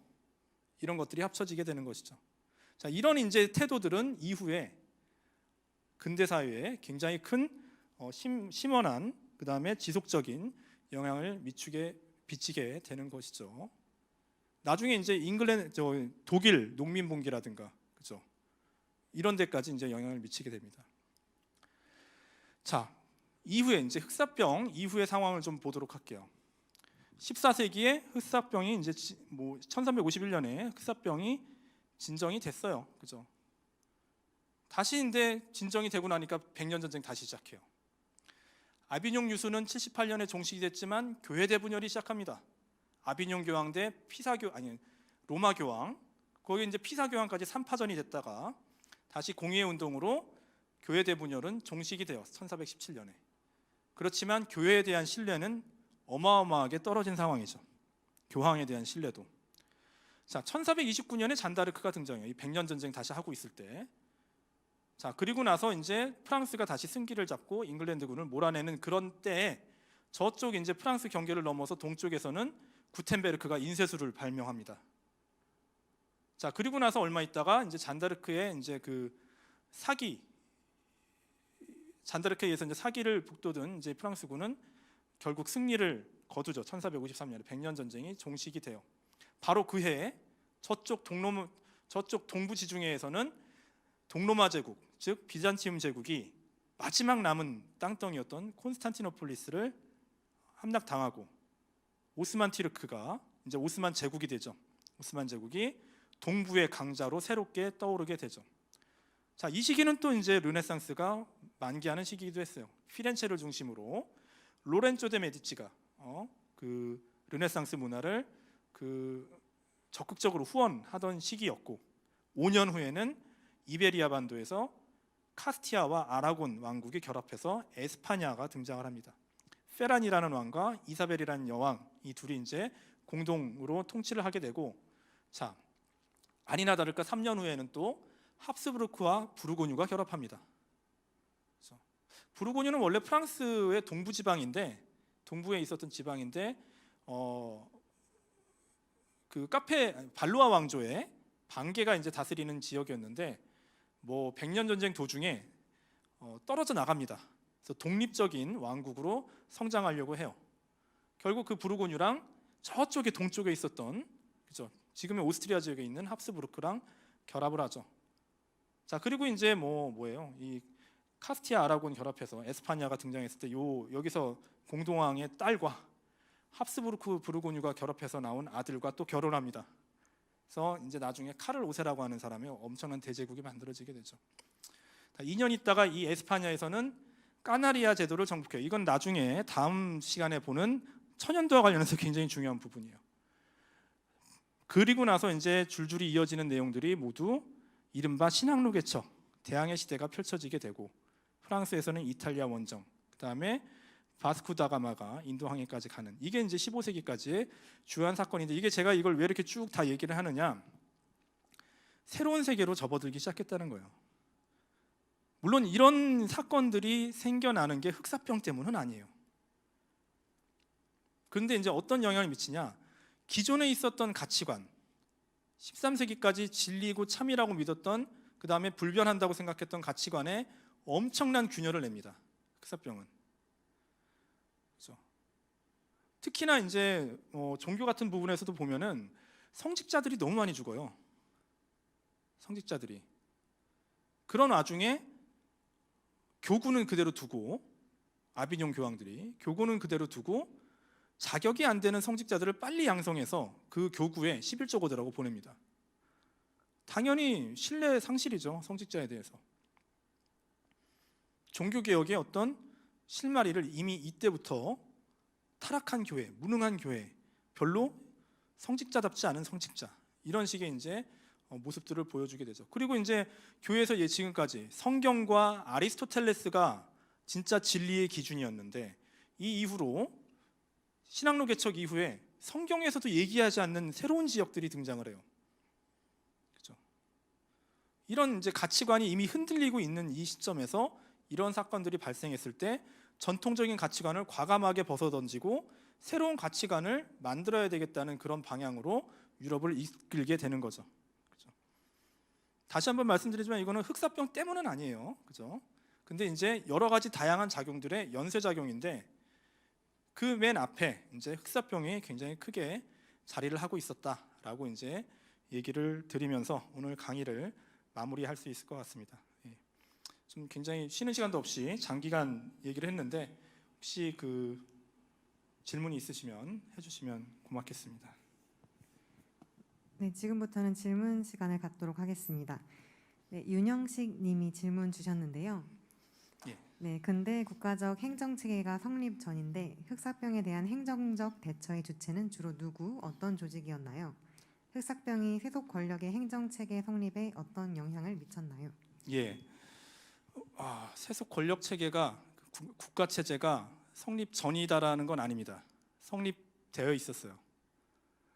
이런 것들이 합쳐지게 되는 것이죠. 자, 이런 이제 태도들은 이후에 근대 사회에 굉장히 큰 심원한, 그 다음에 지속적인 영향을 비치게 되는 것이죠. 나중에 이제 독일 농민봉기라든가, 그죠? 이런 데까지 이제 영향을 미치게 됩니다. 자, 이후에 이제 흑사병 이후의 상황을 좀 보도록 할게요. 14세기에 흑사병이 이제 1351년에 흑사병이 진정이 됐어요. 그죠? 다시 근데 진정이 되고 나니까 백년 전쟁 다시 시작해요. 아비뇽 유수는 78년에 종식이 됐지만 교회 대분열이 시작합니다. 아비뇽 교황 대 로마 교황, 거기 이제 피사 교황까지 3파전이 됐다가 다시 공의회 운동으로 교회 대분열은 종식이 돼요. 1417년에. 그렇지만 교회에 대한 신뢰는 어마어마하게 떨어진 상황이죠. 교황에 대한 신뢰도. 자, 1429년에 잔다르크가 등장해요. 이 백년 전쟁 다시 하고 있을 때. 자, 그리고 나서 이제 프랑스가 다시 승기를 잡고 잉글랜드군을 몰아내는 그런 때에 저쪽 이제 프랑스 경계를 넘어서 동쪽에서는 구텐베르크가 인쇄술을 발명합니다. 자, 그리고 나서 얼마 있다가 이제 잔다르크의 이제 그 잔다르크에 의해서 이제 사기를 북돋은 이제 프랑스군은 결국 승리를 거두죠. 1453년에 백년 전쟁이 종식이 돼요. 바로 그 해에 저쪽 동부 지중해에서는 동로마 제국, 즉 비잔티움 제국이 마지막 남은 땅덩이였던 콘스탄티노폴리스를 함락당하고 오스만 티르크가 이제 오스만 제국이 되죠. 오스만 제국이 동부의 강자로 새롭게 떠오르게 되죠. 자, 이 시기는 또 이제 르네상스가 만개하는 시기이기도 했어요. 피렌체를 중심으로 로렌조 데 메디치가 그 르네상스 문화를 적극적으로 후원하던 시기였고, 5년 후에는 이베리아 반도에서 카스티아와 아라곤 왕국이 결합해서 에스파냐가 등장을 합니다. 페란이라는 왕과 이사벨이라는 여왕, 이 둘이 이제 공동으로 통치를 하게 되고, 자, 아니나 다를까 3년 후에는 또 합스부르크와 부르고뉴가 결합합니다. 그래서 부르고뉴는 원래 프랑스의 동부 지방인데, 동부에 있었던 지방인데 그 발로아 왕조의 반개가 이제 다스리는 지역이었는데 백년 전쟁 도중에 떨어져 나갑니다. 그래서 독립적인 왕국으로 성장하려고 해요. 결국 그 부르고뉴랑 저쪽에 동쪽에 있었던, 그죠, 지금의 오스트리아 지역에 있는 합스부르크랑 결합을 하죠. 자, 그리고 이제 뭐예요? 이 카스티아 아라곤 결합해서 에스파냐가 등장했을 때 여기서 공동왕의 딸과 합스부르크 부르고뉴가 결합해서 나온 아들과 또 결혼합니다. 그래서 이제 나중에 카를 5세라고 하는 사람의 엄청난 대제국이 만들어지게 되죠. 2년 있다가 이 에스파냐에서는 까나리아 제도를 정복해요. 이건 나중에 다음 시간에 보는 천연도와 관련해서 굉장히 중요한 부분이에요. 그리고 나서 이제 줄줄이 이어지는 내용들이 모두 이른바 신학로 개척, 대항해 시대가 펼쳐지게 되고, 프랑스에서는 이탈리아 원정, 그 다음에 바스코 다가마가 인도 항해까지 가는, 이게 이제 15세기까지의 주요한 사건인데, 이게 제가 이걸 왜 이렇게 쭉 다 얘기를 하느냐, 새로운 세계로 접어들기 시작했다는 거예요. 물론 이런 사건들이 생겨나는 게 흑사병 때문은 아니에요. 그런데 이제 어떤 영향을 미치냐, 기존에 있었던 가치관, 13세기까지 진리고 참이라고 믿었던, 그 다음에 불변한다고 생각했던 가치관에 엄청난 균열을 냅니다. 흑사병은. 그렇죠? 특히나 이제 종교 같은 부분에서도 보면은 성직자들이 너무 많이 죽어요. 성직자들이. 그런 와중에 교구는 그대로 두고, 아비뇽 교황들이 교구는 그대로 두고 자격이 안 되는 성직자들을 빨리 양성해서 그 교구에 11조 고대라고 보냅니다. 당연히 신뢰 상실이죠, 성직자에 대해서. 종교개혁의 어떤 실마리를 이미 이때부터 타락한 교회, 무능한 교회, 별로 성직자답지 않은 성직자, 이런 식의 이제 모습들을 보여주게 되죠. 그리고 이제 교회에서 지금까지 성경과 아리스토텔레스가 진짜 진리의 기준이었는데, 이 이후로 신학로 개척 이후에 성경에서도 얘기하지 않는 새로운 지역들이 등장을 해요. 그렇죠? 이런 이제 가치관이 이미 흔들리고 있는 이 시점에서 이런 사건들이 발생했을 때 전통적인 가치관을 과감하게 벗어던지고 새로운 가치관을 만들어야 되겠다는 그런 방향으로 유럽을 이끌게 되는 거죠. 그렇죠? 다시 한번 말씀드리지만 이거는 흑사병 때문은 아니에요. 그죠? 근데 이제 여러 가지 다양한 작용들의 연쇄작용인데, 그 맨 앞에 이제 흑사병이 굉장히 크게 자리를 하고 있었다라고 이제 얘기를 드리면서 오늘 강의를 마무리할 수 있을 것 같습니다. 좀 굉장히 쉬는 시간도 없이 장기간 얘기를 했는데 혹시 그 질문이 있으시면 해주시면 고맙겠습니다. 네, 지금부터는 질문 시간을 갖도록 하겠습니다. 네, 윤영식 님이 질문 주셨는데요. 예. 네, 근대 국가적 행정체계가 성립 전인데 흑사병에 대한 행정적 대처의 주체는 주로 누구, 어떤 조직이었나요? 흑사병이 세속 권력의 행정체계 성립에 어떤 영향을 미쳤나요? 예. 세속 권력 체계가 국가 체제가 성립 전이다라는 건 아닙니다. 성립되어 있었어요.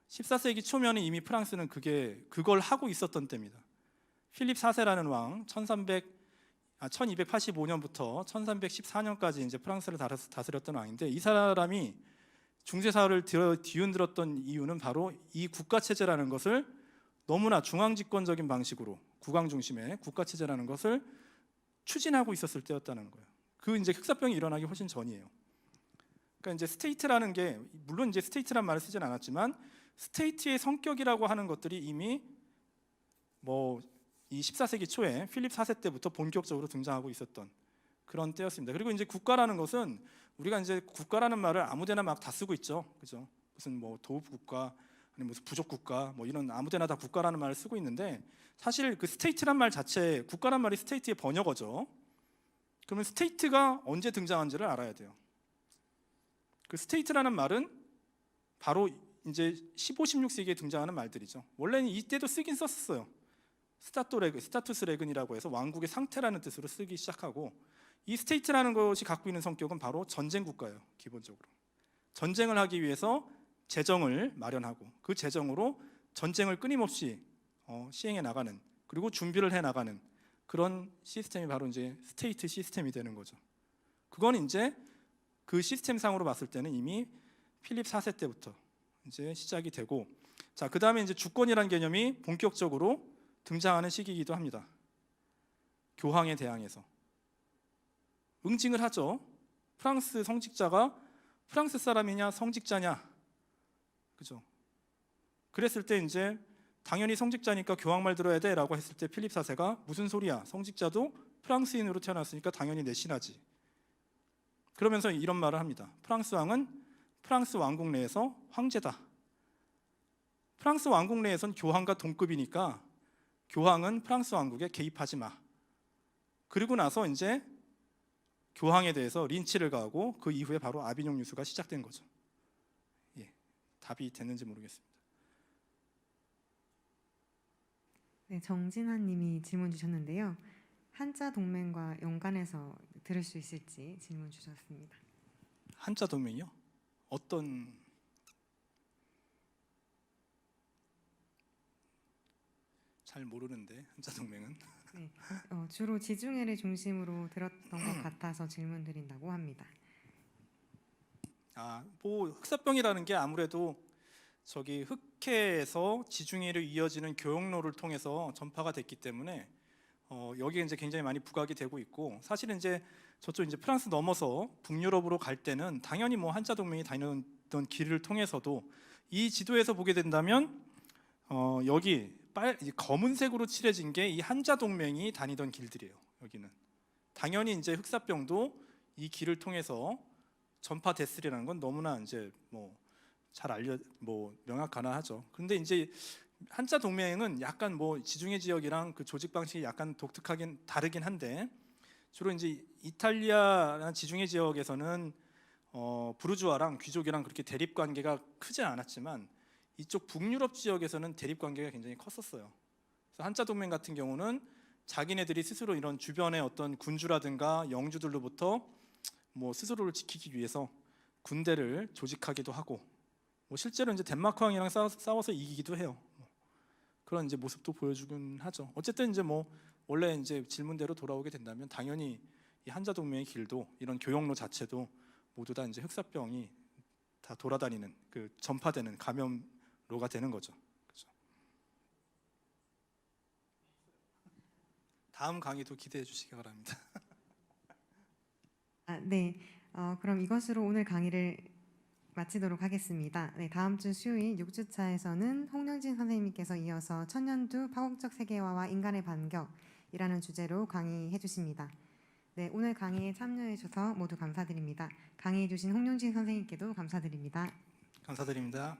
14세기 초면에 이미 프랑스는 그걸 하고 있었던 때입니다. 필립 4세라는 왕 1285년부터 1314년까지 이제 프랑스를 다스렸던 왕인데 이 사람이 중세사를 뒤흔들었던 이유는 바로 이 국가 체제라는 것을 너무나 중앙 집권적인 방식으로 국왕 중심의 국가 체제라는 것을 추진하고 있었을 때였다는 거예요. 그 이제 흑사병이 일어나기 훨씬 전이에요. 그러니까 이제 스테이트라는 게 물론 이제 스테이트란 말을 쓰진 않았지만 스테이트의 성격이라고 하는 것들이 이미 뭐 이 14세기 초에 필립 4세 때부터 본격적으로 등장하고 있었던 그런 때였습니다. 그리고 이제 국가라는 것은 우리가 이제 국가라는 말을 아무데나 막 다 쓰고 있죠, 그죠? 무슨 뭐 도읍 국가 아니 무슨 부족 국가 뭐 이런 아무데나 다 국가라는 말을 쓰고 있는데 사실 그 스테이트란 말 자체 국가란 말이 스테이트의 번역어죠. 그러면 스테이트가 언제 등장한지를 알아야 돼요. 그 스테이트라는 말은 바로 이제 15, 16세기에 등장하는 말들이죠. 원래는 이때도 쓰긴 썼었어요. 스타투스 레근이라고 해서 왕국의 상태라는 뜻으로 쓰기 시작하고 이 스테이트라는 것이 갖고 있는 성격은 바로 전쟁 국가예요. 기본적으로 전쟁을 하기 위해서 재정을 마련하고 그 재정으로 전쟁을 끊임없이 시행해 나가는 그리고 준비를 해 나가는 그런 시스템이 바로 이제 스테이트 시스템이 되는 거죠. 그건 이제 그 시스템 상으로 봤을 때는 이미 필립 4세 때부터 이제 시작이 되고 자, 그다음에 이제 주권이라는 개념이 본격적으로 등장하는 시기이기도 합니다. 교황에 대항해서 응징을 하죠. 프랑스 성직자가 프랑스 사람이냐 성직자냐, 그죠? 그랬을 때 이제 당연히 성직자니까 교황 말 들어야 돼라고 했을 때 필립 4세가 무슨 소리야? 성직자도 프랑스인으로 태어났으니까 당연히 내 신하지. 그러면서 이런 말을 합니다. 프랑스 왕은 프랑스 왕국 내에서 황제다. 프랑스 왕국 내에선 교황과 동급이니까 교황은 프랑스 왕국에 개입하지 마. 그리고 나서 이제 교황에 대해서 린치를 가하고 그 이후에 바로 아비뇽 유수가 시작된 거죠. 예, 답이 됐는지 모르겠습니다. 네, 정진환 님이 질문 주셨는데요. 한자 동맹과 연관해서 들을 수 있을지 질문 주셨습니다. 한자 동맹이요? 어떤 잘 모르는데 한자 동맹은 네, 주로 지중해를 중심으로 들었던 것 같아서 질문 드린다고 합니다. 뭐 흑사병이라는 게 아무래도 저기 흑해에서 지중해로 이어지는 교역로를 통해서 전파가 됐기 때문에 여기에 이제 굉장히 많이 부각이 되고 있고 사실은 이제 저쪽 이제 프랑스 넘어서 북유럽으로 갈 때는 당연히 뭐 한자 동맹이 다니던 길을 통해서도 이 지도에서 보게 된다면 여기 검은색으로 칠해진 게 이 한자 동맹이 다니던 길들이에요. 여기는 당연히 이제 흑사병도 이 길을 통해서 전파됐으리라는 건 너무나 이제 뭐 잘 명확하나하죠. 그런데 이제 한자 동맹은 약간 뭐 지중해 지역이랑 그 조직 방식이 약간 독특하긴 다르긴 한데 주로 이제 이탈리아나 지중해 지역에서는 부르주아랑 귀족이랑 그렇게 대립 관계가 크지 않았지만 이쪽 북유럽 지역에서는 대립 관계가 굉장히 컸었어요. 그래서 한자 동맹 같은 경우는 자기네들이 스스로 이런 주변의 어떤 군주라든가 영주들로부터 뭐 스스로를 지키기 위해서 군대를 조직하기도 하고 뭐 실제로 이제 덴마크 왕이랑 싸워서 이기기도 해요. 그런 이제 모습도 보여주긴 하죠. 어쨌든 이제 뭐 원래 이제 질문대로 돌아오게 된다면 당연히 이 한자 동맹의 길도 이런 교역로 자체도 모두 다 이제 흑사병이 다 돌아다니는 그 전파되는 감염로가 되는 거죠. 그렇죠? 다음 강의도 기대해 주시기 바랍니다. 네, 그럼 이것으로 오늘 강의를 마치도록 하겠습니다. 네, 다음 주 수요일 6주차에서는 홍영진 선생님께서 이어서 천년두 파국적 세계화와 인간의 반격이라는 주제로 강의해 주십니다. 네, 오늘 강의에 참여해 주셔서 모두 감사드립니다. 강의해 주신 홍윤진 선생님께도 감사드립니다. 감사드립니다.